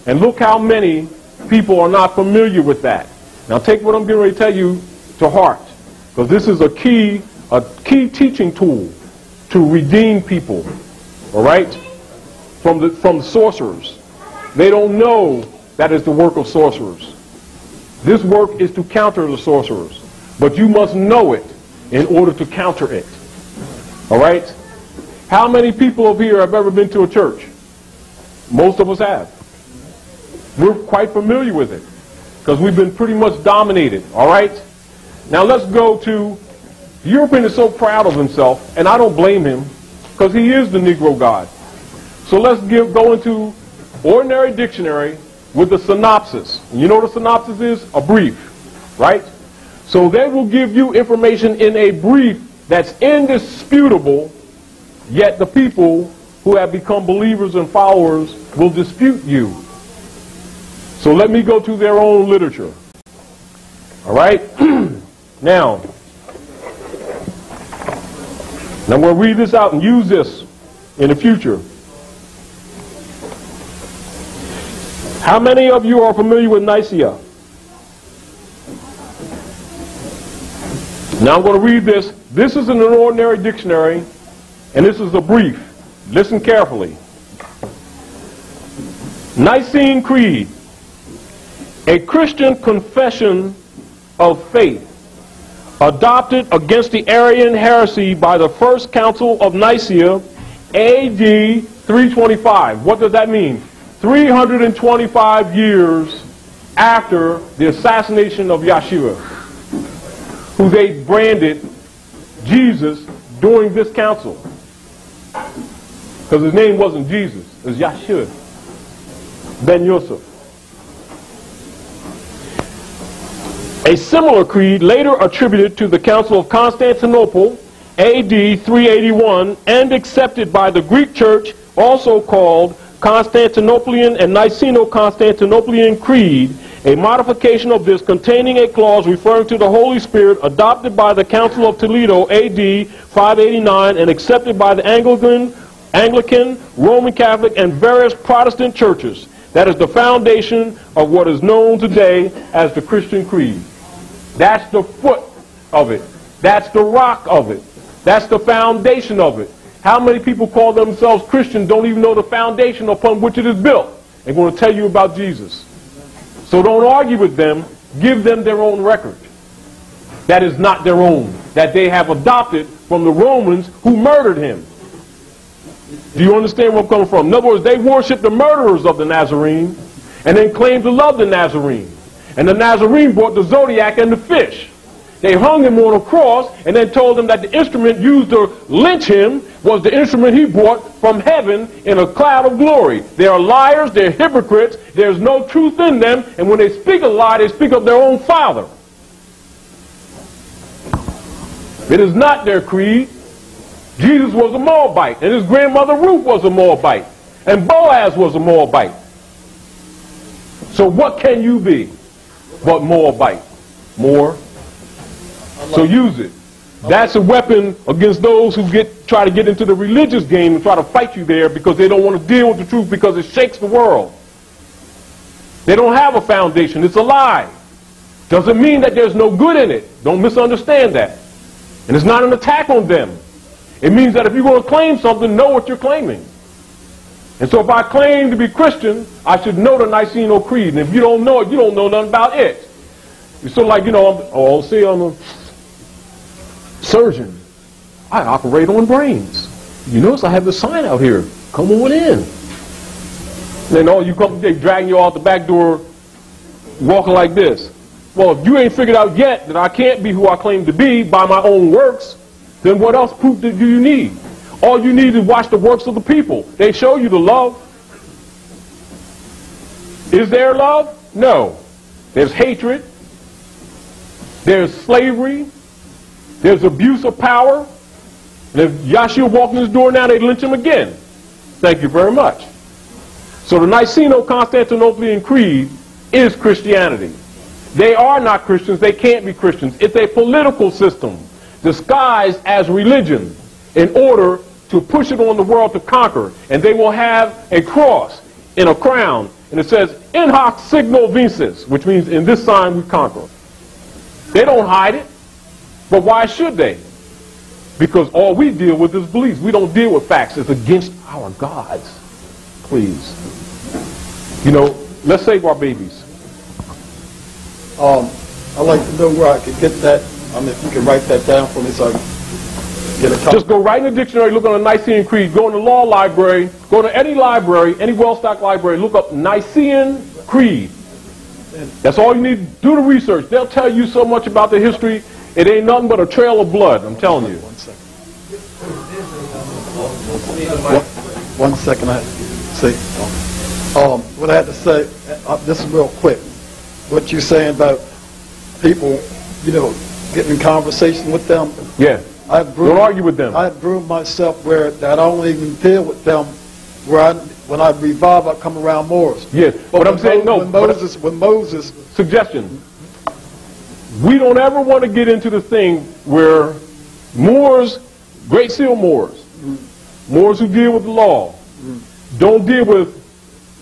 and look how many people are not familiar with that. Now take what I'm getting ready to tell you to heart, because this is a key teaching tool to redeem people. All right, from the sorcerers. They don't know that is the work of sorcerers. This work is to counter the sorcerers, but you must know it in order to counter it. All right. How many people over here have ever been to a church? Most of us have. We're quite familiar with it because we've been pretty much dominated. All right. Now let's go to. The European is so proud of himself, and I don't blame him, because he is the Negro God. So let's go into ordinary dictionary with the synopsis. And you know what a synopsis is? A brief, right? So they will give you information in a brief that's indisputable, yet the people who have become believers and followers will dispute you. So let me go to their own literature. All right? Now, I'm going to read this out and use this in the future. How many of you are familiar with Nicaea? Now I'm going to read this. This is in an ordinary dictionary, and this is a brief. Listen carefully. Nicene Creed, a Christian confession of faith, adopted against the Arian heresy by the First Council of Nicaea, A.D. 325. What does that mean? 325 years after the assassination of Yeshua, who they branded Jesus during this council. Because his name wasn't Jesus, it was Yeshua ben Yosef. A similar creed later attributed to the Council of Constantinople, A.D. 381, and accepted by the Greek Church, also called Constantinopolitan and Niceno-Constantinopolitan Creed, a modification of this containing a clause referring to the Holy Spirit, adopted by the Council of Toledo, A.D. 589, and accepted by the Anglican, Roman Catholic, and various Protestant churches. That is the foundation of what is known today as the Christian Creed. That's the foot of it. That's the rock of it. That's the foundation of it. How many people call themselves Christian don't even know the foundation upon which it is built? They're going to tell you about Jesus. So don't argue with them. Give them their own record. That is not their own. That they have adopted from the Romans who murdered him. Do you understand where I'm coming from? In other words, they worship the murderers of the Nazarene and then claim to love the Nazarene. And the Nazarene brought the zodiac and the fish. They hung him on a cross and then told him that the instrument used to lynch him was the instrument he brought from heaven in a cloud of glory. They are liars, they're hypocrites, there's no truth in them, and when they speak a lie, they speak of their own father. It is not their creed. Jesus was a Moabite, and his grandmother Ruth was a Moabite, and Boaz was a Moabite. So what can you be but Moabite? More. So use it. That's a weapon against those who try to get into the religious game and try to fight you there because they don't want to deal with the truth because it shakes the world. They don't have a foundation. It's a lie. Doesn't mean that there's no good in it. Don't misunderstand that. And it's not an attack on them. It means that if you're going to claim something, know what you're claiming. And so if I claim to be Christian, I should know the Nicene Creed. And if you don't know it, you don't know nothing about it. It's sort of like, say I'm a surgeon. I operate on brains. You notice I have the sign out here. Come on in. And then you come, they drag you out the back door walking like this. Well, if you ain't figured out yet that I can't be who I claim to be by my own works, then what else proof do you need? All you need is watch the works of the people. They show you the love. Is there love? No. There's hatred. There's slavery. There's abuse of power. And if Yahshua walked in this door now, they'd lynch him again. Thank you very much. So the Niceno-Constantinopolitan Creed is Christianity. They are not Christians. They can't be Christians. It's a political system disguised as religion in order to push it on the world to conquer. And they will have a cross and a crown. And it says, in hoc signo vinces, which means in this sign we conquer. They don't hide it. But why should they? Because all we deal with is beliefs. We don't deal with facts. It's against our gods. Please. Let's save our babies. I'd like to know where I could get that. If you can write that down for me so I can get a copy. Just go right in the dictionary, look on the Nicene Creed. Go in the law library. Go to any library, any well-stocked library. Look up Nicene Creed. That's all you need to do the research. They'll tell you so much about the history. It ain't nothing but a trail of blood, I'm telling you. 1 second. 1 second, I see. What I had to say, this is real quick. What you're saying about people, getting in conversation with them. Yeah. Don't argue with them. I've groomed myself where I don't even deal with them. When I revive, I come around Moors. Yes. But I'm saying no. When Moses. Suggestion. We don't ever want to get into the thing where Moors, Great Seal Moors, Moors who deal with the law, don't deal with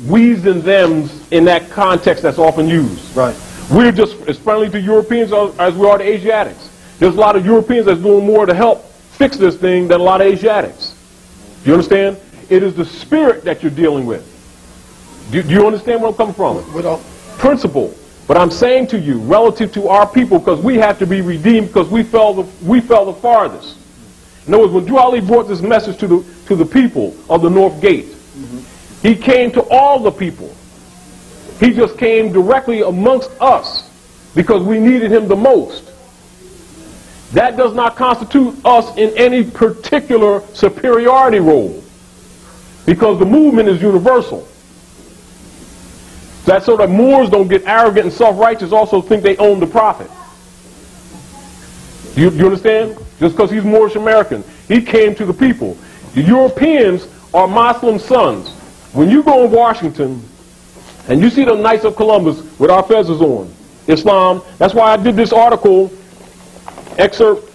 we's and them's in that context that's often used. Right. We're just as friendly to Europeans as we are to Asiatics. There's a lot of Europeans that's doing more to help fix this thing than a lot of Asiatics. Do you understand? It is the spirit that you're dealing with. Do you understand where I'm coming from? Principle. But I'm saying to you, relative to our people, because we have to be redeemed because we fell the farthest. In other words, when Drew Ali brought this message to the people of the North Gate, he came to all the people. He just came directly amongst us because we needed him the most. That does not constitute us in any particular superiority role because the movement is universal. That's so that Moors don't get arrogant and self-righteous, also think they own the prophet. You understand? Just because he's Moorish American. He came to the people. The Europeans are Muslim sons. When you go in Washington and you see the Knights of Columbus with our feathers on, Islam, that's why I did this article, excerpt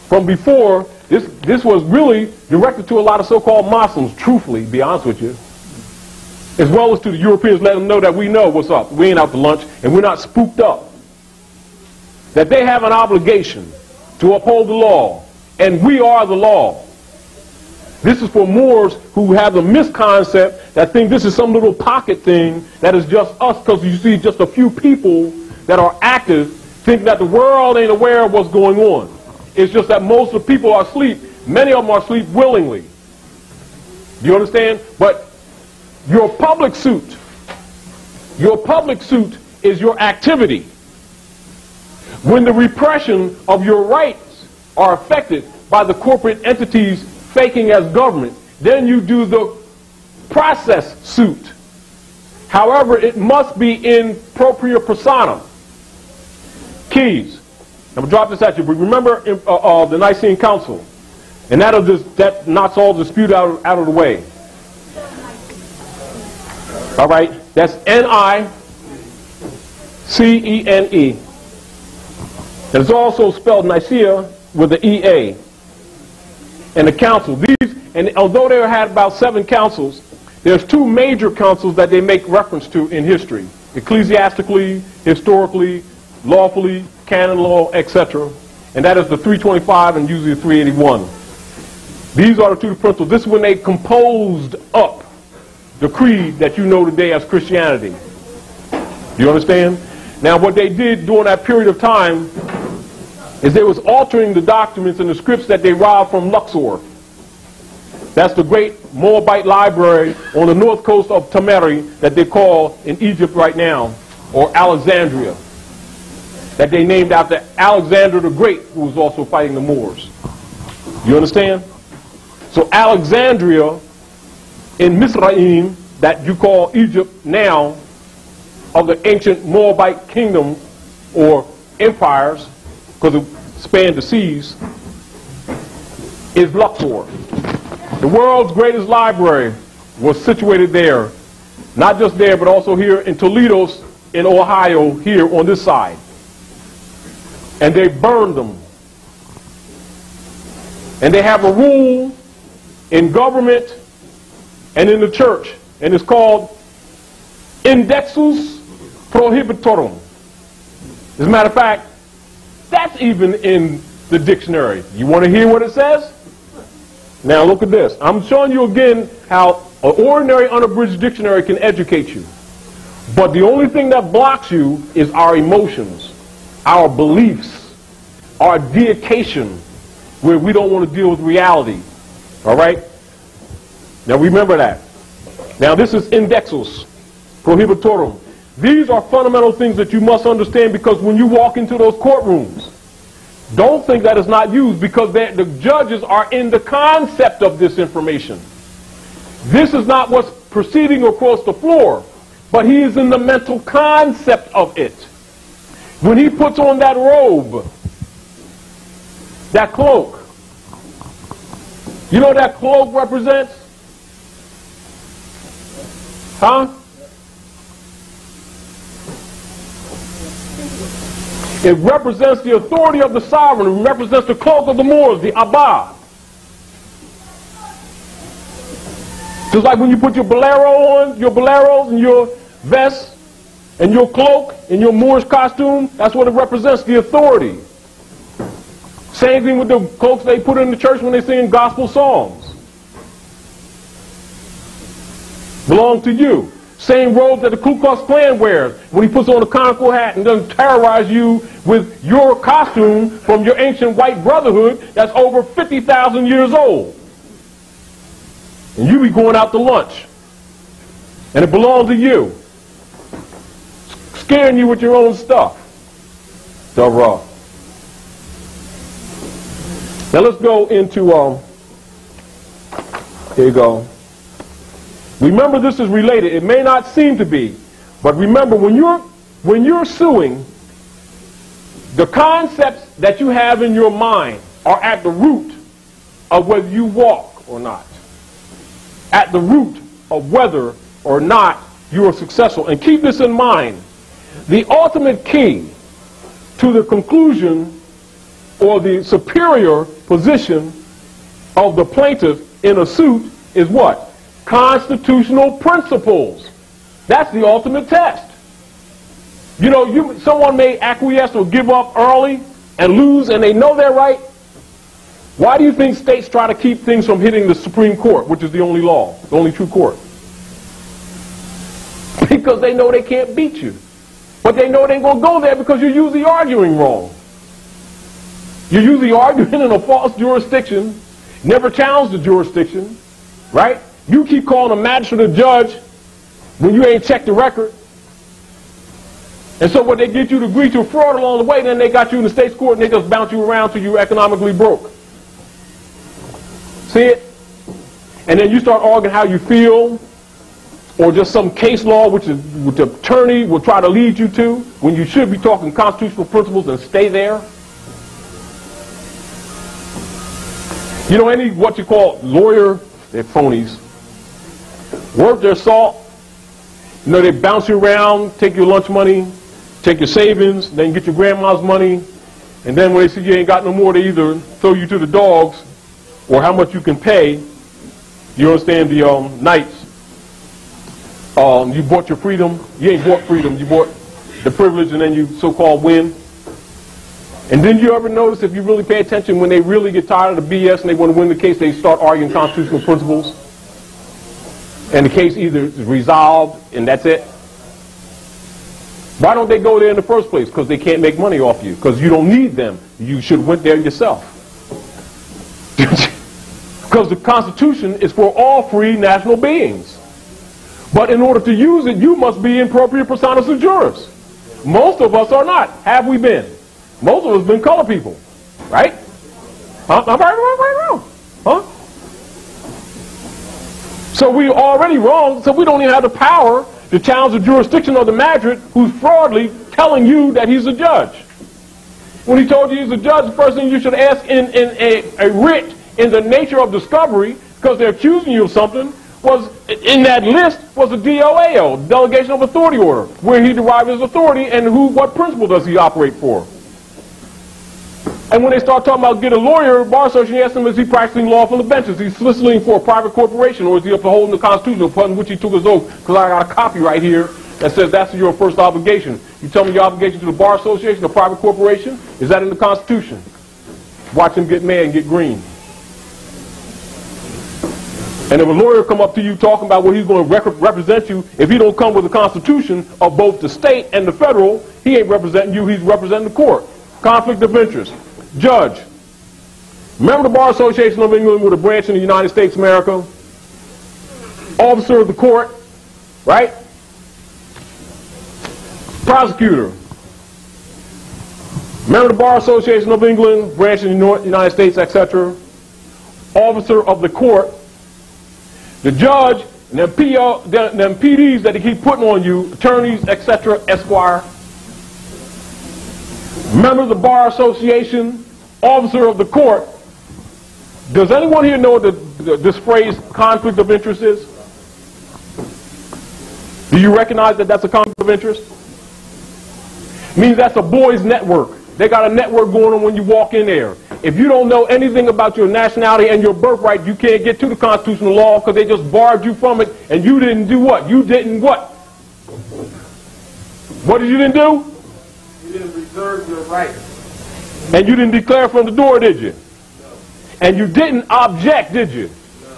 from before. This was really directed to a lot of so-called Muslims, truthfully, to be honest with you. As well as to the Europeans, let them know that we know what's up. We ain't out to lunch, and we're not spooked up. That they have an obligation to uphold the law, and we are the law. This is for Moors who have the misconcept that think this is some little pocket thing that is just us, because you see just a few people that are active, think that the world ain't aware of what's going on. It's just that most of the people are asleep. Many of them are asleep willingly. Do you understand? But your public suit is your activity. When the repression of your rights are affected by the corporate entities faking as government, then you do the process suit. However, it must be in propria persona. Keys. I'm going to drop this at you. But remember the Nicene Council. And that knocks all dispute out of the way. All right. That's N-I-C-E-N-E. And it's also spelled Nicaea with the E-A. And the council. And although they had about 7 councils, there's 2 major councils that they make reference to in history. Ecclesiastically, historically, lawfully, canon law, etc. And that is the 325 and usually the 381. These are the 2 principles. This is when they composed up the creed that you know today as Christianity. Do you understand? Now what they did during that period of time is they was altering the documents and the scripts that they robbed from Luxor. That's the great Moabite library on the north coast of Tamari that they call in Egypt right now, or Alexandria, that they named after Alexander the Great, who was also fighting the Moors. You understand? So Alexandria in Misraim, that you call Egypt now, of the ancient Moabite kingdom or empires, because it spanned the seas, is Luxor. The world's greatest library was situated there. Not just there, but also here in Toledo, in Ohio, here on this side. And they burned them. And they have a rule in government and in the church, and it's called Indexus Prohibitorum. As a matter of fact, that's even in the dictionary. You want to hear what it says? Now look at this. I'm showing you again how an ordinary unabridged dictionary can educate you. But the only thing that blocks you is our emotions, our beliefs, our deication, where we don't want to deal with reality. All right? Now remember that. Now this is Indexus Prohibitorum. These are fundamental things that you must understand, because when you walk into those courtrooms, don't think that it's not used, because the judges are in the concept of this information. This is not what's proceeding across the floor, but he is in the mental concept of it. When he puts on that robe, that cloak, you know what that cloak represents? Huh? It represents the authority of the sovereign. It represents the cloak of the Moors, the Abba. Just like when you put your bolero on, your boleros and your vest and your cloak and your Moorish costume, that's what it represents, the authority. Same thing with the cloaks they put in the church when they sing gospel songs. Belong to you. Same robe that the Ku Klux Klan wears when he puts on a conical hat and doesn't terrorize you with your costume from your ancient white brotherhood that's over 50,000 years old. And you be going out to lunch. And it belongs to you. Scaring you with your own stuff. So raw. Now let's go into, here you go. Remember, this is related. It may not seem to be, but remember, when you're suing, the concepts that you have in your mind are at the root of whether you walk or not. At the root of whether or not you are successful. And keep this in mind. The ultimate key to the conclusion or the superior position of the plaintiff in a suit is what? Constitutional principles. That's the ultimate test. You know, someone may acquiesce or give up early and lose, and they know they're right. Why do you think states try to keep things from hitting the Supreme Court, which is the only law, the only true court? Because they know they can't beat you. But they know they ain't going to go there because you're usually arguing wrong. You're usually arguing in a false jurisdiction, never challenge the jurisdiction, right? You keep calling a magistrate a judge when you ain't checked the record. And so what they get you to agree to fraud along the way, then they got you in the state's court and they just bounce you around till you're economically broke. See it? And then you start arguing how you feel, or just some case law which the attorney will try to lead you to, when you should be talking constitutional principles and stay there. You know, any what you call lawyer, they're phonies, worth their salt. You know, they bounce you around, take your lunch money, take your savings, then get your grandma's money, and then when they see you ain't got no more, they either throw you to the dogs or how much you can pay. You understand the nights. You bought your freedom. You ain't bought freedom. You bought the privilege, and then you so-called win. And then you ever notice, if you really pay attention, when they really get tired of the BS and they want to win the case, they start arguing constitutional principles. And the case either is resolved and that's it. Why don't they go there in the first place? Because they can't make money off you. Because you don't need them. You should have went there yourself. Because the Constitution is for all free national beings. But in order to use it, you must be in propria persona juris. Most of us are not. Have we been? Most of us have been colored people. Right? Huh? I'm right wrong. Huh? So we're already wrong, so we don't even have the power to challenge the jurisdiction of the magistrate who's fraudulently telling you that he's a judge. When he told you he's a judge, the first thing you should ask in a writ in the nature of discovery, because they're accusing you of something, was in that list was a DOAO, delegation of authority order, where he derived his authority and what principle does he operate for. And when they start talking about get a lawyer, Bar Association asks him, is he practicing law from the benches? Is he soliciting for a private corporation, or is he upholding the Constitution upon which he took his oath? Because I got a copy right here that says that's your first obligation. You tell me your obligation to the Bar Association, a private corporation? Is that in the Constitution? Watch him get mad and get green. And if a lawyer come up to you talking about what he's going to represent you, if he don't come with the Constitution of both the state and the federal, he ain't representing you, he's representing the court. Conflict of interest. Judge. Remember the Bar Association of England with a branch in the United States of America? Officer of the court, right? Prosecutor. Remember the Bar Association of England, branch in the United States, etc. Officer of the court. The judge, and them PDs that they keep putting on you, attorneys, etc., esquire. Member of the Bar Association, officer of the court. Does anyone here know what this phrase conflict of interest is? Do you recognize that that's a conflict of interest? It means that's a boys' network. They got a network going on when you walk in there. If you don't know anything about your nationality and your birthright, you can't get to the constitutional law because they just barred you from it, and you didn't do what? You didn't what? What did you didn't do? You didn't reserve your right. And you didn't declare from the door, did you? No. And you didn't object, did you? No.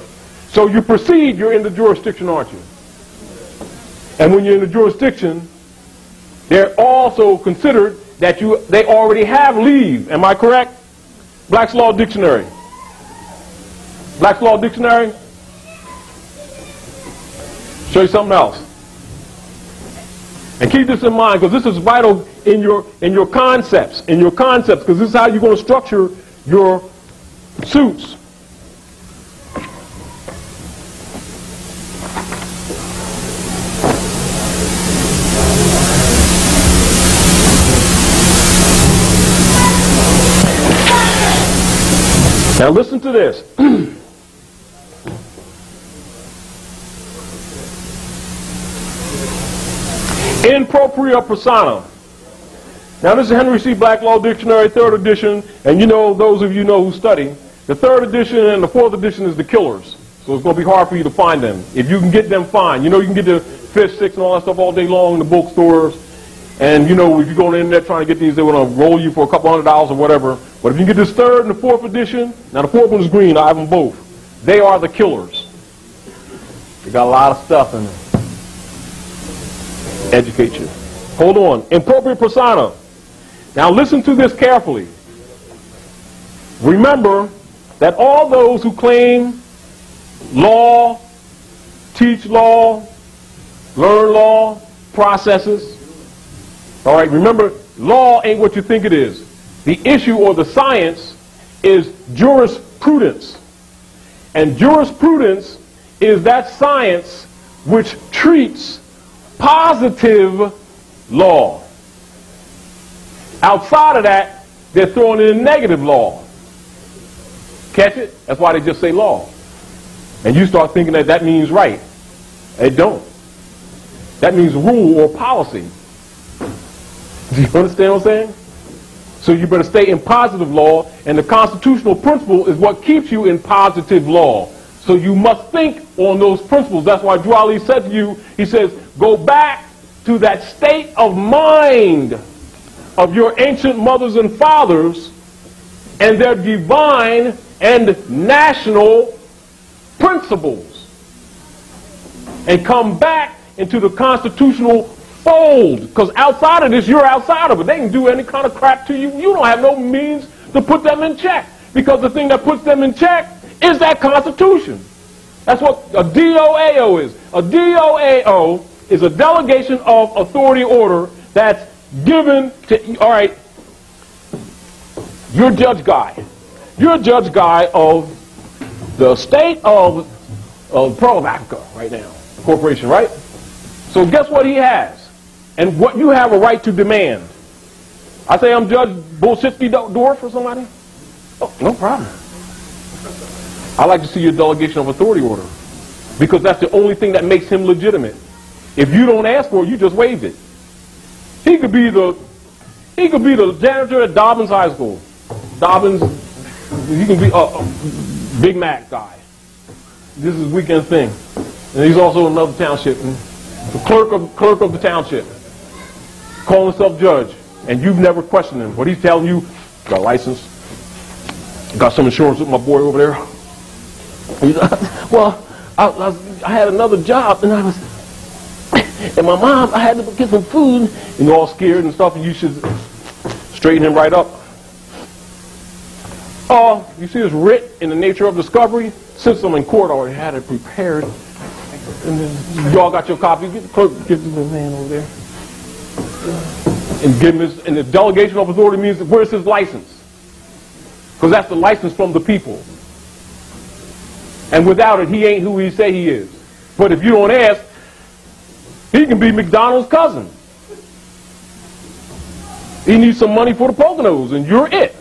So you proceed, you're in the jurisdiction, aren't you? And when you're in the jurisdiction, they're also considered that they already have leave. Am I correct? Black's Law Dictionary. Black's Law Dictionary. Show you something else. And keep this in mind, because this is vital in your concepts, because this is how you're going to structure your suits. Now listen to this. In propria persona. Now this is Henry C. Black Law Dictionary, 3rd edition, and you know, those of you know who study, the 3rd edition and the 4th edition is the killers. So it's going to be hard for you to find them. If you can get them, fine. You know, you can get the 5th, 6th, and all that stuff all day long in the bookstores. And you know, if you go on the internet trying to get these, they're going to roll you for a couple $100 or whatever. But if you get this 3rd and the 4th edition, now the 4th one is green, I have them both. They are the killers. They got a lot of stuff in them. Educate you. Hold on. In propria persona. Now listen to this carefully. Remember that all those who claim law teach law, learn law, processes. All right, remember, law ain't what you think it is. The issue or the science is jurisprudence. And jurisprudence is that science which treats positive law. Outside of that, they're throwing in negative law. Catch it? That's why they just say law. And you start thinking that that means right. It don't. That means rule or policy. Do you understand what I'm saying? So you better stay in positive law, and the constitutional principle is what keeps you in positive law. So you must think on those principles. That's why Drew Ali said to you, he says, go back to that state of mind of your ancient mothers and fathers and their divine and national principles, and come back into the constitutional fold, because outside of this, you're outside of it. They can do any kind of crap to you. You don't have no means to put them in check, because the thing that puts them in check is that Constitution. That's what a DOAO is. A DOAO is a delegation of authority order that's given to, all right, you're judge guy. You're a judge guy of the state of Pearl of Africa right now, corporation, right? So guess what he has? And what you have a right to demand. I say I'm Judge BullcityTy for somebody? Oh, no problem. I like to see your delegation of authority order, because that's the only thing that makes him legitimate. If you don't ask for it, you just waived it. He could be the janitor at Dobbins High School. Dobbins, he can be a Big Mac guy. This is a weekend thing. And he's also another township, the clerk of the township, calling himself judge, and you've never questioned him. What he's telling you, got a license, got some insurance with my boy over there. He's, well, I had another job, and and my mom, I had to get some food, and you're all scared and stuff, and you should straighten him right up. Oh, you see this writ in the nature of discovery? Since I'm in court, I already had it prepared. And then y'all got your copy. Get the clerk, give the man over there. And give him his, and the delegation of authority means, where's his license? Because that's the license from the people. And without it, he ain't who he say he is. But if you don't ask, he can be McDonald's cousin. He needs some money for the Poconos, and you're it.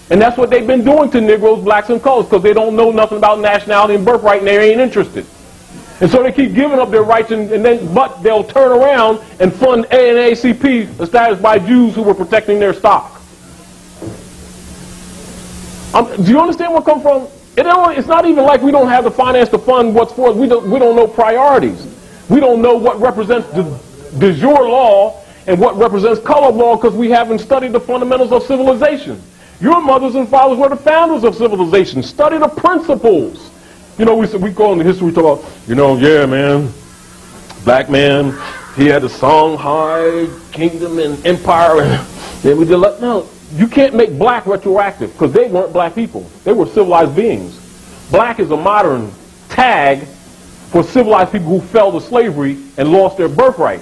And that's what they've been doing to Negroes, blacks, and colors, because they don't know nothing about nationality and birthright, and they ain't interested. And so they keep giving up their rights, but they'll turn around and fund ANACP established by Jews who were protecting their stock. Do you understand where I come from? It's not even like we don't have the finance to fund what's for us. We don't know priorities. We don't know what represents de jure law and what represents colored law, because we haven't studied the fundamentals of civilization. Your mothers and fathers were the founders of civilization. Study the principles. You know, we go into history, we talk about, you know, yeah, man, black man, he had a Songhai kingdom and empire, and then we did like, no, you can't make black retroactive, because they weren't black people. They were civilized beings. Black is a modern tag for civilized people who fell to slavery and lost their birthright.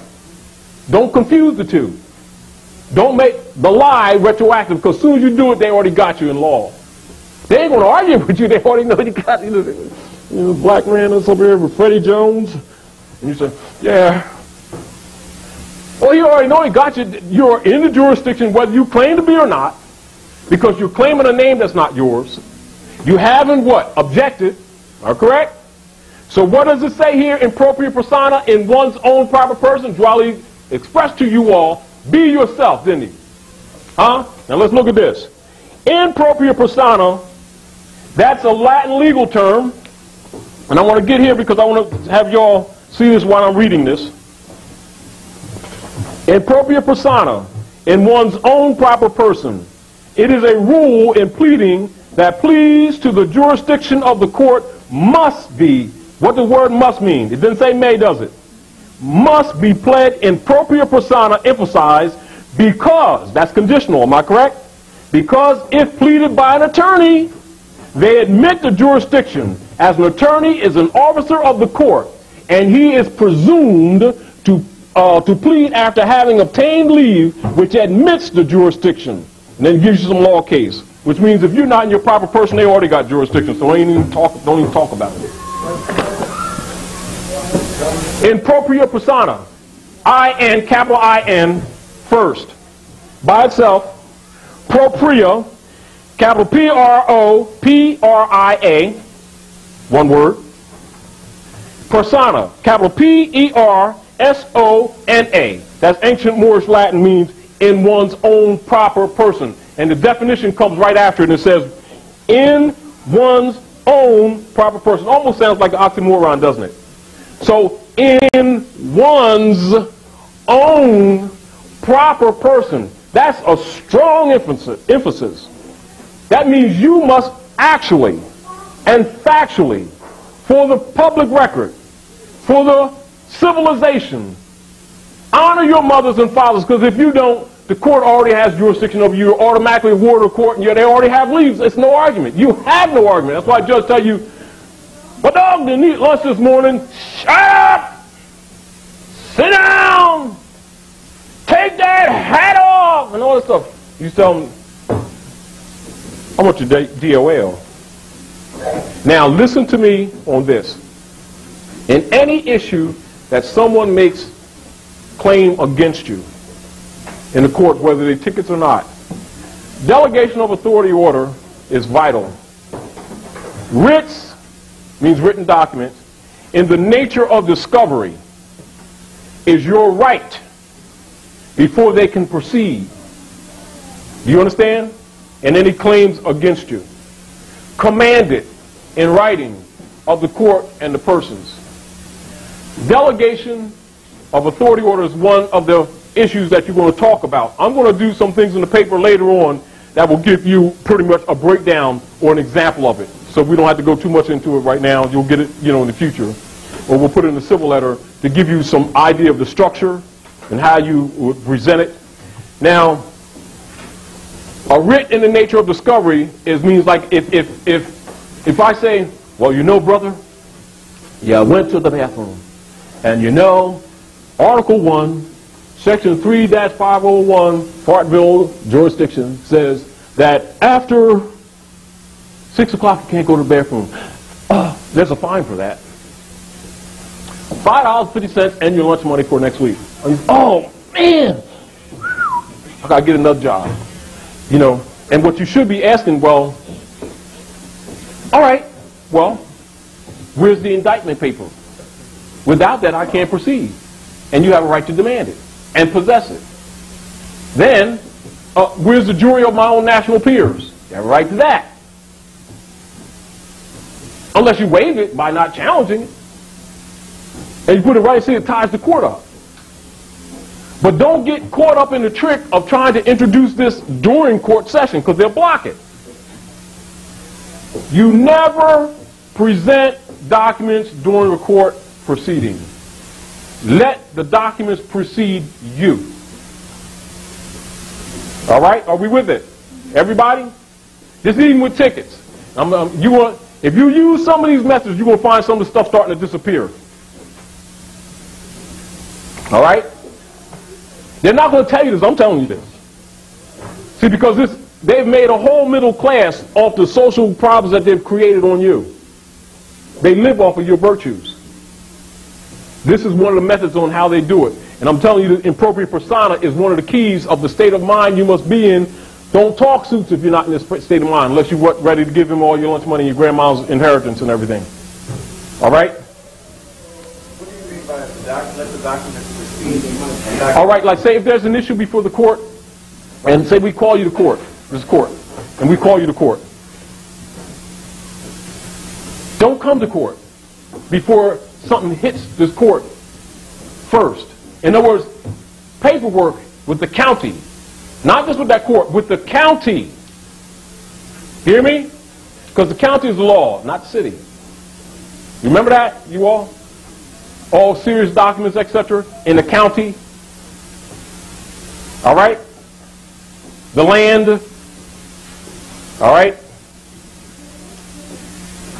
Don't confuse the two. Don't make the lie retroactive, because as soon as you do it, they already got you in law. They ain't going to argue with you. They already know you got you. You know, black man that's over here with Freddie Jones. And you say, yeah. Well, you already know he got you. You're in the jurisdiction whether you claim to be or not, because you're claiming a name that's not yours. You haven't what? Objected. Are correct? So what does it say here in propria persona, in one's own proper person? Dwally expressed to you all, be yourself, didn't he? Huh? Now let's look at this. In propria persona, that's a Latin legal term. And I want to get here because I want to have y'all see this while I'm reading this. In propria persona, in one's own proper person, it is a rule in pleading that pleas to the jurisdiction of the court must be, what does the word must mean? It didn't say may, does it? Must be pled in propria persona, emphasized, because, that's conditional, am I correct? Because if pleaded by an attorney, they admit the jurisdiction, as an attorney is an officer of the court and he is presumed to plead after having obtained leave which admits the jurisdiction. And then it gives you some law case, which means if you're not in your proper person, they already got jurisdiction, so don't even talk about it. In propria persona, I-N, capital I-N, first. By itself, propria, capital P-R-O-P-R-I-A, one word. Persona, capital P-E-R-S-O-N-A. That's ancient Moorish Latin, means in one's own proper person. And the definition comes right after it, and it says, in one's own proper person. Almost sounds like an oxymoron, doesn't it? So, in one's own proper person. That's a strong emphasis. That means you must actually and factually, for the public record, for the civilization, honor your mothers and fathers, because if you don't, the court already has jurisdiction over you. You're automatically awarded a court, and they already have leaves. It's no argument. You have no argument. That's why judges tell you, "My dog didn't eat lunch this morning." Shut up! Sit down! Take that hat off! And all this stuff. You tell them, "I want your DOL." Now listen to me on this. In any issue that someone makes claim against you in the court, whether they tickets or not, delegation of authority order is vital. Writs means written documents. In the nature of discovery is your right before they can proceed. Do you understand? And any claims against you. Commanded in writing of the court and the persons. Delegation of authority order is one of the issues that you're going to talk about. I'm going to do some things in the paper later on that will give you pretty much a breakdown or an example of it. So we don't have to go too much into it right now. You'll get it, in the future. Or we'll put it in the civil letter to give you some idea of the structure and how you would present it. Now, a writ in the nature of discovery means like if I say, "Well, brother, I went to the bathroom, and Article 1, Section 3-501, Fartville jurisdiction says that after 6 o'clock you can't go to the bathroom. There's a fine for that. $5.50 and your lunch money for next week." Oh, man! I got to get another job. And what you should be asking, well, all right, well, where's the indictment paper? Without that, I can't proceed. And you have a right to demand it and possess it. Then, where's the jury of my own national peers? You have a right to that. Unless you waive it by not challenging it. And you put it right, see, it ties the court up. But don't get caught up in the trick of trying to introduce this during court session, because they'll block it. You never present documents during a court proceeding. Let the documents precede you. All right? Are we with it? Everybody? Just even with tickets. If you use some of these methods, you're going to find some of the stuff starting to disappear. All right? They're not going to tell you this. I'm telling you this. See, because they've made a whole middle class off the social problems that they've created on you. They live off of your virtues. This is one of the methods on how they do it. And I'm telling you, the appropriate persona is one of the keys of the state of mind you must be in. Don't talk suits if you're not in this state of mind, unless you're ready to give him all your lunch money and your grandma's inheritance and everything. All right? What do you mean by let the documents proceed? All right, like say if there's an issue before the court, and say we call you to court, this court, and we call you to court. Don't come to court before something hits this court first. In other words, paperwork with the county, not just with that court, with the county. Hear me? Because the county is the law, not the city. You remember that, you all? All serious documents, etc., in the county. All right? The land. All right?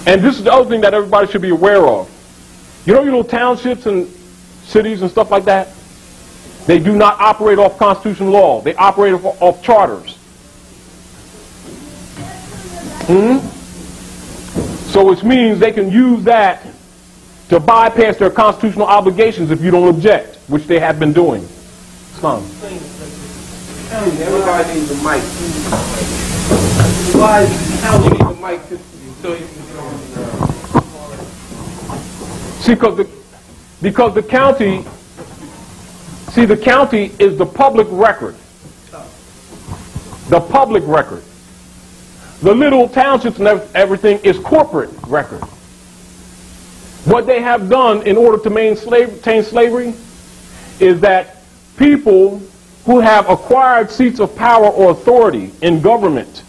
And this is the other thing that everybody should be aware of. You know your little townships and cities and stuff like that? They do not operate off constitutional law. They operate off charters. So which means they can use that to bypass their constitutional obligations if you don't object, which they have been doing. Islam. Everybody needs a mic. Why you need a mic so you can get on the... See, because the county, the county is the public record. The public record. The little townships and everything is corporate record. What they have done in order to maintain slavery is that people who have acquired seats of power or authority in government,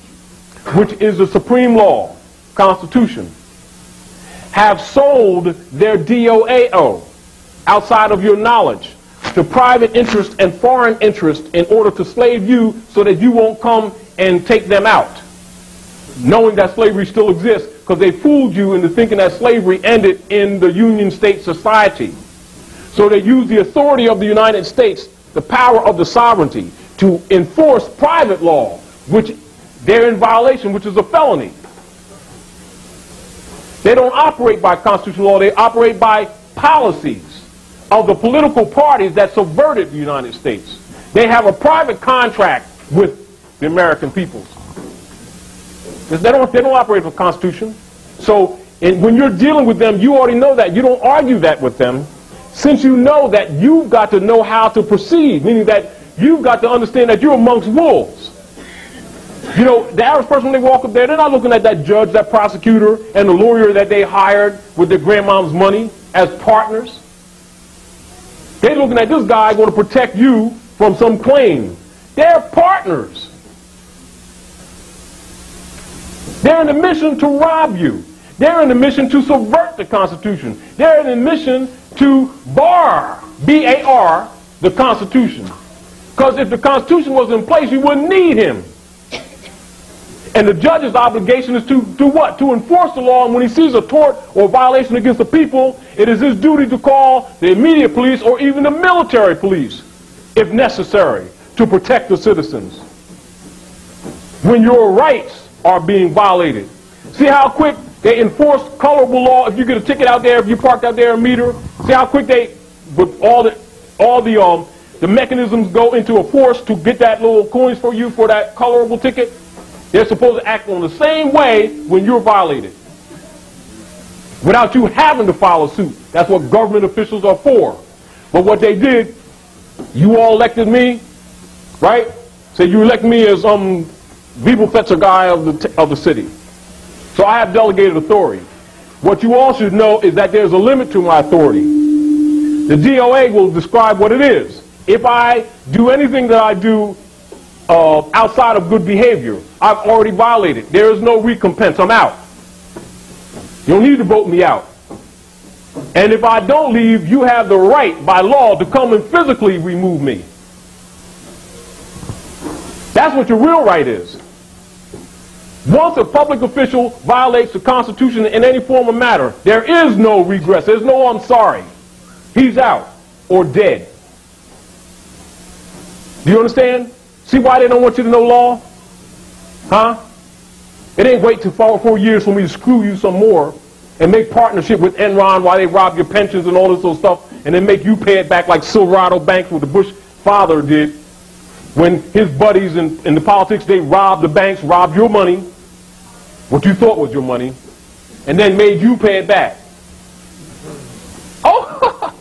which is the supreme law, Constitution, have sold their DOAO outside of your knowledge to private interest and foreign interest in order to slave you so that you won't come and take them out, knowing that slavery still exists, because they fooled you into thinking that slavery ended in the Union State society. So they use the authority of the United States, the power of the sovereignty, to enforce private law, which they're in violation, which is a felony. They don't operate by constitutional law, they operate by policies of the political parties that subverted the United States. They have a private contract with the American people. They don't operate for Constitution. So when you're dealing with them, you already know that. You don't argue that with them, since you know that you've got to know how to proceed, meaning that you've got to understand that you're amongst wolves. You know, the average person, when they walk up there, they're not looking at that judge, that prosecutor, and the lawyer that they hired with their grandmom's money as partners. They're looking at this guy going to protect you from some claim. They're partners. They're in the mission to rob you. They're in the mission to subvert the Constitution. They're in the mission to bar, B-A-R, the Constitution. Because if the Constitution was in place, you wouldn't need him. And the judge's obligation is to do what? To enforce the law, and when he sees a tort or violation against the people, it is his duty to call the immediate police or even the military police, if necessary, to protect the citizens. When your rights are being violated. See how quick they enforce colorable law. If you get a ticket out there, if you parked out there a meter, see how quick they, with all the mechanisms go into a force to get that little coins for you for that colorable ticket. They're supposed to act on the same way when you're violated, without you having to file a suit. That's what government officials are for. But what they did, you all elected me, right? So you elect me as Bibelfetzer guy of the city. So I have delegated authority. What you all should know is that there's a limit to my authority. The DOA will describe what it is. If I do anything that I do outside of good behavior, I've already violated. There is no recompense. I'm out. You don't need to vote me out. And if I don't leave, you have the right by law to come and physically remove me. That's what your real right is. Once a public official violates the Constitution in any form or matter, there is no regress. There's no I'm sorry. He's out or dead. Do you understand? See why they don't want you to know law? Huh? It ain't wait till 4 years for me to screw you some more and make partnership with Enron while they rob your pensions and all this sort of stuff, and then make you pay it back like Silverado Bank, what the Bush father did. When his buddies in the politics, they robbed the banks, robbed your money, what you thought was your money, and then made you pay it back. Oh,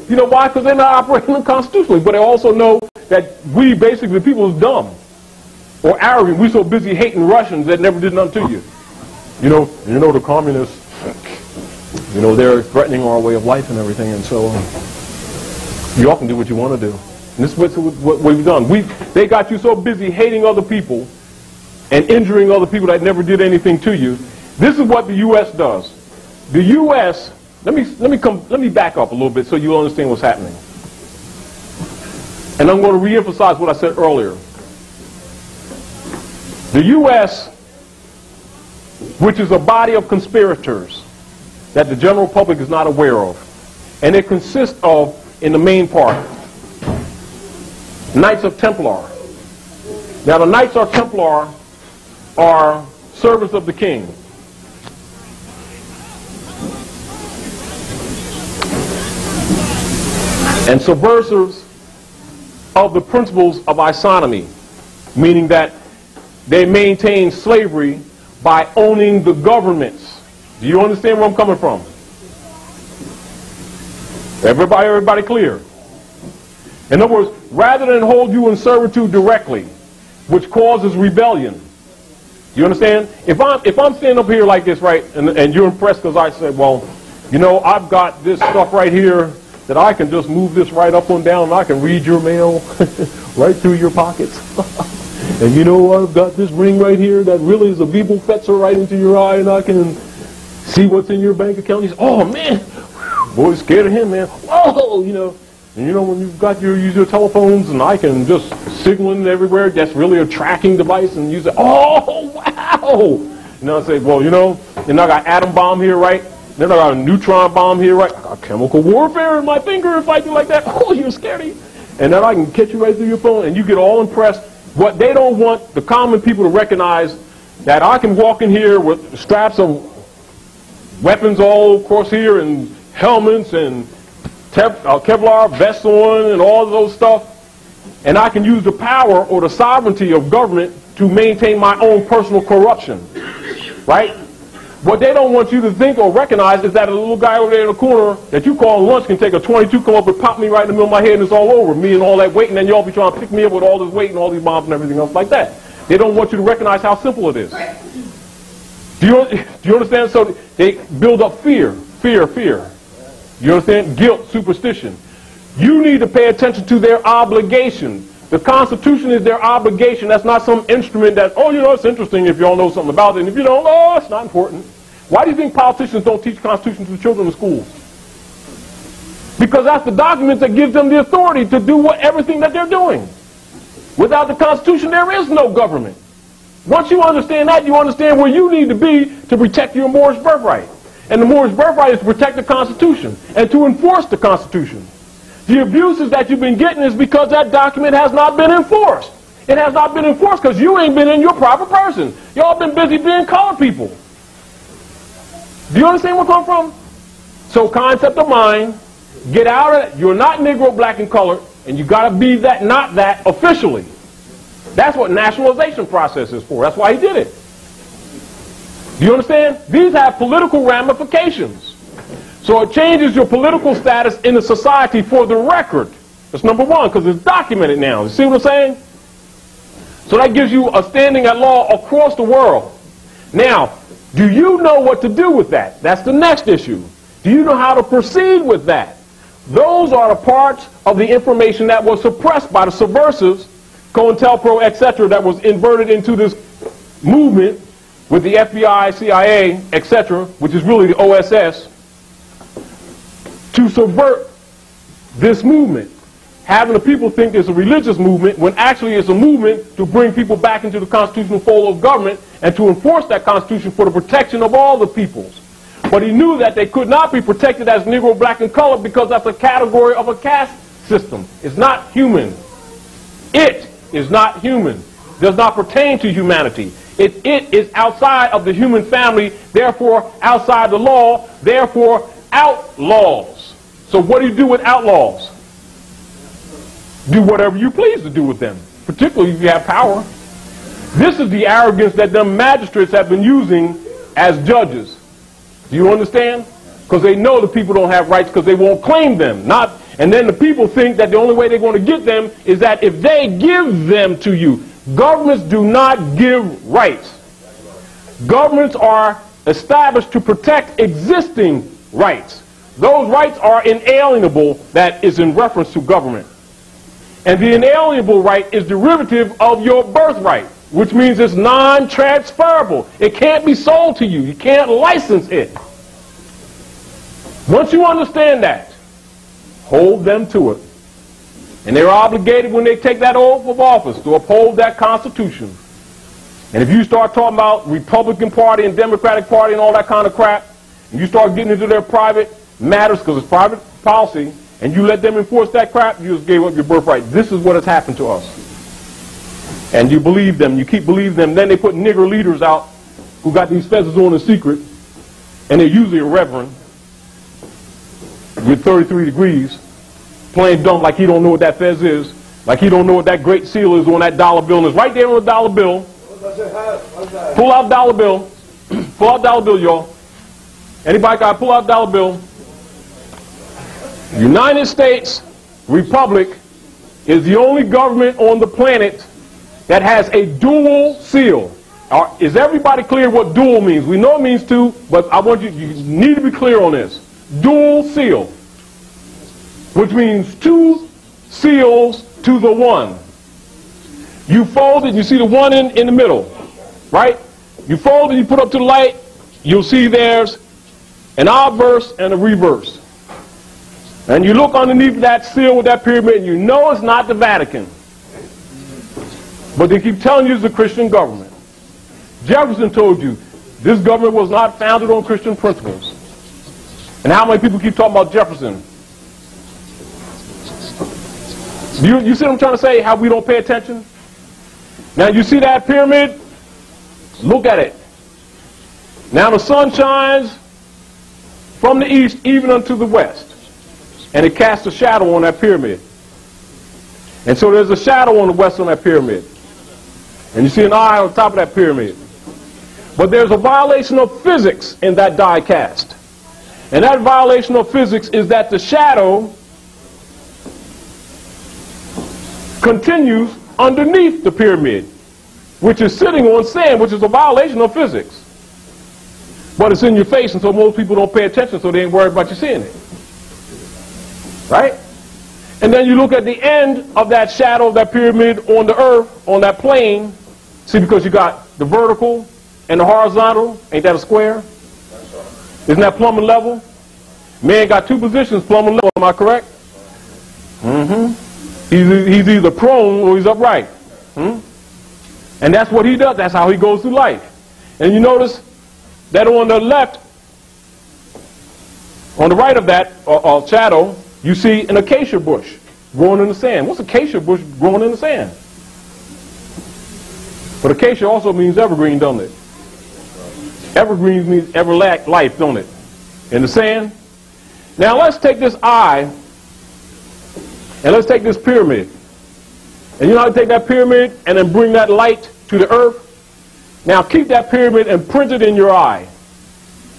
you know why? Because they're not operating constitutionally, but they also know that we basically, the people is dumb or arrogant. We're so busy hating Russians that never did nothing to you. You know the communists, they're threatening our way of life and everything, and so you all can do what you want to do. And this is what we've done. They got you so busy hating other people and injuring other people that never did anything to you. This is what the U.S. does. The U.S. Let me back up a little bit so you understand what's happening. And I'm going to reemphasize what I said earlier. The U.S., which is a body of conspirators that the general public is not aware of, And it consists of, in the main part, Knights of Templar. Now the Knights of Templar are servants of the king. And subversives of the principles of isonomy, meaning that they maintain slavery by owning the governments. Do you understand where I'm coming from? Everybody clear? In other words, rather than hold you in servitude directly, which causes rebellion. Do you understand? If I'm standing up here like this, right, and you're impressed because I said, well, you know, I've got this stuff right here that I can just move this right up and down and I can read your mail right through your pockets. And you know, I've got this ring right here that really is a Bibel Fetzer right into your eye and I can see what's in your bank account. He says, oh man, boy, scared of him, man. Whoa, you know. And you know, when you've got your telephones and I can just signal it everywhere, that's really a tracking device, and you say, oh, wow. You know, I say, well, you know, and I got atom bomb here, right? Then I got a neutron bomb here, right? I got chemical warfare in my finger if I do like that. Oh, you're scaredy. And then I can catch you right through your phone, and you get all impressed. What they don't want the common people to recognize, that I can walk in here with straps of weapons all across here and helmets and Kevlar vests on and all of those stuff, and I can use the power or the sovereignty of government to maintain my own personal corruption, right? What they don't want you to think or recognize is that a little guy over there in the corner that you call lunch can take a 22, come up and pop me right in the middle of my head and it's all over, me and all that weight, and then y'all be trying to pick me up with all this weight and all these bombs and everything else like that. They don't want you to recognize how simple it is. Do you understand? So they build up fear. You understand? Guilt, superstition. You need to pay attention to their obligation. The Constitution is their obligation. That's not some instrument that, oh, you know, it's interesting if you all know something about it. And if you don't, oh, it's not important. Why do you think politicians don't teach Constitution to children in schools? Because that's the document that gives them the authority to do everything that they're doing. Without the Constitution, there is no government. Once you understand that, you understand where you need to be to protect your Moorish birthright. And the Moorish birthright is to protect the Constitution and to enforce the Constitution. The abuses that you've been getting is because that document has not been enforced. It has not been enforced because you ain't been in your proper person. Y'all been busy being colored people. Do you understand where I'm from? So concept of mind, get out of it. You're not Negro, black, and colored, and you got to be that, not that, officially. That's what nationalization process is for. That's why he did it. Do you understand? These have political ramifications. So it changes your political status in the society for the record. That's number one, because it's documented now. You see what I'm saying? So that gives you a standing at law across the world. Now, do you know what to do with that? That's the next issue. Do you know how to proceed with that? Those are the parts of the information that was suppressed by the subversives, COINTELPRO, etc., that was inverted into this movement with the FBI, CIA, etc., which is really the OSS, to subvert this movement. Having the people think it's a religious movement when actually it's a movement to bring people back into the constitutional fold of government and to enforce that constitution for the protection of all the peoples. But he knew that they could not be protected as Negro, black, and colored because that's a category of a caste system. It's not human. It is not human. Does not pertain to humanity. It is outside of the human family, therefore outside the law, therefore outlaws. So what do you do with outlaws? Do whatever you please to do with them, particularly if you have power. This is the arrogance that them magistrates have been using as judges. Do you understand? Because they know the people don't have rights because they won't claim them. And then the people think that the only way they're going to get them is that if they give them to you. Governments do not give rights. Governments are established to protect existing rights. Those rights are inalienable, that is in reference to government. And the inalienable right is derivative of your birthright, which means it's non-transferable. It can't be sold to you. You can't license it. Once you understand that, hold them to it. And they're obligated when they take that oath of office to uphold that Constitution. And if you start talking about Republican Party and Democratic Party and all that kind of crap, and you start getting into their private matters, because it's private policy, and you let them enforce that crap, you just gave up your birthright. This is what has happened to us. And you believe them, you keep believing them. Then they put nigger leaders out who got these feathers on in secret, and they're usually a reverend with 33 degrees, playing dumb like he don't know what that fez is, like he don't know what that great seal is on that dollar bill. And it's right there on the dollar bill. Pull out dollar bill. Pull out dollar bill, y'all. Anybody got to pull out dollar bill? United States Republic is the only government on the planet that has a dual seal. Is everybody clear what dual means? We know it means two, but I want you need to be clear on this. Dual seal, which means two seals to the one. You fold it, you see the one in the middle, right? You fold it, you put up to the light, you'll see there's an obverse and a reverse. And you look underneath that seal with that pyramid, and you know it's not the Vatican. But they keep telling you it's the Christian government. Jefferson told you this government was not founded on Christian principles. And how many people keep talking about Jefferson? You see what I'm trying to say? How we don't pay attention? Now you see that pyramid? Look at it. Now the sun shines from the east even unto the west. And it casts a shadow on that pyramid. And so there's a shadow on the west on that pyramid. And you see an eye on top of that pyramid. But there's a violation of physics in that die cast. And that violation of physics is that the shadow continues underneath the pyramid, which is sitting on sand, which is a violation of physics. But it's in your face, and so most people don't pay attention, so they ain't worried about you seeing it. Right? And then you look at the end of that shadow of that pyramid on the earth, on that plane. See, because you got the vertical and the horizontal. Ain't that a square? Isn't that plumb and level? Man got two positions, plumb and level. Am I correct? He's either prone or he's upright. And that's what he does. That's how he goes through life. And you notice that on the left, on the right of that shadow, you see an acacia bush growing in the sand. What's acacia bush growing in the sand? But acacia also means evergreen, don't it? Evergreen means ever life, don't it? In the sand. Now let's take this eye and let's take this pyramid. And you know how to take that pyramid and then bring that light to the earth? Now keep that pyramid and print it in your eye.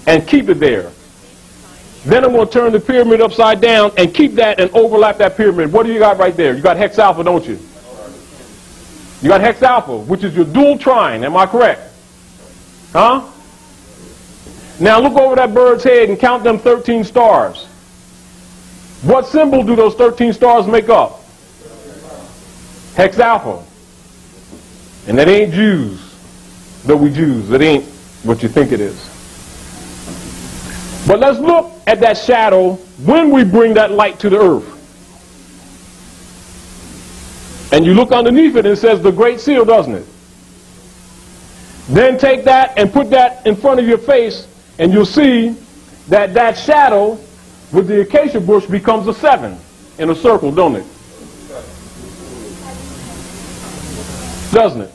And keep it there. Then I'm going to turn the pyramid upside down and keep that and overlap that pyramid. What do you got right there? You got hex alpha, don't you? You got hex alpha, which is your dual trine. Am I correct? Huh? Now look over that bird's head and count them 13 stars. What symbol do those 13 stars make up? Hex alpha. And that ain't Jews. Though we Jews, it ain't what you think it is. But let's look at that shadow when we bring that light to the earth. And you look underneath it and it says the Great Seal, doesn't it? Then take that and put that in front of your face and you'll see that that shadow with the acacia bush becomes a 7 in a circle, don't it? Doesn't it?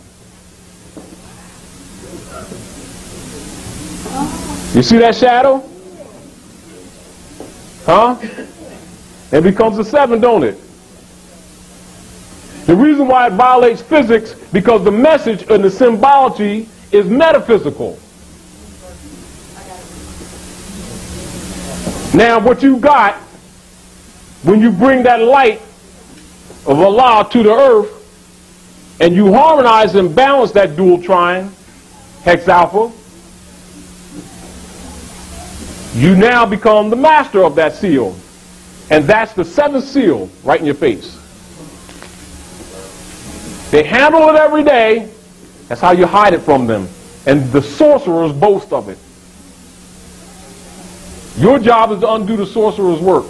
You see that shadow? Huh? It becomes a 7, don't it? The reason why it violates physics, because the message and the symbology is metaphysical. Now what you got, when you bring that light of Allah to the earth, and you harmonize and balance that dual trine, hex alpha, you now become the master of that seal. And that's the 7th seal right in your face. They handle it every day. That's how you hide it from them. And the sorcerers boast of it. Your job is to undo the sorcerer's work.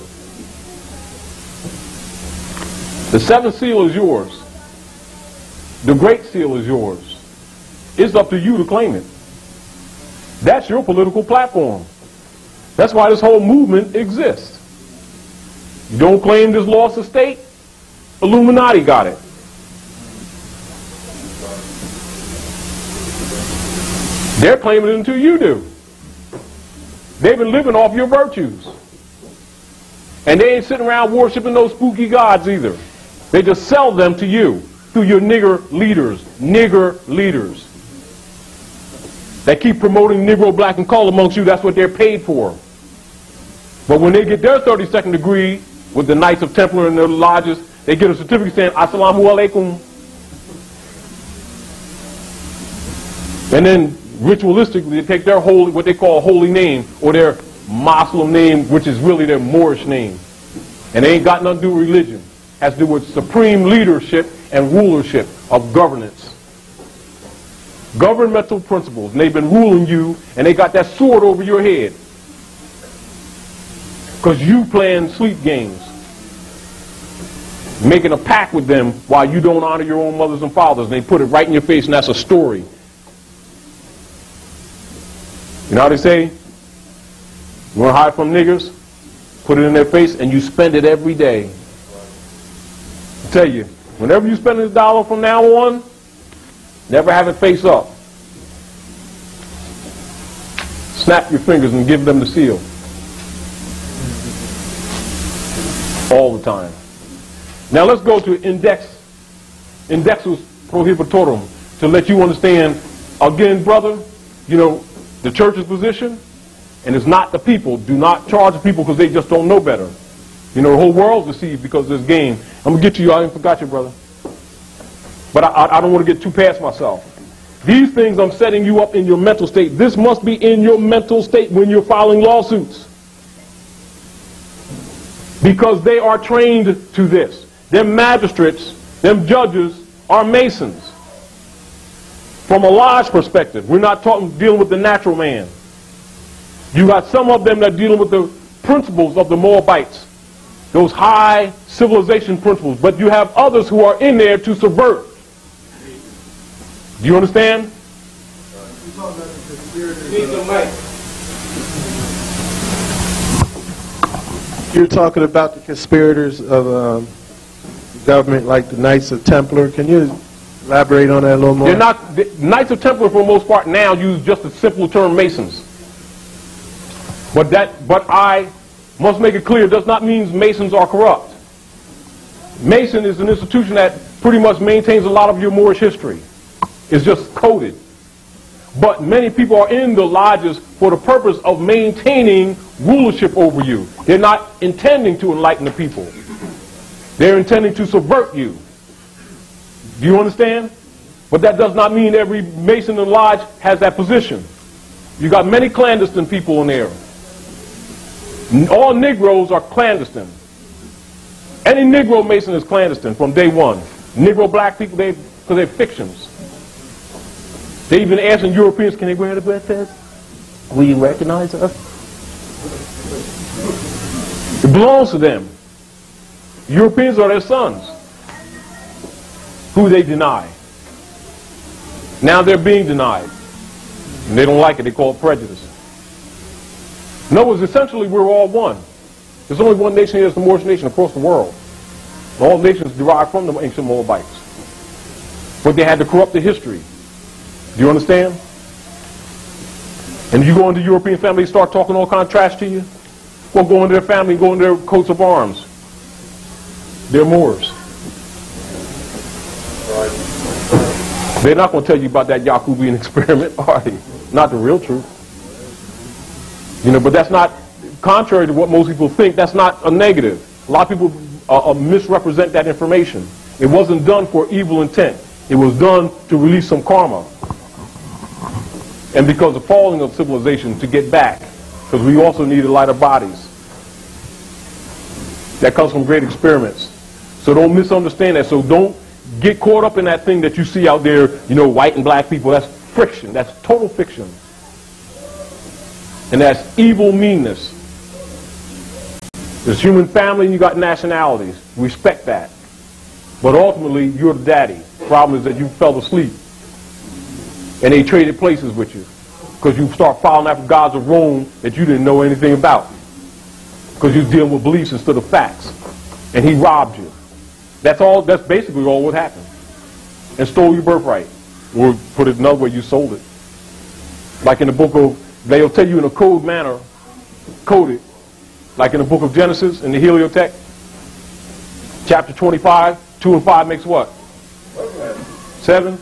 The 7th seal is yours. The Great Seal is yours. It's up to you to claim it. That's your political platform. That's why this whole movement exists. You don't claim this lost estate? Illuminati got it. They're claiming it until you do. They've been living off your virtues. And they ain't sitting around worshiping those spooky gods either. They just sell them to you through your nigger leaders. Nigger leaders. They keep promoting Negro, black, and color amongst you. That's what they're paid for. But when they get their 32nd degree with the Knights of Templar and their lodges, they get a certificate saying, Assalamu alaikum. And then ritualistically, they take their holy, what they call holy name, or their Muslim name, which is really their Moorish name. And they ain't got nothing to do with religion. It has to do with supreme leadership and rulership of governance. Governmental principles. And they've been ruling you, and they got that sword over your head. Because you playing sleep games. Making a pact with them while you don't honor your own mothers and fathers. And they put it right in your face, and that's a story. You know how they say? You want to hide from niggers? Put it in their face, and you spend it every day. I tell you, whenever you spend a dollar from now on, never have it face up. Snap your fingers and give them the seal. All the time. Now let's go to indexus prohibitorum to let you understand, again, brother, you know, the church's position, and it's not the people. Do not charge the people because they just don't know better. You know, the whole world's deceived because of this game. I'm going to get you. I ain't forgot you, brother. But I don't want to get too past myself. These things I'm setting you up in your mental state. This must be in your mental state when you're filing lawsuits. Because they are trained to this. Them magistrates, them judges are Masons. From a lodge perspective, we're not dealing with the natural man. You got some of them that are dealing with the principles of the Moabites. Those high civilization principles. But you have others who are in there to subvert. Do you understand? You're talking about the conspirators of government, like the Knights of Templar. Can you elaborate on that a little more? They're not. The Knights of Templar, for the most part, now use just the simple term Masons. But I must make it clear, it does not mean Masons are corrupt. Mason is an institution that pretty much maintains a lot of your Moorish history. It's just coded. But many people are in the lodges for the purpose of maintaining rulership over you. They're not intending to enlighten the people. They're intending to subvert you. Do you understand? But that does not mean every Mason in the lodge has that position. You got many clandestine people in there. All Negroes are clandestine. Any Negro Mason is clandestine from day one. Negro black people, because they're fictions. They even asking Europeans, can they wear the breast vest? Will you recognize us? It belongs to them. Europeans are their sons, who they deny. Now they're being denied. And they don't like it. They call it prejudice. In other words, essentially, we're all one. There's only one nation here, it's the Moorish nation across the world. All nations derive from the ancient Moabites. But they had to corrupt the history. Do you understand? And if you go into European family, they start talking all kind of trash to you. Well, go into their family, go into their coats of arms. They're Moors. They're not going to tell you about that Yaqubian experiment, are they? Not the real truth. You know, but that's not, contrary to what most people think, that's not a negative. A lot of people misrepresent that information. It wasn't done for evil intent. It was done to release some karma. And because of falling of civilization, to get back. Because we also needed lighter bodies. That comes from great experiments. So don't misunderstand that. So don't get caught up in that thing that you see out there, you know, white and black people. That's friction. That's total fiction. And that's evil meanness. There's human family and you got nationalities. Respect that. But ultimately, you're the daddy. The problem is that you fell asleep. And they traded places with you. Because you start following after gods of Rome that you didn't know anything about. because you're dealing with beliefs instead of facts. And he robbed you. That's basically all what happened. And stole your birthright. Or put it another way, you sold it. Like in the book of, they'll tell you in a code manner, coded, like in the book of Genesis, in the Heliotext, chapter 25, 2 and 5 makes what? 7.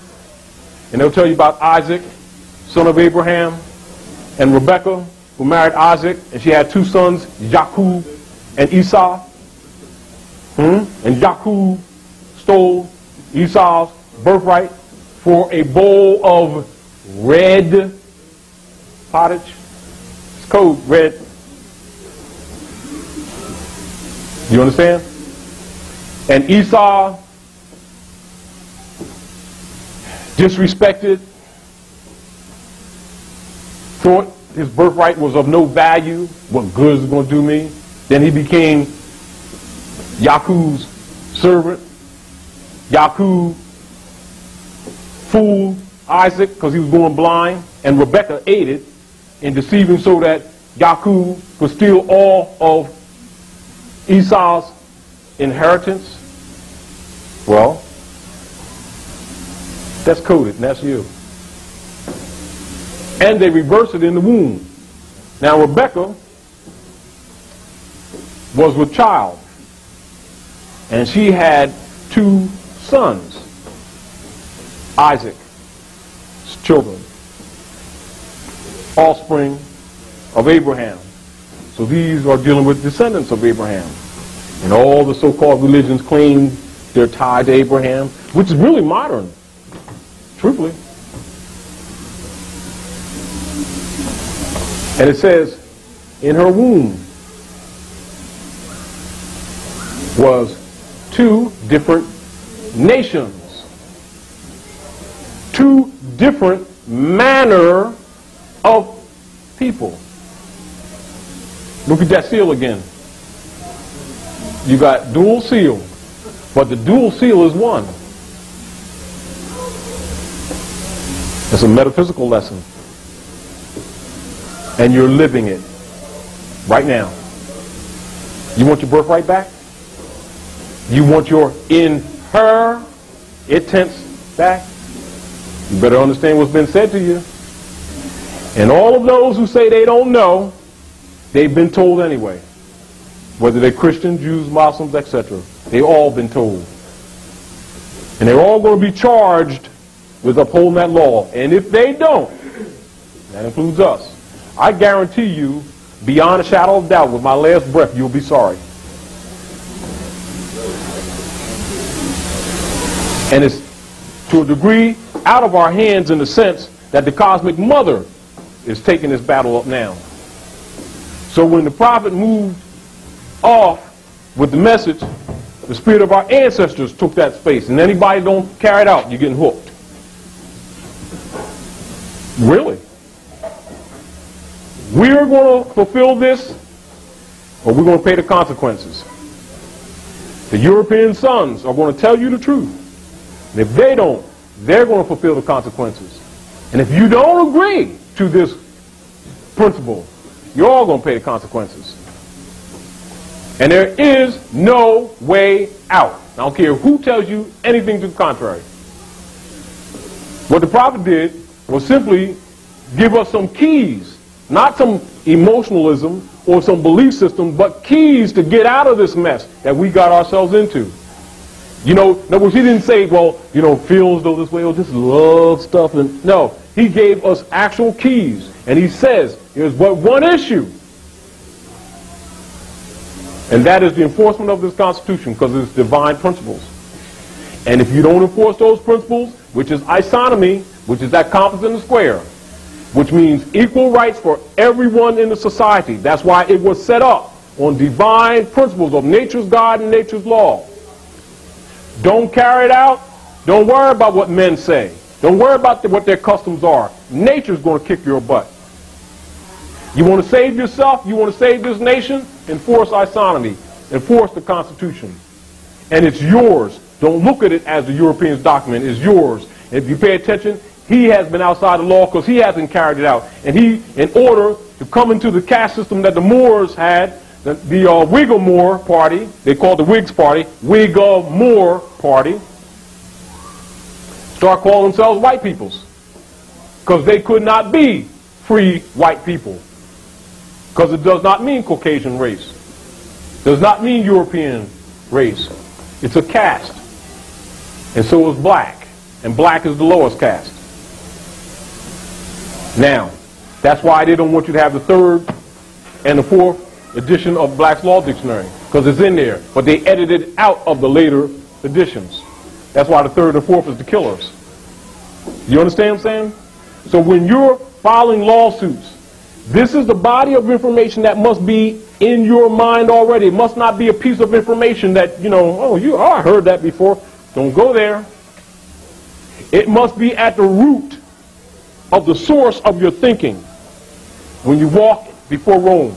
And they'll tell you about Isaac, son of Abraham, and Rebekah, who married Isaac, and she had 2 sons, Jacob and Esau. And Jacob stole Esau's birthright for a bowl of red pottage. It's code red. You understand? And Esau disrespected, thought his birthright was of no value. What good is it going to do me? Then he became Jacob's servant. Jacob fooled Isaac because he was going blind, and Rebekah aided in deceiving so that Jacob could steal all of Esau's inheritance. Well, that's coded, and that's you. And they reversed it in the womb. Now Rebekah was with child, and she had 2 sons, Isaac's children, offspring of Abraham. So these are dealing with descendants of Abraham. And all the so-called religions claim they're tied to Abraham, which is really modern, truthfully. And it says, in her womb was 2 different nations, 2 different manner of people. Look at that seal again. You got dual seal, but the dual seal is one. It's a metaphysical lesson. And you're living it right now. You want your birthright back? You want your inheritance back? You better understand what's been said to you. And all of those who say they don't know, they've been told anyway. Whether they're Christians, Jews, Muslims, etc. They've all been told. And they're all going to be charged with upholding that law. And if they don't, that includes us, I guarantee you, beyond a shadow of doubt, with my last breath, you'll be sorry. And it's, to a degree, out of our hands in the sense that the cosmic mother is taking this battle up now. So when the prophet moved off with the message, the spirit of our ancestors took that space. And anybody don't carry it out, you're getting hooked. Really? We're going to fulfill this, or we're going to pay the consequences. The European sons are going to tell you the truth. And if they don't, they're going to fulfill the consequences. And if you don't agree to this principle, you're all going to pay the consequences. And there is no way out. I don't care who tells you anything to the contrary. What the prophet did was simply give us some keys. Not some emotionalism or some belief system, but keys to get out of this mess that we got ourselves into. You know, in other words, he didn't say, well, you know, feels though this way, or just love stuff. And no, he gave us actual keys. And he says, there's but one issue. And that is the enforcement of this Constitution, because it's divine principles. And if you don't enforce those principles, which is isonomy, which is that compass in the square, which means equal rights for everyone in the society. That's why it was set up on divine principles of nature's God and nature's law. Don't carry it out. Don't worry about what men say. Don't worry about what their customs are. Nature's going to kick your butt. You want to save yourself? You want to save this nation? Enforce isonomy. Enforce the Constitution. And it's yours. Don't look at it as the Europeans' document. It's yours. And if you pay attention, he has been outside the law because he hasn't carried it out. And he, in order to come into the caste system that the Moors had, the Whiggamore Party, they called the Whigs Party, Whiggamore Party, start calling themselves white peoples because they could not be free white people, because it does not mean Caucasian race, does not mean European race. It's a caste, and so is black, and black is the lowest caste. Now, that's why they don't want you to have the 3rd and the 4th edition of Black's Law Dictionary, because it's in there, but they edited it out of the later editions. That's why the 3rd and 4th is the killers. You understand what I'm saying? So when you're filing lawsuits, this is the body of information that must be in your mind already. It must not be a piece of information that, I heard that before. Don't go there. It must be at the root of the source of your thinking when you walk before Rome.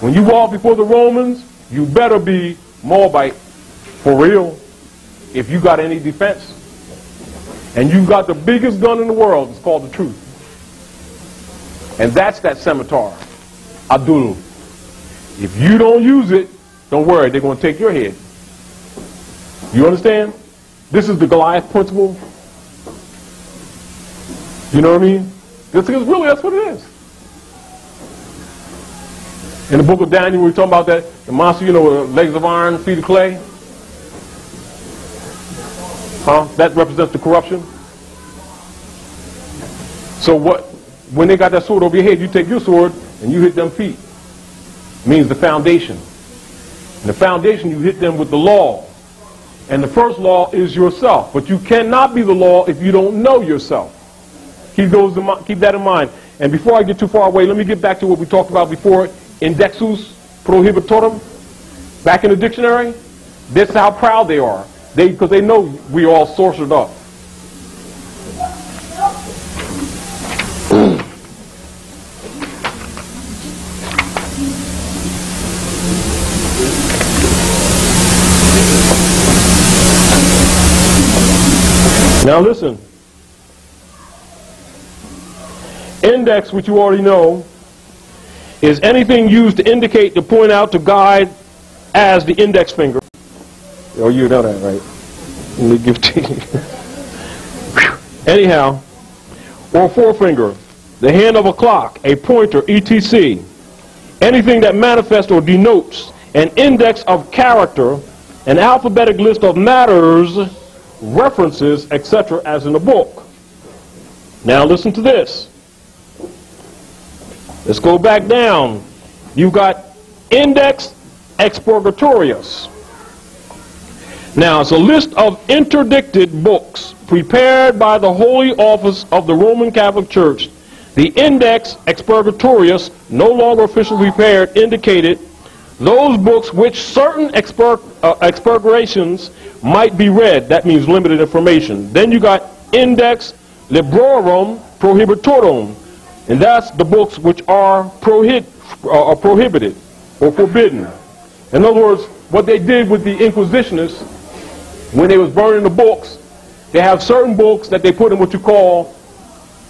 When you walk before the Romans, you better be Moabite for real if you got any defense. And you've got the biggest gun in the world. It's called the truth. And that's that scimitar, Adul. If you don't use it, don't worry, they're going to take your head. You understand? This is the Goliath principle. You know what I mean? That's what it is. In the book of Daniel, we're talking about that, the monster, with legs of iron, feet of clay. That represents the corruption. So when they got that sword over your head, you take your sword and you hit them feet. Means the foundation. And the foundation, you hit them with the law. And the first law is yourself. But you cannot be the law if you don't know yourself. Keep that in mind. And before I get too far away, let me get back to what we talked about before. Indexus prohibitorum. Back in the dictionary. This is how proud they are. Because they know we all sorcered up. Now listen. Index, which you already know, is anything used to indicate, to point out, to guide, as the index finger. Oh, you know that, right? Let me give it to you. Anyhow, or forefinger, the hand of a clock, a pointer, etc. Anything that manifests or denotes an index of character, an alphabetic list of matters, references, etc., as in a book. Now listen to this. Let's go back down. You've got Index Expurgatorius. Now, it's a list of interdicted books prepared by the Holy Office of the Roman Catholic Church. The Index Expurgatorius, no longer officially prepared, indicated those books which certain expurgations might be read. That means limited information. Then you got Index Librorum Prohibitorum, and that's the books which are prohibited or forbidden. In other words, what they did with the Inquisitionists, when they was burning the books, they have certain books that they put in what you call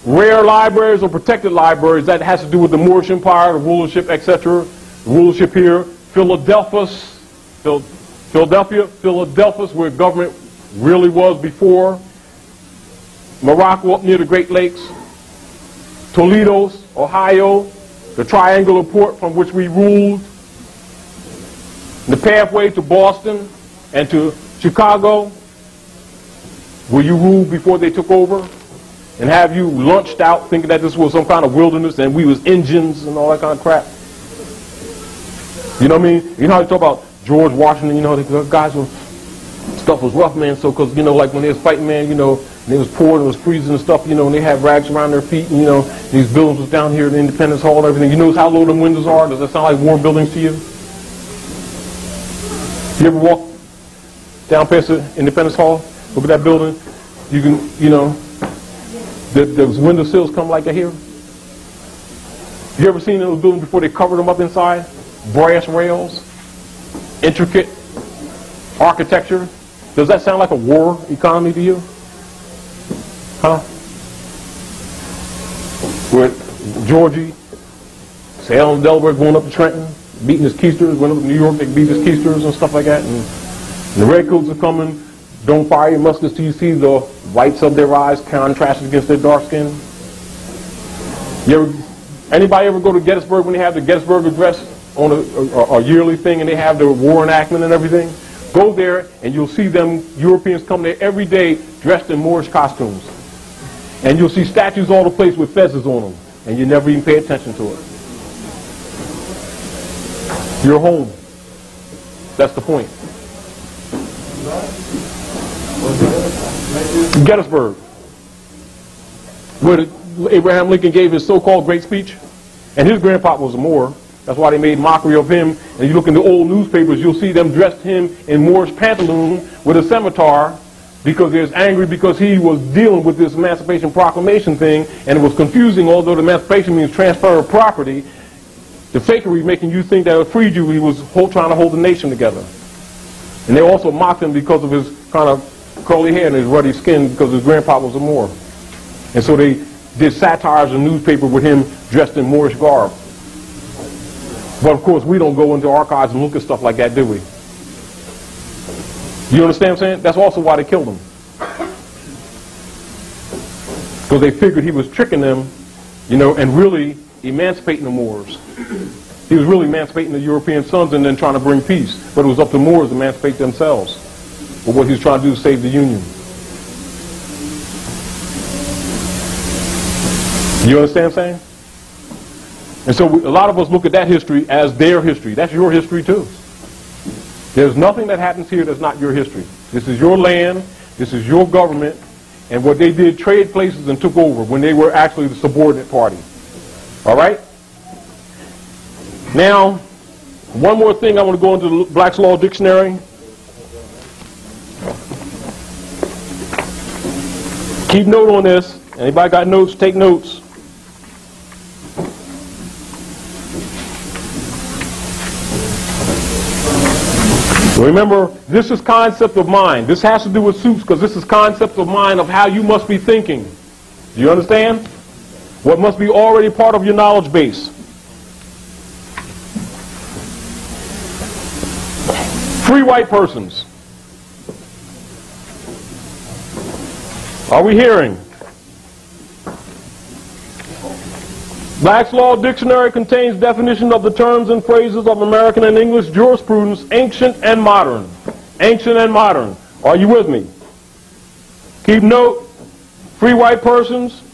rare libraries or protected libraries. That has to do with the Moorish Empire, the rulership, etc. Rulership here. Philadelphia, where government really was before. Morocco up near the Great Lakes. Toledo, Ohio, the triangular port from which we ruled. The pathway to Boston and to Chicago, where you ruled before they took over, and have you lunched out thinking that this was some kind of wilderness and we was Indians and all that kind of crap. You know what I mean? You know how you talk about George Washington, the guys were, stuff was rough, man, so because, like when they was fighting, man, and it was pouring, it was freezing and stuff, and they had rags around their feet, and, these buildings was down here at Independence Hall and everything. You notice how low them windows are? Does that sound like warm buildings to you? You ever walk down past the Independence Hall? Look at that building. You can, those window sills come like that here. You ever seen those buildings before they covered them up inside? Brass rails, intricate architecture. Does that sound like a war economy to you? Huh? We're at Georgie, Salem, Delaware, going up to Trenton. beating his keisters. Went up to New York, they beat his keisters and stuff like that. And the redcoats are coming. Don't fire your muskets till you see the whites of their eyes contrasted against their dark skin. Anybody ever go to Gettysburg when they have the Gettysburg Address on a yearly thing and they have the war enactment and everything? Go there and you'll see them Europeans come there every day dressed in Moorish costumes. And you'll see statues all the place with fezzes on them. And you never even pay attention to it. You're home. That's the point. Gettysburg, where Abraham Lincoln gave his so-called great speech, and his grandpa was a Moor. That's why they made mockery of him. And you look in the old newspapers, you'll see them dressed him in Moorish pantaloon with a scimitar, because they're angry because he was dealing with this Emancipation Proclamation thing, and it was confusing. Although the Emancipation means transfer of property, the fakery making you think that it freed you, he was trying to hold the nation together. And they also mocked him because of his kind of curly hair and his ruddy skin, because his grandpa was a Moor. And so they did satires in the newspaper with him dressed in Moorish garb. But of course, we don't go into archives and look at stuff like that, do we? You understand what I'm saying? That's also why they killed him. Because they figured he was tricking them, and really emancipating the Moors. He was really emancipating the European sons and then trying to bring peace. But it was up to Moors to emancipate themselves. But what he was trying to do is save the Union. You understand what I'm saying? And so a lot of us look at that history as their history. That's your history too. There's nothing that happens here that's not your history. This is your land, this is your government, and what they did, trade places and took over when they were actually the subordinate party. All right? Now, one more thing, I want to go into the Black's Law Dictionary. Keep note on this. Anybody got notes? Take notes. Remember, this is concept of mind. This has to do with suits because this is concept of mind of how you must be thinking. Do you understand? What must be already part of your knowledge base. Free white persons. Are we hearing? Black's Law Dictionary contains definition of the terms and phrases of American and English jurisprudence, ancient and modern. Ancient and modern. Are you with me? Keep note. Free white persons.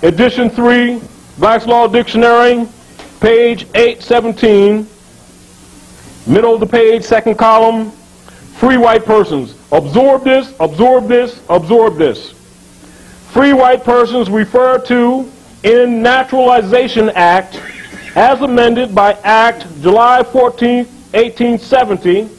Edition 3, Black's Law Dictionary, page 817. Middle of the page, second column. Free white persons. Absorb this, absorb this, absorb this. Free white persons refer to in Naturalization Act, as amended by Act July 14, 1870,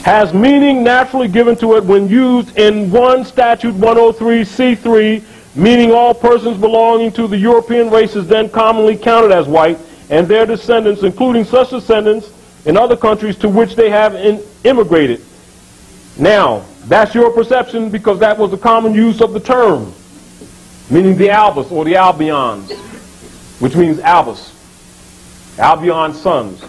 has meaning naturally given to it when used in 1 Statute 103(c)(3), meaning all persons belonging to the European races then commonly counted as white, and their descendants, including such descendants in other countries to which they have immigrated. Now, that's your perception because that was the common use of the term. Meaning the Albus or the Albions, which means Albus, Albion's sons,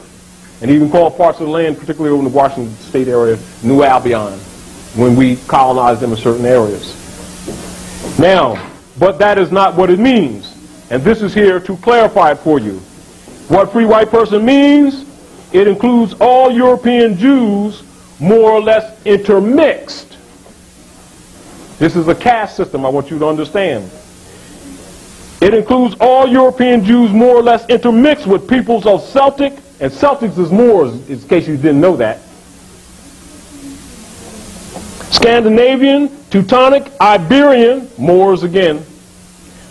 and even called parts of the land, particularly over in the Washington State area, New Albion, when we colonized them in certain areas. Now, but that is not what it means, and this is here to clarify it for you. What free white person means, it includes all European Jews more or less intermixed. This is a caste system, I want you to understand. It includes all European Jews more or less intermixed with peoples of Celtic, and Celtics is Moors, in case you didn't know that. Scandinavian, Teutonic, Iberian, Moors again.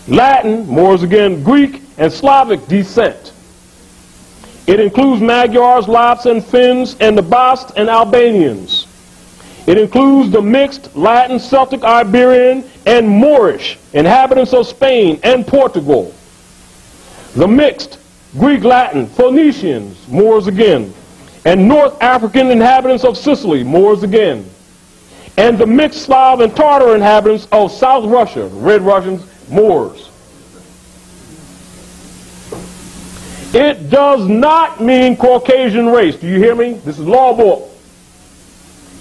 Latin, Moors again, Greek, and Slavic descent. It includes Magyars, Lapps, and Finns, and the Basques and Albanians. It includes the mixed Latin, Celtic, Iberian, and Moorish inhabitants of Spain and Portugal. The mixed Greek, Latin, Phoenicians, Moors again, and North African inhabitants of Sicily, Moors again, and the mixed Slav and Tartar inhabitants of South Russia, Red Russians, Moors. It does not mean Caucasian race. Do you hear me? This is law book.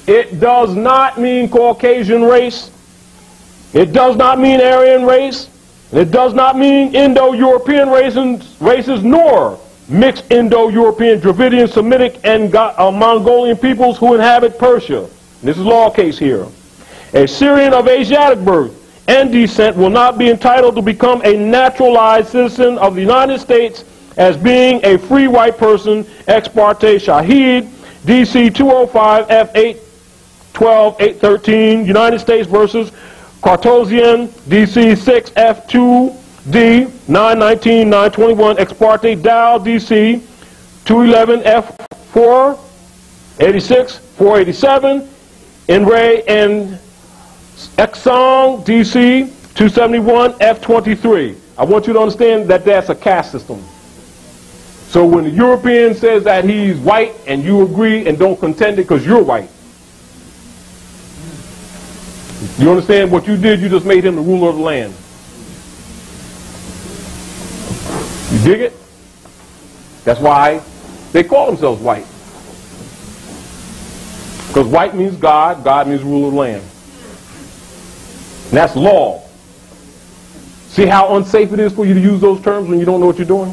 It does not mean Caucasian race. It does not mean Aryan race. It does not mean Indo-European races, nor mixed Indo-European, Dravidian, Semitic, and Mongolian peoples who inhabit Persia. This is law case here. A Syrian of Asiatic birth and descent will not be entitled to become a naturalized citizen of the United States as being a free white person, ex parte Shahid, DC 205 F812 813, United States versus Cartosian, DC 6 F2D 919 921, ex parte Dow, DC 211 F4 86 487, Enray and Exong, DC 271 F23. I want you to understand that that's a caste system. So when the European says that he's white and you agree and don't contend it because you're white, you understand what you did? You just made him the ruler of the land. You dig it? That's why they call themselves white. Because white means God, God means ruler of the land. And that's law. See how unsafe it is for you to use those terms when you don't know what you're doing?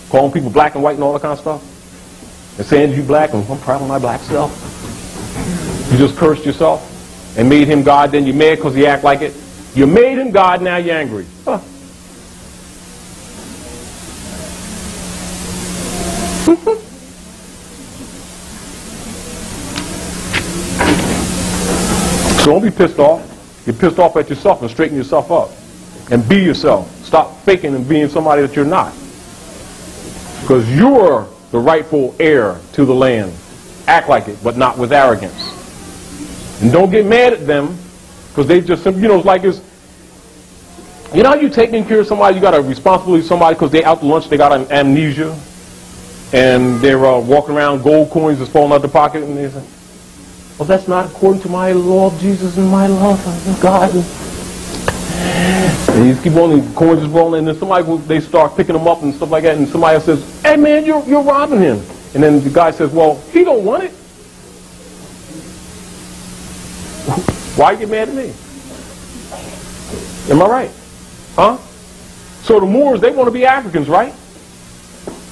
Calling people black and white and all that kind of stuff. And saying you black and I'm proud of my black self. You just cursed yourself and made him God, then you're mad because he act like it. You made him God, now you're angry. Huh. So don't be pissed off. You're pissed off at yourself and straighten yourself up. And be yourself. Stop faking and being somebody that you're not. Because you're the rightful heir to the land. Act like it, but not with arrogance. And don't get mad at them, because they just, you know, it's like it's, you know how you taking care of somebody, you got a responsibility to somebody because they out to lunch, they got an amnesia, and they're walking around, gold coins is falling out the pocket, and they say, well, that's not according to my law of Jesus and my love of God. And you keep on, the coins is rolling, and then somebody, they start picking them up and stuff like that, and somebody else says, hey man, you're robbing him. And then the guy says, well, he don't want it. Why get mad at me? Am I right? Huh? So the Moors, they want to be Africans, right?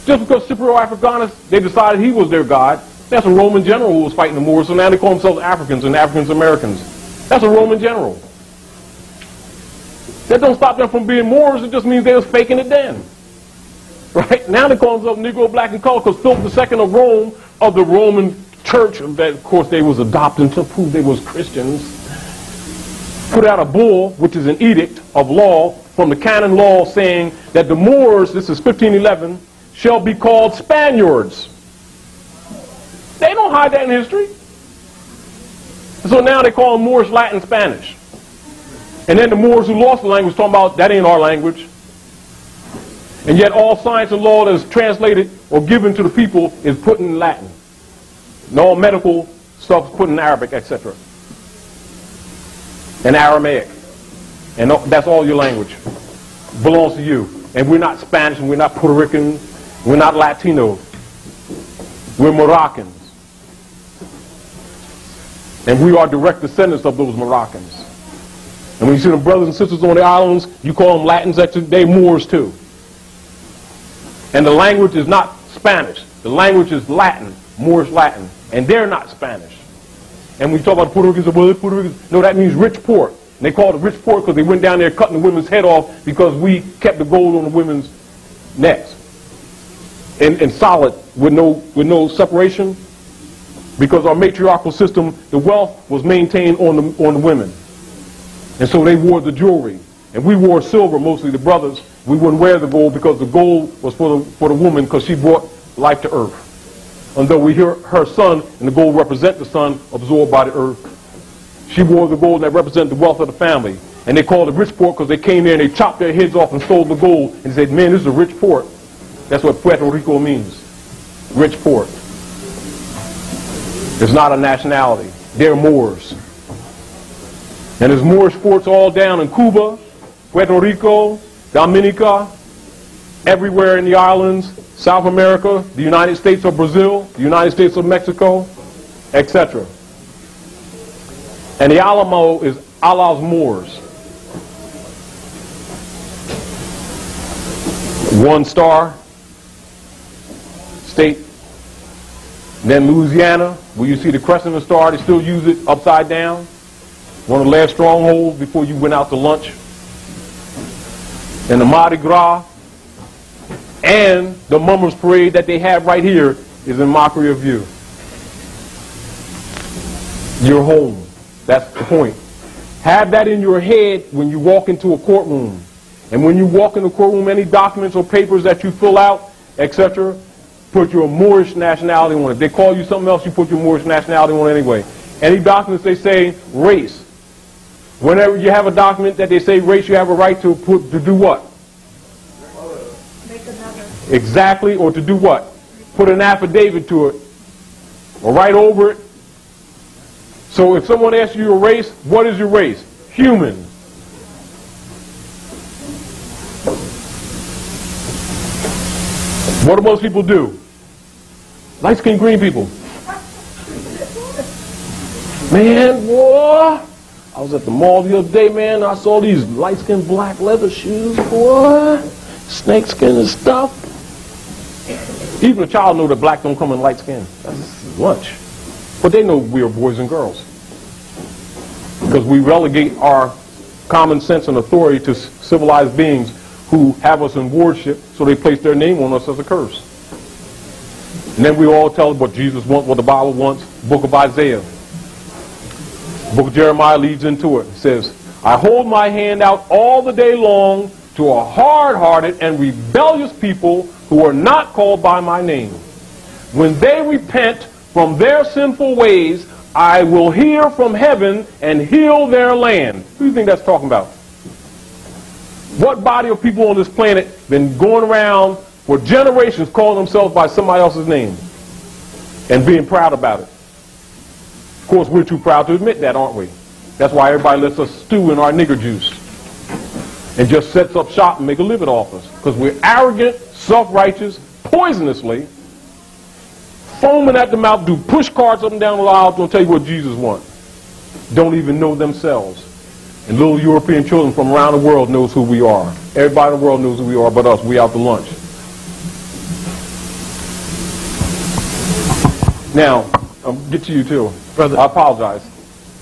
Just because Scipio Africanus, they decided he was their god. That's a Roman general who was fighting the Moors, so now they call themselves Africans and Africans Americans. That's a Roman general. That don't stop them from being Moors, it just means they was faking it then. Right? Now they call themselves Negro, Black, and Color, because Philip II of Rome, of the Roman Church, that of course they was adopting to prove they was Christians, put out a bull, which is an edict of law from the canon law saying that the Moors, this is 1511, shall be called Spaniards. They don't hide that in history. So now they call them Moorish, Latin, Spanish. And then the Moors who lost the language talking about that ain't our language. And yet all science and law that is translated or given to the people is put in Latin. And all medical stuff is put in Arabic, etc. And Aramaic. And that's all your language. Belongs to you. And we're not Spanish, and we're not Puerto Rican, we're not Latino. We're Moroccans. And we are direct descendants of those Moroccans. And when you see the brothers and sisters on the islands, you call them Latins, they're Moors too. And the language is not Spanish. The language is Latin, Moorish Latin. And they're not Spanish. And when you talk about Puerto Ricans, well, Puerto Ricans, no, that means rich port. And they called it rich port because they went down there cutting the women's head off because we kept the gold on the women's necks. And solid, with no separation. Because our matriarchal system, the wealth was maintained on the women. And so they wore the jewelry. And we wore silver, mostly the brothers. We wouldn't wear the gold because the gold was for the woman because she brought life to earth. Although we hear her son, and the gold represent the son absorbed by the earth. She wore the gold that represented the wealth of the family. And they called it rich port because they came there and they chopped their heads off and stole the gold. And said, man, this is a rich port. That's what Puerto Rico means. Rich port. It's not a nationality. They're Moors. And there's Moorish forts all down in Cuba, Puerto Rico, Dominica, everywhere in the islands, South America, the United States of Brazil, the United States of Mexico, etc. And the Alamo is Allah's Moors. One star state. Then Louisiana, where you see the crescent and star, they still use it upside down. One of the last strongholds before you went out to lunch. And the Mardi Gras and the Mummers Parade that they have right here is in mockery of you. You're home. That's the point. Have that in your head when you walk into a courtroom. And when you walk in the courtroom, any documents or papers that you fill out, etc., put your Moorish nationality on it. If they call you something else, you put your Moorish nationality on it anyway. Any documents they say race. Whenever you have a document that they say race, you have a right to do what? Make another. Exactly, or to do what? Put an affidavit to it, or write over it. So if someone asks you your race, what is your race? Human. What do most people do? Light-skinned green people. Man, boy, I was at the mall the other day, man. I saw these light-skinned black leather shoes, boy. Snakeskin and stuff. Even a child knows that black don't come in light skin. That's lunch. But they know we are boys and girls. Because we relegate our common sense and authority to civilized beings who have us in wardship, so they place their name on us as a curse. And then we all tell what Jesus wants, what the Bible wants. Book of Isaiah. Book of Jeremiah leads into it. It says, I hold my hand out all the day long to a hard-hearted and rebellious people who are not called by my name. When they repent from their sinful ways, I will hear from heaven and heal their land. Who do you think that's talking about? What body of people on this planet been going around for generations calling themselves by somebody else's name and being proud about it? Of course, we're too proud to admit that, aren't we? That's why everybody lets us stew in our nigger juice and just sets up shop and make a living off us. Because we're arrogant, self-righteous, poisonously, foaming at the mouth, do push carts up and down the aisle to tell you what Jesus wants. Don't even know themselves. And little European children from around the world knows who we are. Everybody in the world knows who we are but us. We out to lunch. Now, I'll get to you too. Brother, I apologize.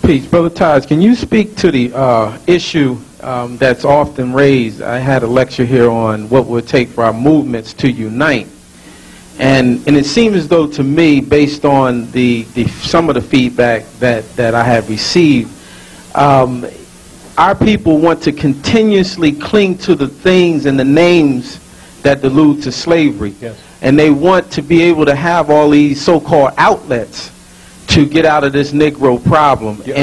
Peace. Brother Tyus, can you speak to the issue that's often raised? I had a lecture here on what it would take for our movements to unite. And it seems as though to me, based on some of the feedback that I have received, our people want to continuously cling to the things and the names that allude to slavery. Yes. And they want to be able to have all these so-called outlets to get out of this Negro problem. Yeah.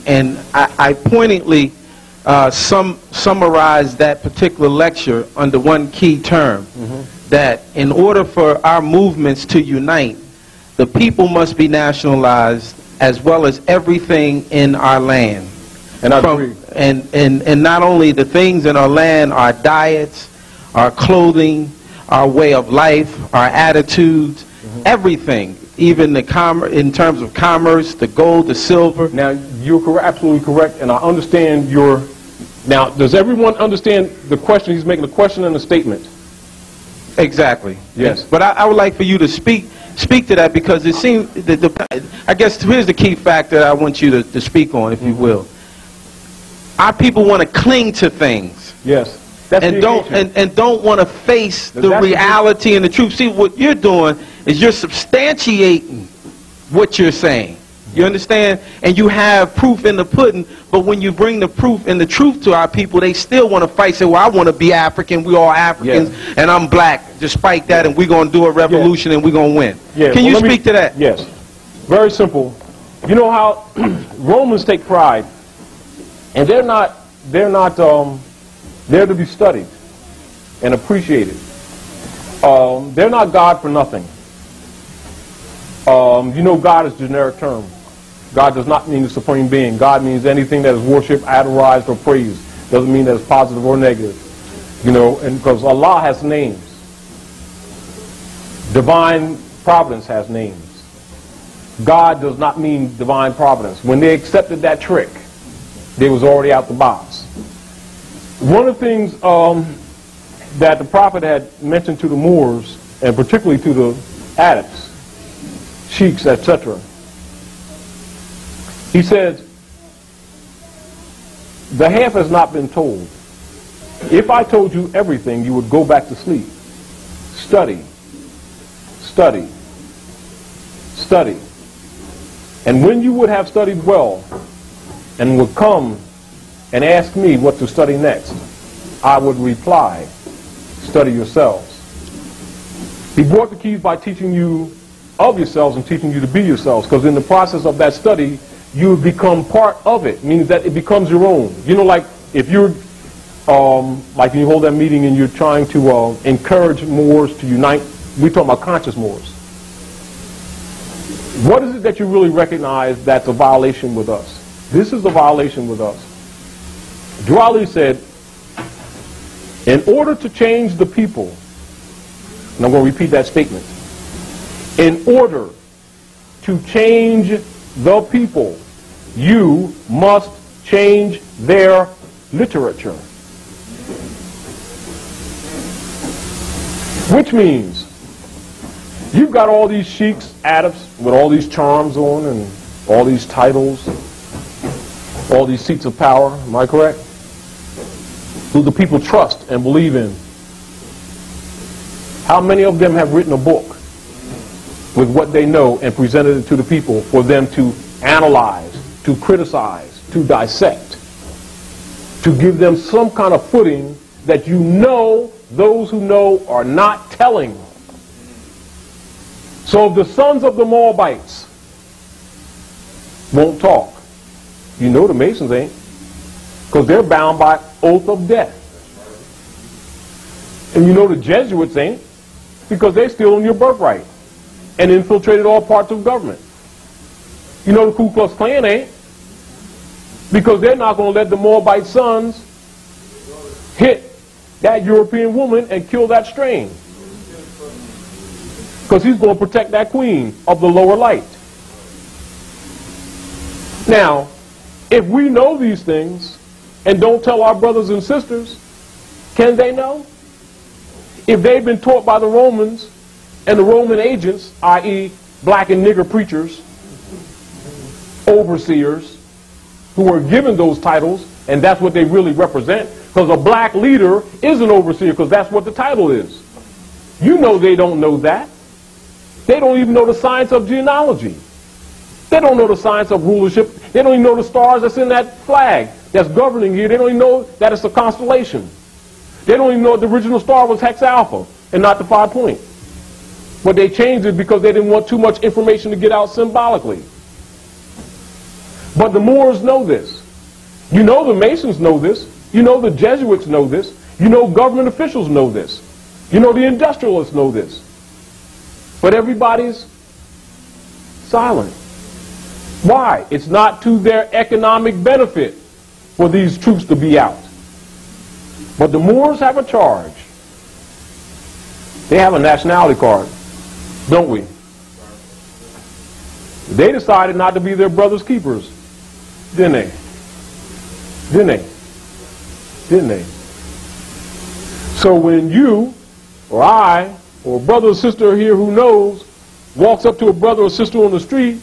And I pointedly summarized that particular lecture under one key term, that in order for our movements to unite, the people must be nationalized as well as everything in our land. And I agree. And not only the things in our land, our diets, our clothing, our way of life, our attitudes, everything, even in terms of commerce, the gold, the silver. Now, you're absolutely correct, and I understand your... Now, does everyone understand the question? He's making a question and a statement. Exactly. Yes. But I would like for you to speak to that, because it seems I guess here's the key factor that I want you to speak on, if you will. Our people want to cling to things. Yes. And don't want to face the reality and the truth. See, what you're doing is you're substantiating what you're saying. You understand? And you have proof in the pudding, but when you bring the proof and the truth to our people, they still want to fight. Say, well, I want to be African. We all Africans, and I'm black. Despite that, and we're going to do a revolution, and we're going to win. Yeah. Can you speak to that? Yes. Very simple. You know how Romans take pride, and they're not there to be studied and appreciated. They're not God for nothing. You know, God is a generic term. God does not mean the supreme being. God means anything that is worshipped, adorized, or praised. Doesn't mean that it's positive or negative. You know, and because Allah has names. Divine providence has names. God does not mean divine providence. When they accepted that trick, they was already out the box. One of the things that the Prophet had mentioned to the Moors, and particularly to the adepts, sheiks, etc., he said, the half has not been told. If I told you everything, you would go back to sleep. Study, study, study. And when you would have studied well and would come and ask me what to study next, I would reply, study yourselves. He brought the keys by teaching you of yourselves and teaching you to be yourselves, because in the process of that study, you become part of it, means that it becomes your own. You know, like if you're, like you hold that meeting and you're trying to encourage Moors to unite, we're talking about conscious Moors. What is it that you really recognize that's a violation with us? This is a violation with us. Drali said, in order to change the people, and I'm going to repeat that statement, in order to change the people, you must change their literature. Which means, you've got all these sheiks, adepts, with all these charms on and all these titles, all these seats of power, am I correct? Who the people trust and believe in. How many of them have written a book with what they know and presented it to the people for them to analyze, to criticize, to dissect, to give them some kind of footing that you know those who know are not telling? So if the sons of the Moabites won't talk, you know the Masons ain't, because they're bound by oath of death. And you know the Jesuits ain't, because they're stealing your birthright and infiltrated all parts of government. You know the Ku Klux Klan ain't, because they're not going to let the Moabite sons hit that European woman and kill that strain, because he's going to protect that queen of the lower light. Now, if we know these things and don't tell our brothers and sisters, can they know? If they've been taught by the Romans and the Roman agents, i.e. black and nigger preachers, overseers, who were given those titles, and that's what they really represent, because a black leader is an overseer, because that's what the title is. You know they don't know that. They don't even know the science of genealogy. They don't know the science of rulership. They don't even know the stars that's in that flag that's governing here. They don't even know that it's a constellation. They don't even know the original star was Hex Alpha and not the 5 point. But they changed it because they didn't want too much information to get out symbolically. But the Moors know this. You know the Masons know this. You know the Jesuits know this. You know government officials know this. You know the industrialists know this. But everybody's silent. Why? It's not to their economic benefit for these troops to be out. But the Moors have a charge. They have a nationality card, don't we? They decided not to be their brother's keepers, didn't they? Didn't they? Didn't they? So when you, or I, or a brother or sister here who knows, walks up to a brother or sister on the street,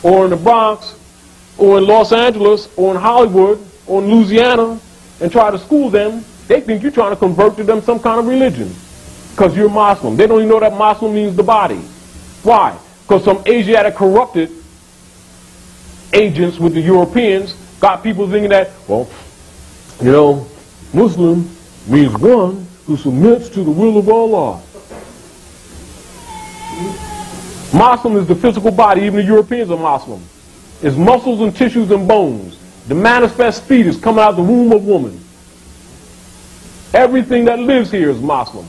or in the Bronx, or in Los Angeles, or in Hollywood, or in Louisiana, and try to school them, they think you're trying to convert to them some kind of religion, because you're Muslim. They don't even know that Muslim means the body. Why? Because some Asiatic corrupted agents with the Europeans got people thinking that, well, you know, Muslim means one who submits to the will of Allah. Muslim is the physical body. Even the Europeans are Muslim. It's muscles and tissues and bones. The manifest fetus coming out of the womb of woman. Everything that lives here is Muslim.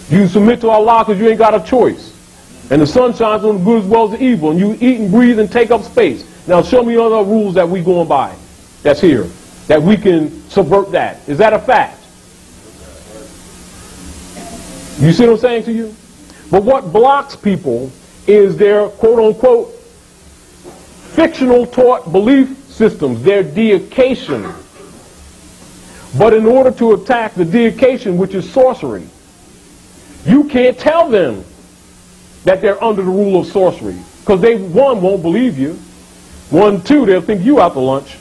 You submit to Allah because you ain't got a choice. And the sun shines on the good as well as the evil. And you eat and breathe and take up space. Now show me other rules that we going by that's here, that we can subvert that. Is that a fact? You see what I'm saying to you? But what blocks people is their quote-unquote fictional taught belief systems, their deication. But in order to attack the deication, which is sorcery, you can't tell them that they're under the rule of sorcery. Because they, one, won't believe you. One, two, they'll think you out to lunch.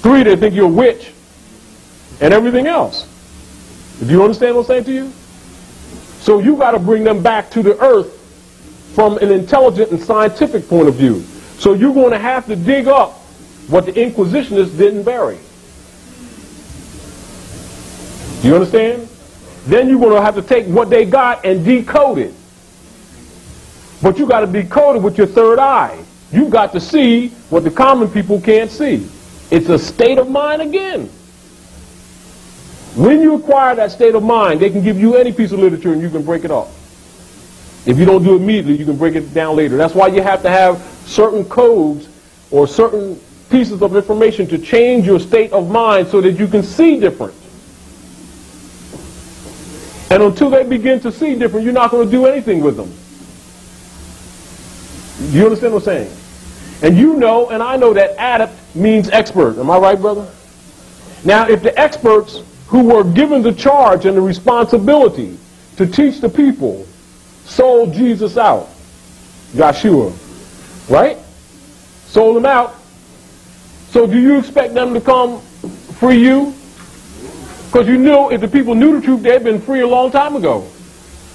Three, they'll think you're a witch. And everything else. Do you understand what I'm saying to you? So you got to bring them back to the earth from an intelligent and scientific point of view. So you're going to have to dig up what the Inquisitionists didn't bury. Do you understand? Then you're going to have to take what they got and decode it. But you got to decode it with your third eye. You've got to see what the common people can't see. It's a state of mind again. When you acquire that state of mind, they can give you any piece of literature and you can break it up. If you don't do it immediately, you can break it down later. That's why you have to have certain codes or certain pieces of information to change your state of mind so that you can see different. And until they begin to see different, you're not going to do anything with them. You understand what I'm saying? And you know, and I know that adept means expert. Am I right, brother? Now, if the experts who were given the charge and the responsibility to teach the people sold Jesus out, Joshua, right? Sold him out. So do you expect them to come free you? Because you know if the people knew the truth, they'd been free a long time ago.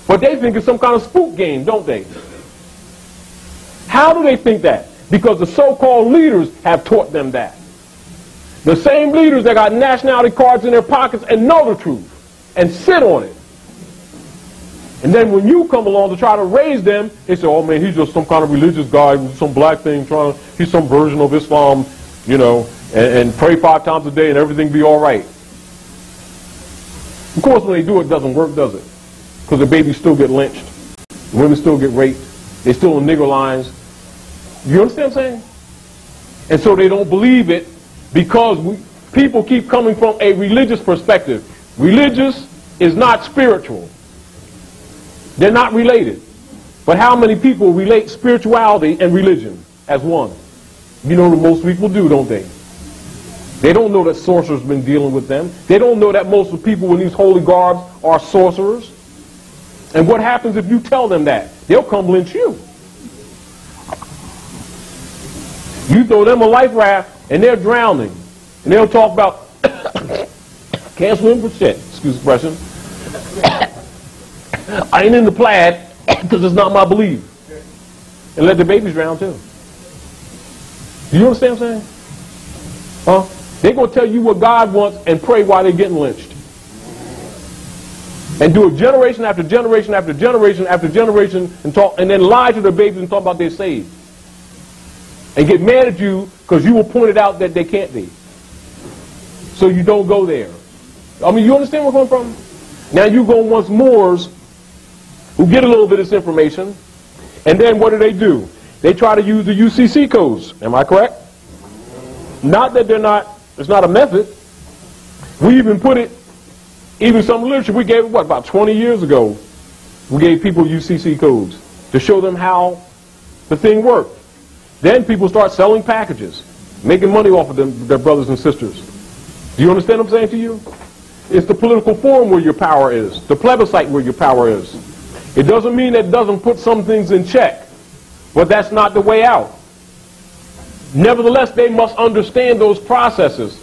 But they think it's some kind of spook game, don't they? How do they think that? Because the so-called leaders have taught them that. The same leaders that got nationality cards in their pockets and know the truth and sit on it. And then when you come along to try to raise them, they say, oh man, he's just some kind of religious guy with some black thing, he's some version of Islam, you know, and pray 5 times a day and everything be all right. Of course, when they do it, it doesn't work, does it? Because the babies still get lynched. The women still get raped. They're still in nigger lines. You understand what I'm saying? And so they don't believe it because people keep coming from a religious perspective. Religious is not spiritual. They're not related. But how many people relate spirituality and religion as one? You know what most people do, don't they? They don't know that sorcerers have been dealing with them. They don't know that most of the people in these holy garbs are sorcerers. And what happens if you tell them that? They'll come lynch you. You throw them a life raft and they're drowning. And they'll talk about, can't swim for shit, excuse the expression. I ain't in the plaid because it's not my belief. And let the babies drown too. Do you understand what I'm saying? Huh? They're going to tell you what God wants and pray while they're getting lynched. And do it generation after generation after generation after generation and then lie to their babies and talk about they're saved. And get mad at you because you were pointed out that they can't be. So you don't go there. I mean, you understand where I'm coming from? Now you go once more's who get a little bit of this information, and then what do? They try to use the UCC codes. Am I correct? Not that it's not a method. We even put it, even some literature, we gave it, what, about 20 years ago, we gave people UCC codes to show them how the thing worked. Then people start selling packages, making money off of them, their brothers and sisters. Do you understand what I'm saying to you? It's the political forum where your power is, the plebiscite where your power is. It doesn't mean that it doesn't put some things in check, but that's not the way out. Nevertheless, they must understand those processes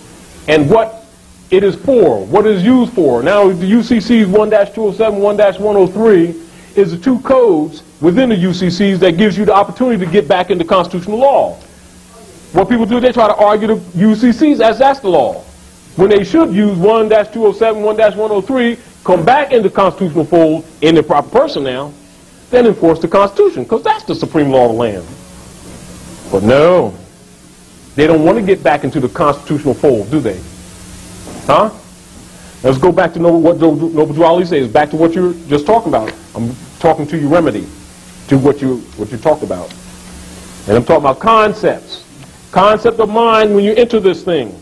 and what it is for, what it is used for. Now, the UCC's 1-207, 1-103 is the 2 codes within the UCCs that gives you the opportunity to get back into constitutional law. What people do, they try to argue the UCCs as that's the law, when they should use 1-207, 1-103, come back into constitutional fold in the proper person now, then enforce the Constitution, because that's the supreme law of the land. But no, they don't want to get back into the constitutional fold, do they? Huh? Let's go back to what Noble Duality says, back to what you were just talking about. I'm talking to you remedy, to what you talked about. And I'm talking about concepts. Concept of mind when you enter this thing.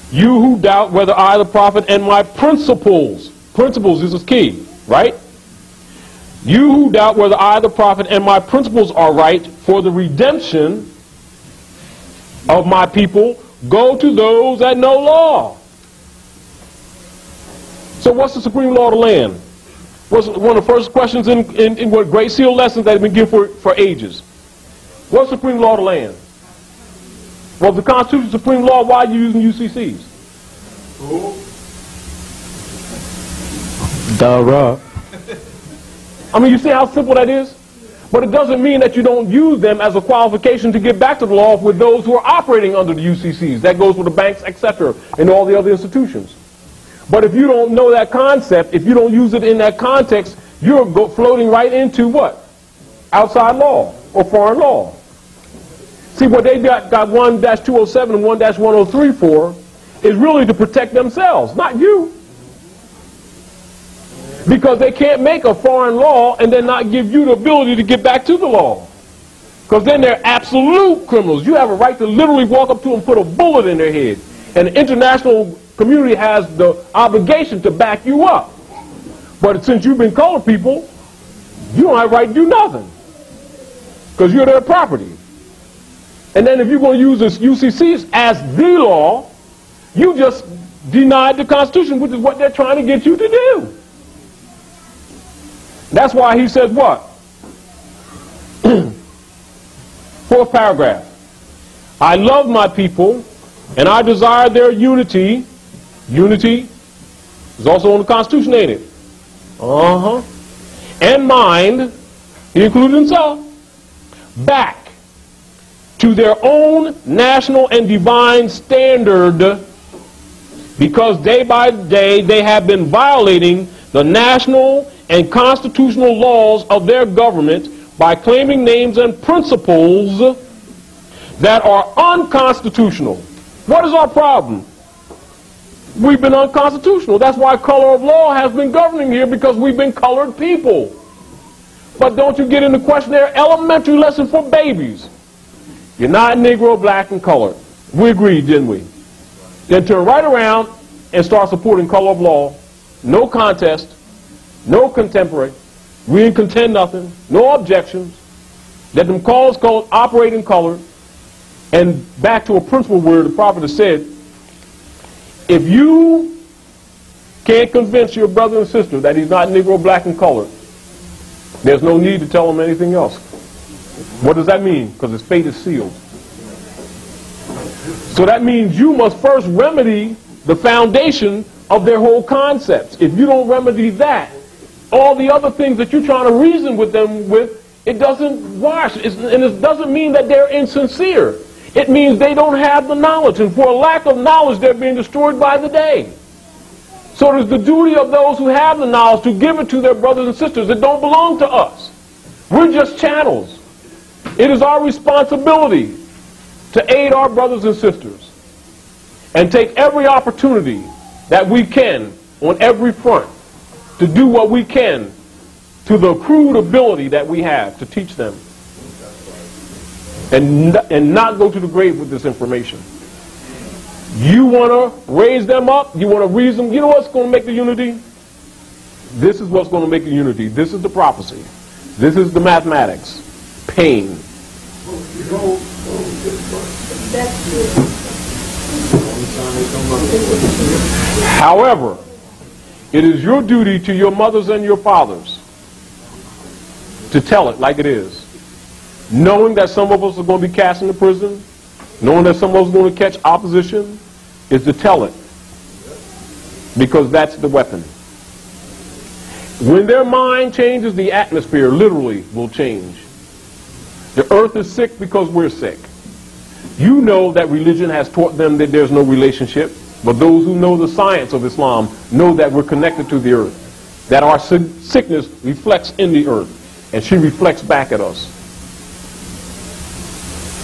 You who doubt whether I, the prophet, and my principles Principles, this is key, right? You who doubt whether I, the prophet, and my principles are right for the redemption of my people, go to those that know law. So what's the supreme law of the land? What's one of the first questions in what Great Seal lessons that have been given for ages? What's the supreme law of the land? Well, the Constitution supreme law, why are you using UCCs? Duh. I mean, you see how simple that is? But it doesn't mean that you don't use them as a qualification to get back to the law with those who are operating under the UCCs. That goes with the banks, etc., and all the other institutions. But if you don't know that concept, if you don't use it in that context, you're floating right into what? Outside law or foreign law. See, what they got 1-207 and 1-103 for is really to protect themselves, not you. Because they can't make a foreign law and then not give you the ability to get back to the law. Because then they're absolute criminals. You have a right to literally walk up to them and put a bullet in their head. And the international community has the obligation to back you up. But since you've been colored people, you don't have a right to do nothing. Because you're their property. And then if you're going to use this UCCs as the law, you just denied the Constitution, which is what they're trying to get you to do. That's why he says what? Fourth paragraph. I love my people, and I desire their unity. Unity is also on the Constitution, ain't it? And mind, he included himself, back to their own national and divine standard, because day by day they have been violating the national and constitutional laws of their government by claiming names and principles that are unconstitutional. What is our problem? We've been unconstitutional. That's why color of law has been governing here, because we've been colored people. But don't you get in the question there, elementary lesson for babies. You're not Negro, black, and colored. We agreed, didn't we? Then turn right around and start supporting color of law. No contest. No contemporary. We didn't contend nothing. No objections. Let them cause code, operate in color. And back to a principle where the prophet has said, if you can't convince your brother and sister that he's not Negro, black, and colored, there's no need to tell him anything else. What does that mean? Because his fate is sealed. So that means you must first remedy the foundation of their whole concepts. If you don't remedy that, all the other things that you're trying to reason with them with, it doesn't wash. And it doesn't mean that they're insincere. It means they don't have the knowledge. And for a lack of knowledge, they're being destroyed by the day. So it is the duty of those who have the knowledge to give it to their brothers and sisters that don't belong to us. We're just channels. It is our responsibility to aid our brothers and sisters and take every opportunity that we can on every front to do what we can to the crude ability that we have to teach them and not go to the grave with this information. You want to raise them up, you want to reason, you know what's going to make the unity? This is what's going to make the unity. This is the prophecy. This is the mathematics. Pain. However, it is your duty to your mothers and your fathers to tell it like it is. Knowing that some of us are going to be cast into prison, knowing that some of us are going to catch opposition, is to tell it. Because that's the weapon. When their mind changes, the atmosphere literally will change. The earth is sick because we're sick. You know that religion has taught them that there's no relationship, but those who know the science of Islam know that we're connected to the earth, that our sickness reflects in the earth, and she reflects back at us.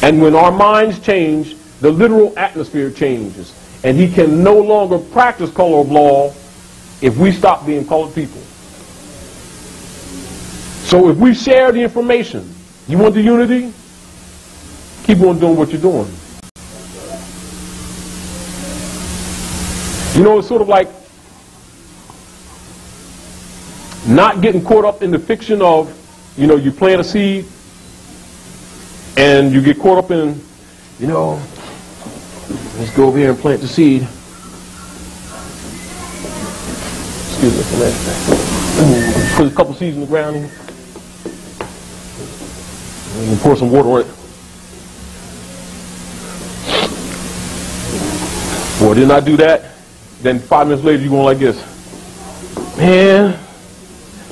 And when our minds change, the literal atmosphere changes, and he can no longer practice color of law if we stop being colored people. So if we share the information, you want the unity? Keep on doing what you're doing. You know, it's sort of like Not getting caught up in the fiction of, you know, you plant a seed and you get caught up in, you know, let's go over here and plant the seed. Excuse me for that. Put a couple seeds in the ground and pour some water on it. Well, didn't I do that? Then 5 minutes later, you're going like this. Man,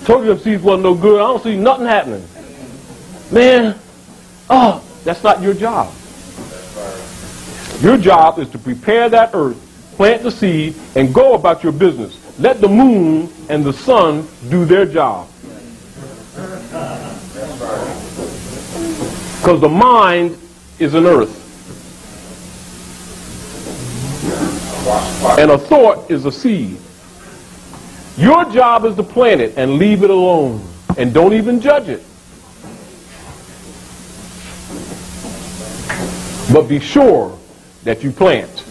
told you them seeds wasn't no good. I don't see nothing happening. Man, oh, that's not your job. Your job is to prepare that earth, plant the seed, and go about your business. Let the moon and the sun do their job. Because the mind is an earth. And a thought is a seed. Your job is to plant it and leave it alone. And don't even judge it. But be sure that you plant.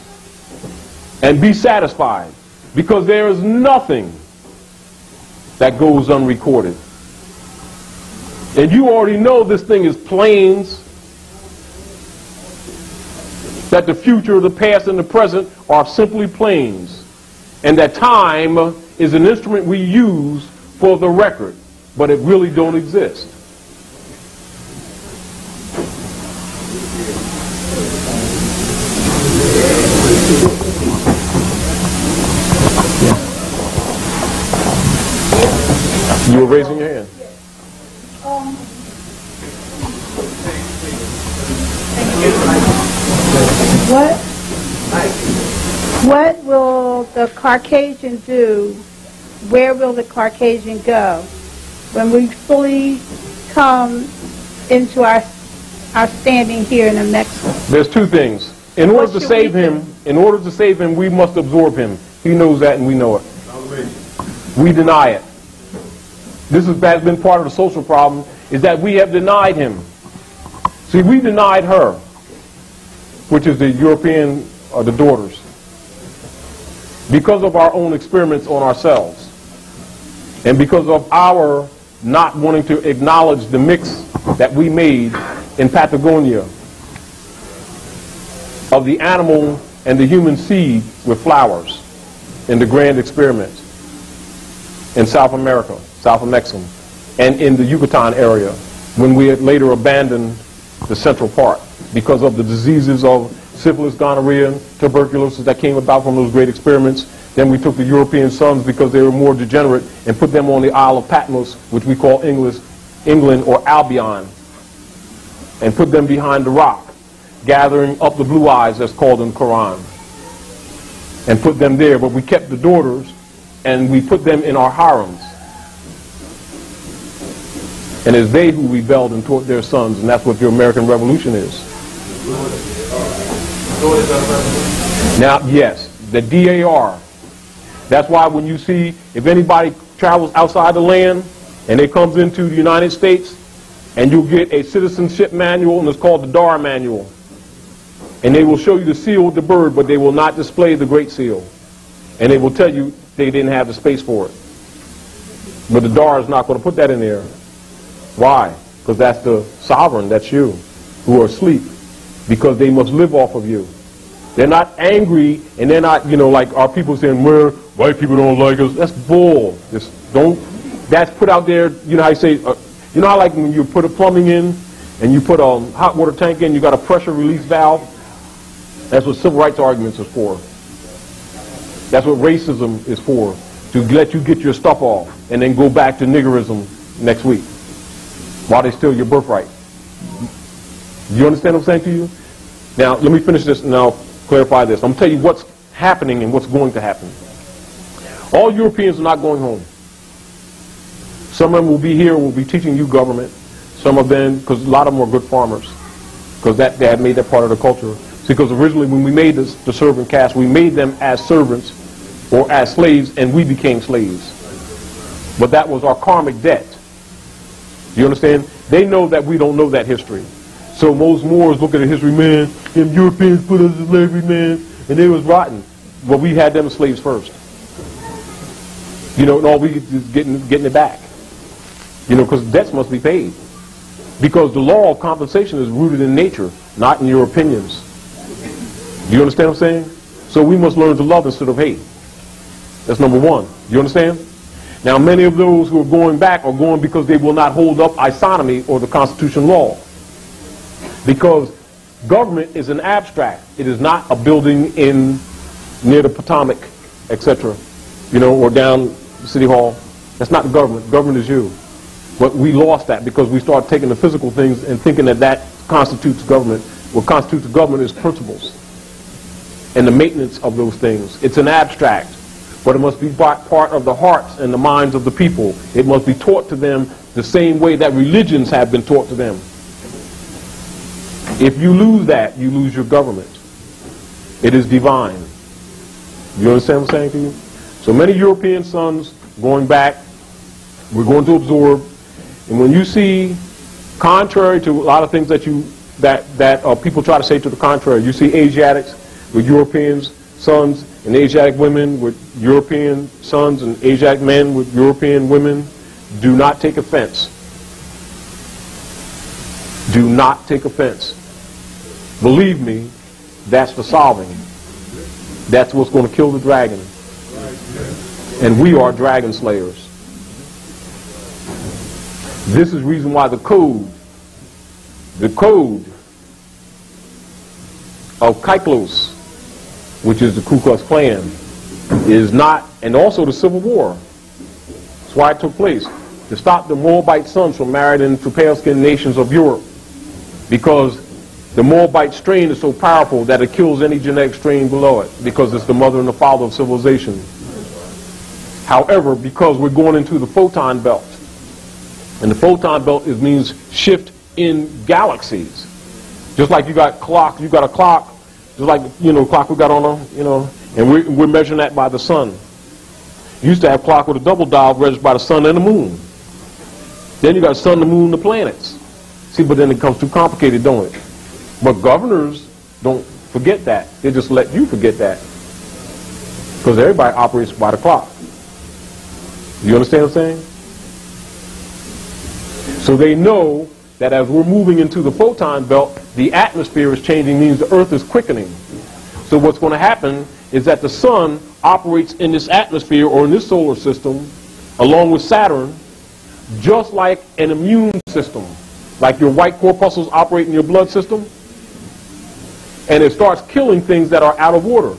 And be satisfied. Because there is nothing that goes unrecorded. And you already know this thing is plains. That the future, the past, and the present are simply plains. And that time is an instrument we use for the record, but it really don't exist. You were raising your hand. What will the Caucasian do? Where will the Caucasian go when we fully come into our standing here in New Mexico? There's two things. In order to save him, we must absorb him. He knows that and we know it. We deny it. This has been part of the social problem, is that we have denied him. See, we denied her, which is the European, the daughters, because of our own experiments on ourselves. And because of our not wanting to acknowledge the mix that we made in Patagonia of the animal and the human seed with flowers in the grand experiment in South America, South of Mexico, and in the Yucatan area when we had later abandoned the central part because of the diseases of syphilis, gonorrhea, tuberculosis that came about from those great experiments. Then we took the European sons because they were more degenerate and put them on the Isle of Patmos, which we call England or Albion, and put them behind the rock, gathering up the blue eyes, that's called in the Quran, and put them there. But we kept the daughters and we put them in our harems. And it's they who rebelled and taught their sons, and that's what the American Revolution is. Now, yes, the DAR. That's why when you see, if anybody travels outside the land and it comes into the United States, and you'll get a citizenship manual, and it's called the DAR manual. And they will show you the seal with the bird, but they will not display the Great Seal. And they will tell you they didn't have the space for it. But the DAR is not going to put that in there. Why? Because that's the sovereign, that's you, who are asleep, because they must live off of you. They're not angry, and they're not, you know, like our people saying, well, white people don't like us. That's bull. Just don't, that's put out there, you know how you say, you know how like when you put a plumbing in, and you put a hot water tank in, you got a pressure release valve? That's what civil rights arguments is for. That's what racism is for, to let you get your stuff off, and then go back to niggerism next week, while they steal your birthright. Do you understand what I'm saying to you? Now, let me finish this and I'll clarify this. I'm going to tell you what's happening and what's going to happen. All Europeans are not going home. Some of them will be here, will be teaching you government. Some of them, because a lot of them are good farmers, because they had made that part of the culture. See, because originally when we made the servant caste, we made them as servants or as slaves, and we became slaves. But that was our karmic debt. Do you understand? They know that we don't know that history. So most Moors look at the history, man, them Europeans put us in slavery, man, and they was rotten. Well, we had them as slaves first. You know, and all we is getting it back. You know, because debts must be paid. Because the law of compensation is rooted in nature, not in your opinions. Do you understand what I'm saying? So we must learn to love instead of hate. That's number one. You understand? Now, many of those who are going back are going because they will not hold up isonomy or the Constitution law. Because government is an abstract. It is not a building near the Potomac, etc., you know, or down City Hall. That's not the government. Government is you. But we lost that because we started taking the physical things and thinking that that constitutes government. What constitutes government is principles and the maintenance of those things. It's an abstract, but it must be part of the hearts and the minds of the people. It must be taught to them the same way that religions have been taught to them. If you lose that, you lose your government. It is divine. You understand what I'm saying to you? So many European sons going back, we're going to absorb. And when you see, contrary to a lot of things that people try to say to the contrary, you see Asiatics with Europeans sons and Asiatic women with European sons and Asiatic men with European women. Do not take offense. Do not take offense. Believe me, that's the solving. That's what's going to kill the dragon. And we are dragon slayers. This is the reason why the code of Kaiklos, which is the Ku Klux Klan, is not, and also the Civil War. That's why it took place, to stop the Moabite sons from marrying into pale-skinned nations of Europe, because the Moabite strain is so powerful that it kills any genetic strain below it, because it's the mother and the father of civilization. However, because we're going into the photon belt, and the photon belt means shift in galaxies. Just like you got a clock, just like, you know, clock we got on a, you know, and we're measuring that by the sun. You used to have clock with a double dial registered by the sun and the moon. Then you got sun, the moon, the planets. See, but then it becomes too complicated, don't it? But governors don't forget that. They just let you forget that. Because everybody operates by the clock. You understand what I'm saying? So they know that as we're moving into the photon belt, the atmosphere is changing, means the earth is quickening. So what's going to happen is that the sun operates in this atmosphere or in this solar system, along with Saturn, just like an immune system. Like your white corpuscles operate in your blood system, and it starts killing things that are out of order.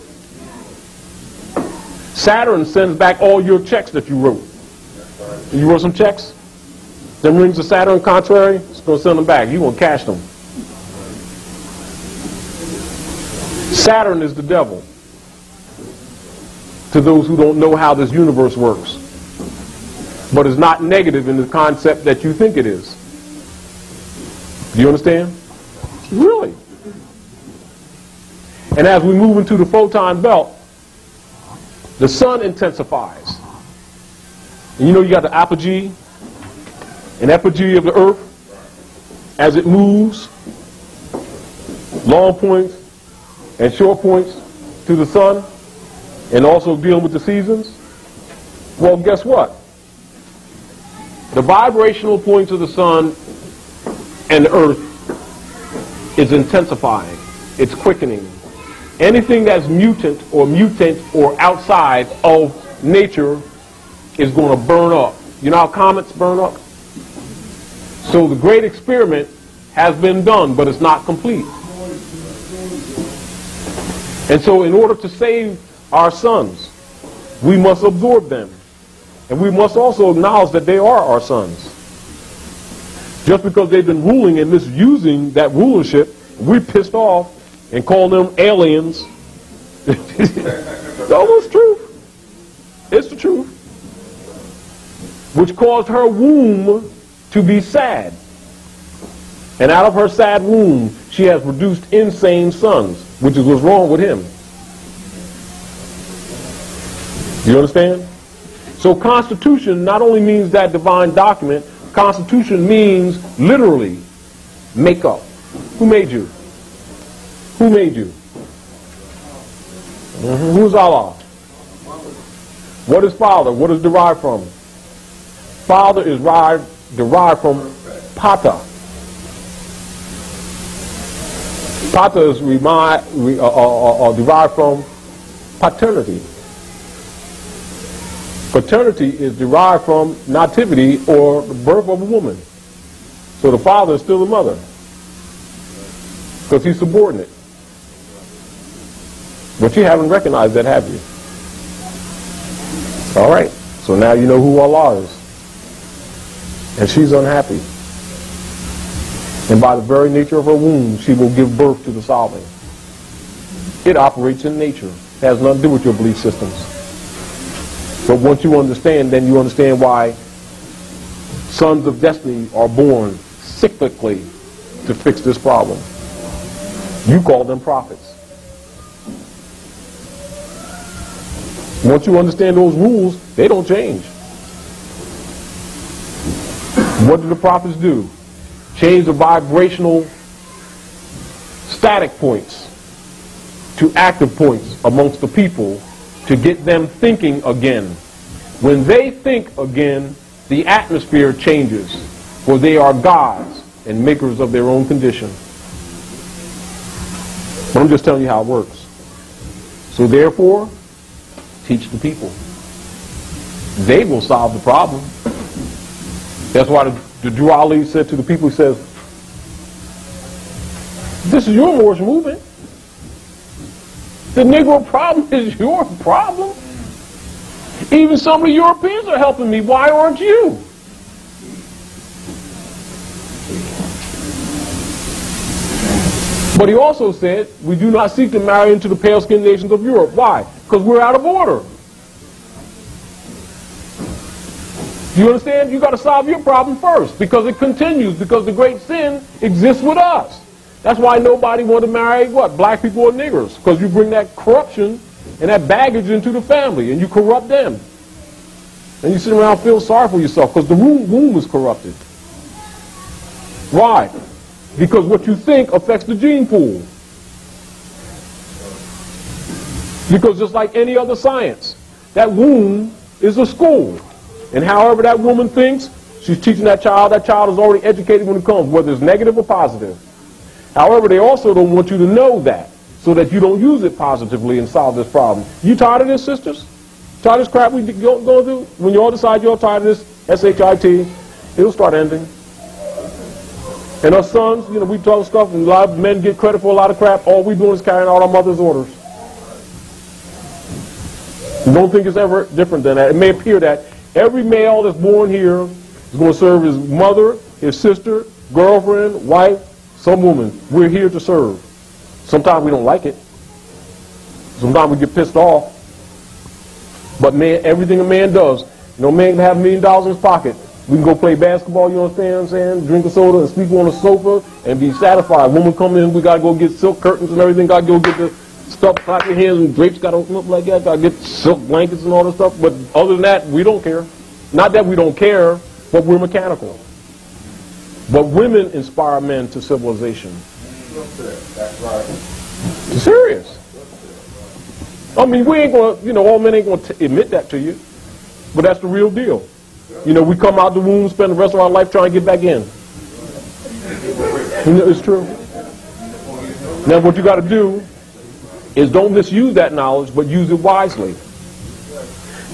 Saturn sends back all your checks that you wrote. You wrote some checks? Them rings of Saturn contrary, it's going to send them back. You're going to cash them. Saturn is the devil to those who don't know how this universe works. But it's not negative in the concept that you think it is. Do you understand? Really. And as we move into the photon belt, the sun intensifies. And you know you got the apogee and epigee of the earth as it moves, long points and short points to the sun, and also dealing with the seasons. Well, guess what? The vibrational points of the sun and the earth is intensifying. It's quickening. Anything that's mutant or outside of nature is going to burn up. You know how comets burn up? So the great experiment has been done, but it's not complete. And so in order to save our sons, we must absorb them. And we must also acknowledge that they are our sons. Just because they've been ruling and misusing that rulership, we're pissed off and call them aliens. It's almost true. It's the truth. Which caused her womb to be sad. And out of her sad womb, she has produced insane sons, which is what's wrong with him. Do you understand? So Constitution not only means that divine document, Constitution means literally make up. Who made you? Who made you? Who's Allah? What is father? What is derived from? Father is derived from pata. Pata is derived from paternity. Paternity is derived from nativity, or the birth of a woman. So the father is still the mother, because he's subordinate. But you haven't recognized that, have you? All right. So now you know who Allah is. And she's unhappy. And by the very nature of her womb, she will give birth to the sovereign. It operates in nature. It has nothing to do with your belief systems. But once you understand, then you understand why sons of destiny are born cyclically to fix this problem. You call them prophets. Once you understand those rules, they don't change. What do the prophets do? Change the vibrational static points to active points amongst the people to get them thinking again. When they think again, the atmosphere changes, for they are gods and makers of their own condition. But I'm just telling you how it works. So therefore, teach the people. They will solve the problem. That's why the Duali said to the people, he says, this is your Moorish movement. The Negro problem is your problem. Even some of the Europeans are helping me. Why aren't you? But he also said, we do not seek to marry into the pale-skinned nations of Europe. Why? Because we're out of order. Do you understand? You got to solve your problem first, because it continues, because the great sin exists with us. That's why nobody wanted to marry, what, black people or niggers, because you bring that corruption and that baggage into the family, and you corrupt them. And you sit around and feel sorry for yourself, because the womb is corrupted. Why? Because what you think affects the gene pool. Because just like any other science, that womb is a school. And however that woman thinks, she's teaching that child is already educated when it comes, whether it's negative or positive. However, they also don't want you to know that, so that you don't use it positively and solve this problem. You tired of this, sisters? Tired of this crap we go through? When you all decide you're tired of this, S-H-I-T, it'll start ending. And us sons, you know, we talk stuff, and a lot of men get credit for a lot of crap. All we doing is carrying out our mother's orders. You don't think it's ever different than that. It may appear that every male that's born here is going to serve his mother, his sister, girlfriend, wife, some woman. We're here to serve. Sometimes we don't like it. Sometimes we get pissed off. But man, everything a man does, no man can have $1 million in his pocket. We can go play basketball, you understand what I'm saying? Drink a soda and sleep on a sofa and be satisfied. Woman come in, we got to go get silk curtains and everything. Got to go get the stuff, clap your hands, and drapes got to open up like that. Got to get silk blankets and all this stuff. But other than that, we don't care. Not that we don't care, but we're mechanical. But women inspire men to civilization. That's right. It's serious. I mean, we ain't going to, you know, all men ain't going to admit that to you. But that's the real deal. You know, we come out the womb, spend the rest of our life trying to get back in. You know, it's true. Now, what you got to do is don't misuse that knowledge, but use it wisely.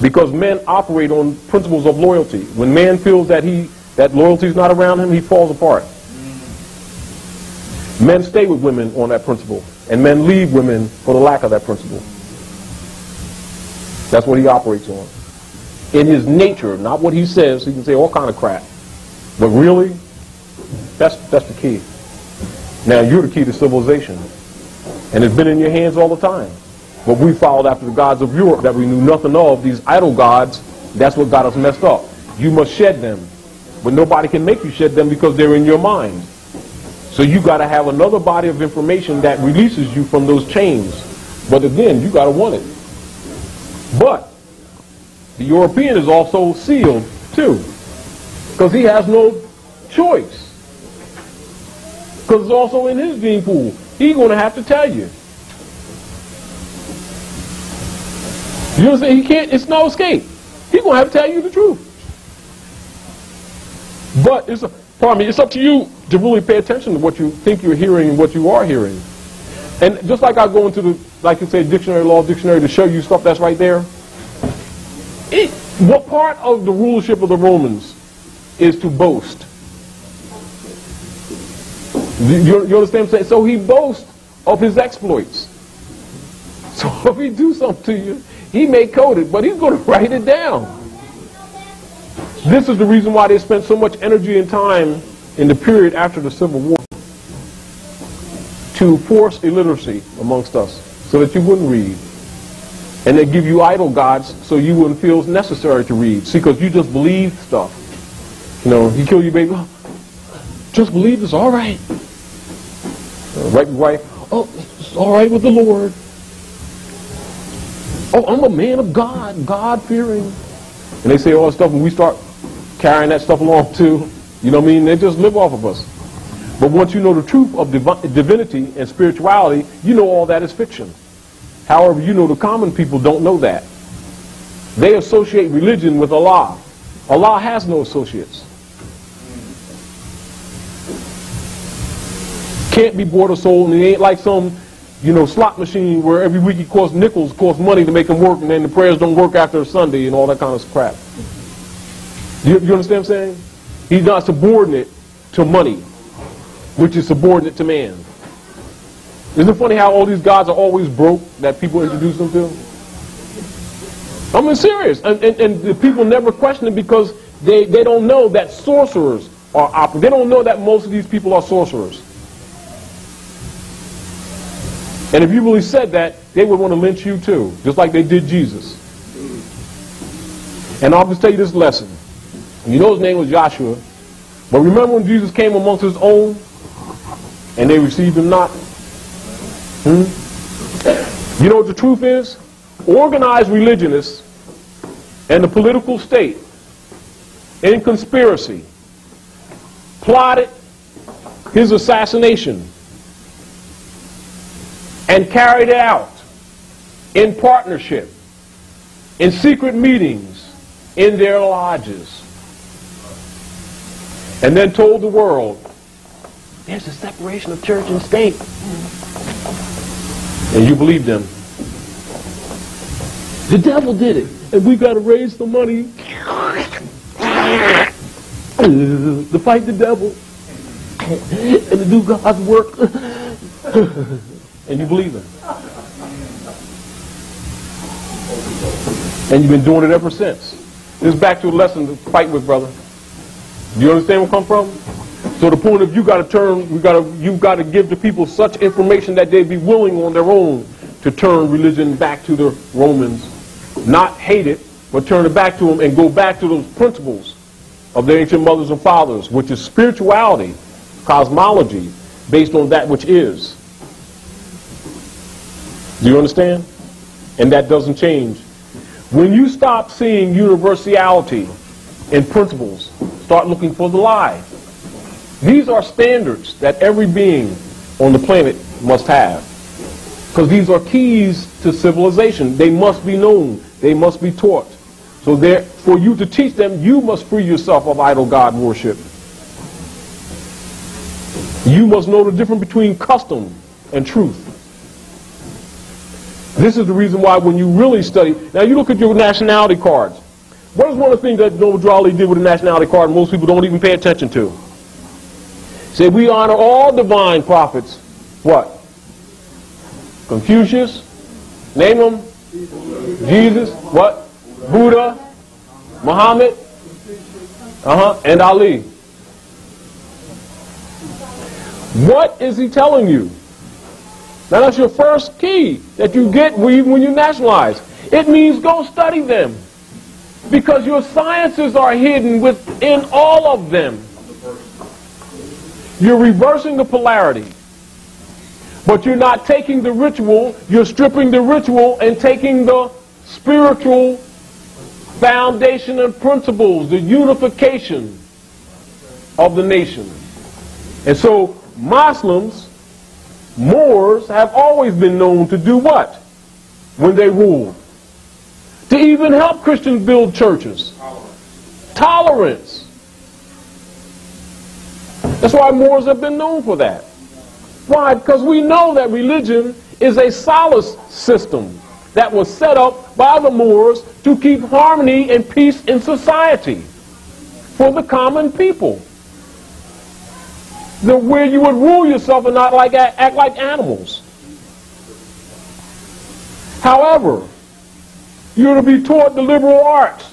Because men operate on principles of loyalty. When man feels that loyalty is not around him, he falls apart. Men stay with women on that principle, and men leave women for the lack of that principle. That's what he operates on. In his nature, not what he says. He can say all kind of crap. But really, that's the key. Now, you're the key to civilization. And it's been in your hands all the time. But we followed after the gods of Europe that we knew nothing of, these idol gods. That's what got us messed up. You must shed them. But nobody can make you shed them because they're in your mind. So you got to have another body of information that releases you from those chains. But again, you got to want it. But the European is also sealed, too, because he has no choice. Because it's also in his gene pool. He's going to have to tell you. You know what I'm saying? He can't, it's no escape. He's going to have to tell you the truth. But it's up to you to really pay attention to what you think you're hearing and what you are hearing. And just like I go into the, like you say, dictionary, law dictionary to show you stuff that's right there, what part of the rulership of the Romans is to boast? You understand what I'm saying? So he boasts of his exploits. So if he do something to you, he may code it, but he's going to write it down. This is the reason why they spent so much energy and time in the period after the Civil War to force illiteracy amongst us so that you wouldn't read. And they give you idol gods so you wouldn't feel it's necessary to read. See, because you just believe stuff. You know, he kill you, baby. Oh, just believe it's all right. Right. Oh, it's all right with the Lord. Oh, I'm a man of God, God-fearing. And they say all that stuff, and we start carrying that stuff along too. You know what I mean? They just live off of us. But once you know the truth of divinity and spirituality, you know all that is fiction. However, you know the common people don't know that. They associate religion with Allah. Allah has no associates. Can't be bought or sold, and it ain't like some, you know, slot machine where every week it costs nickels, costs money to make them work, and then the prayers don't work after Sunday and all that kind of crap. You understand what I'm saying? He's not subordinate to money, which is subordinate to man. Isn't it funny how all these gods are always broke that people introduce them to? I mean, serious. And the people never question it because they don't know that sorcerers are operating. They don't know that most of these people are sorcerers. And if you really said that, they would want to lynch you too, just like they did Jesus. And I'll just tell you this lesson. You know his name was Joshua. But remember when Jesus came amongst his own and they received him not? You know what the truth is? Organized religionists and the political state in conspiracy plotted his assassination and carried it out in partnership, in secret meetings, in their lodges. And then told the world, there's a separation of church and state. And you believe them. The devil did it, and we got to raise the money to fight the devil and to do God's work. And you believe them. And you've been doing it ever since. This is back to a lesson to fight with, brother. Do you understand where I come from? So the point of you got to turn, you've got to give the people such information that they'd be willing on their own to turn religion back to the Romans. Not hate it, but turn it back to them and go back to those principles of their ancient mothers and fathers, which is spirituality, cosmology, based on that which is. Do you understand? And that doesn't change. When you stop seeing universality in principles, start looking for the lie. These are standards that every being on the planet must have. Because these are keys to civilization. They must be known. They must be taught. So for you to teach them, you must free yourself of idol god worship. You must know the difference between custom and truth. This is the reason why when you really study, now you look at your nationality cards. What is one of the things that Noble Drawley did with a nationality card most people don't even pay attention to? Say, we honor all divine prophets. What? Confucius? Name them. Jesus? What? Buddha? Muhammad? And Ali. What is he telling you? Now that's your first key that you get when you nationalize. It means go study them. Because your sciences are hidden within all of them. You're reversing the polarity. But you're not taking the ritual, you're stripping the ritual and taking the spiritual foundation and principles, the unification of the nation. And so Muslims, Moors have always been known to do what when they rule? to even help Christians build churches. Tolerance. That's why Moors have been known for that. Why? Because we know that religion is a solace system that was set up by the Moors to keep harmony and peace in society for the common people. Where you would rule yourself and not act like animals. However, you're to be taught the liberal arts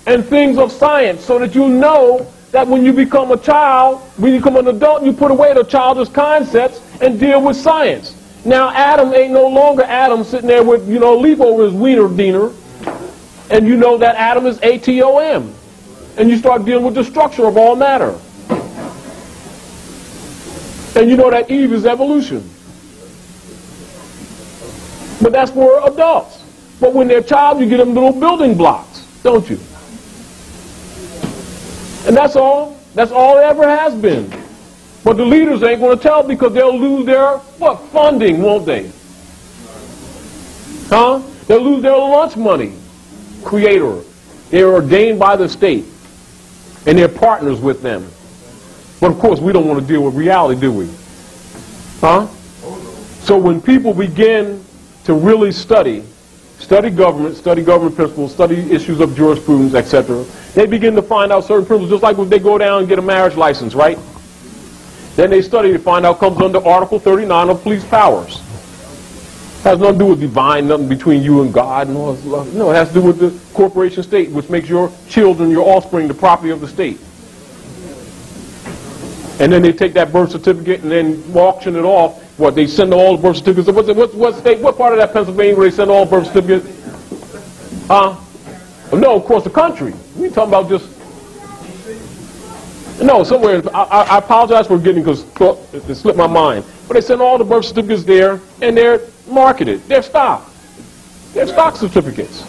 and things of science so that you know that when you become a child, when you become an adult, you put away the childish concepts and deal with science. Now Adam ain't no longer Adam sitting there with, a leaf over his wiener diener, and you know that Adam is atom. And you start dealing with the structure of all matter. And you know that Eve is evolution. But that's for adults. But when they're a child, you get them little building blocks, don't you? And that's all. That's all it ever has been. But the leaders ain't going to tell because they'll lose their, funding, won't they? Huh? They'll lose their lunch money. Creator. They're ordained by the state. And they're partners with them. But of course, we don't want to deal with reality, do we? Huh? So when people begin to really study government principles, study issues of jurisprudence, etc., they begin to find out certain principles, just like when they go down and get a marriage license, right? Then they study to find out comes under Article 39 of police powers. Has nothing to do with divine, nothing between you and God and all this love. No, it has to do with the corporation state, which makes your children, your offspring, the property of the state. And then they take that birth certificate and then auction it off. What, they send all the birth certificates? What state, what part of that Pennsylvania where they send all birth certificates? No, across the country. We talking about just... No, somewhere, I apologize for getting, because it slipped my mind. But they send all the birth certificates there, and they're marketed. They're stock. They're stock certificates.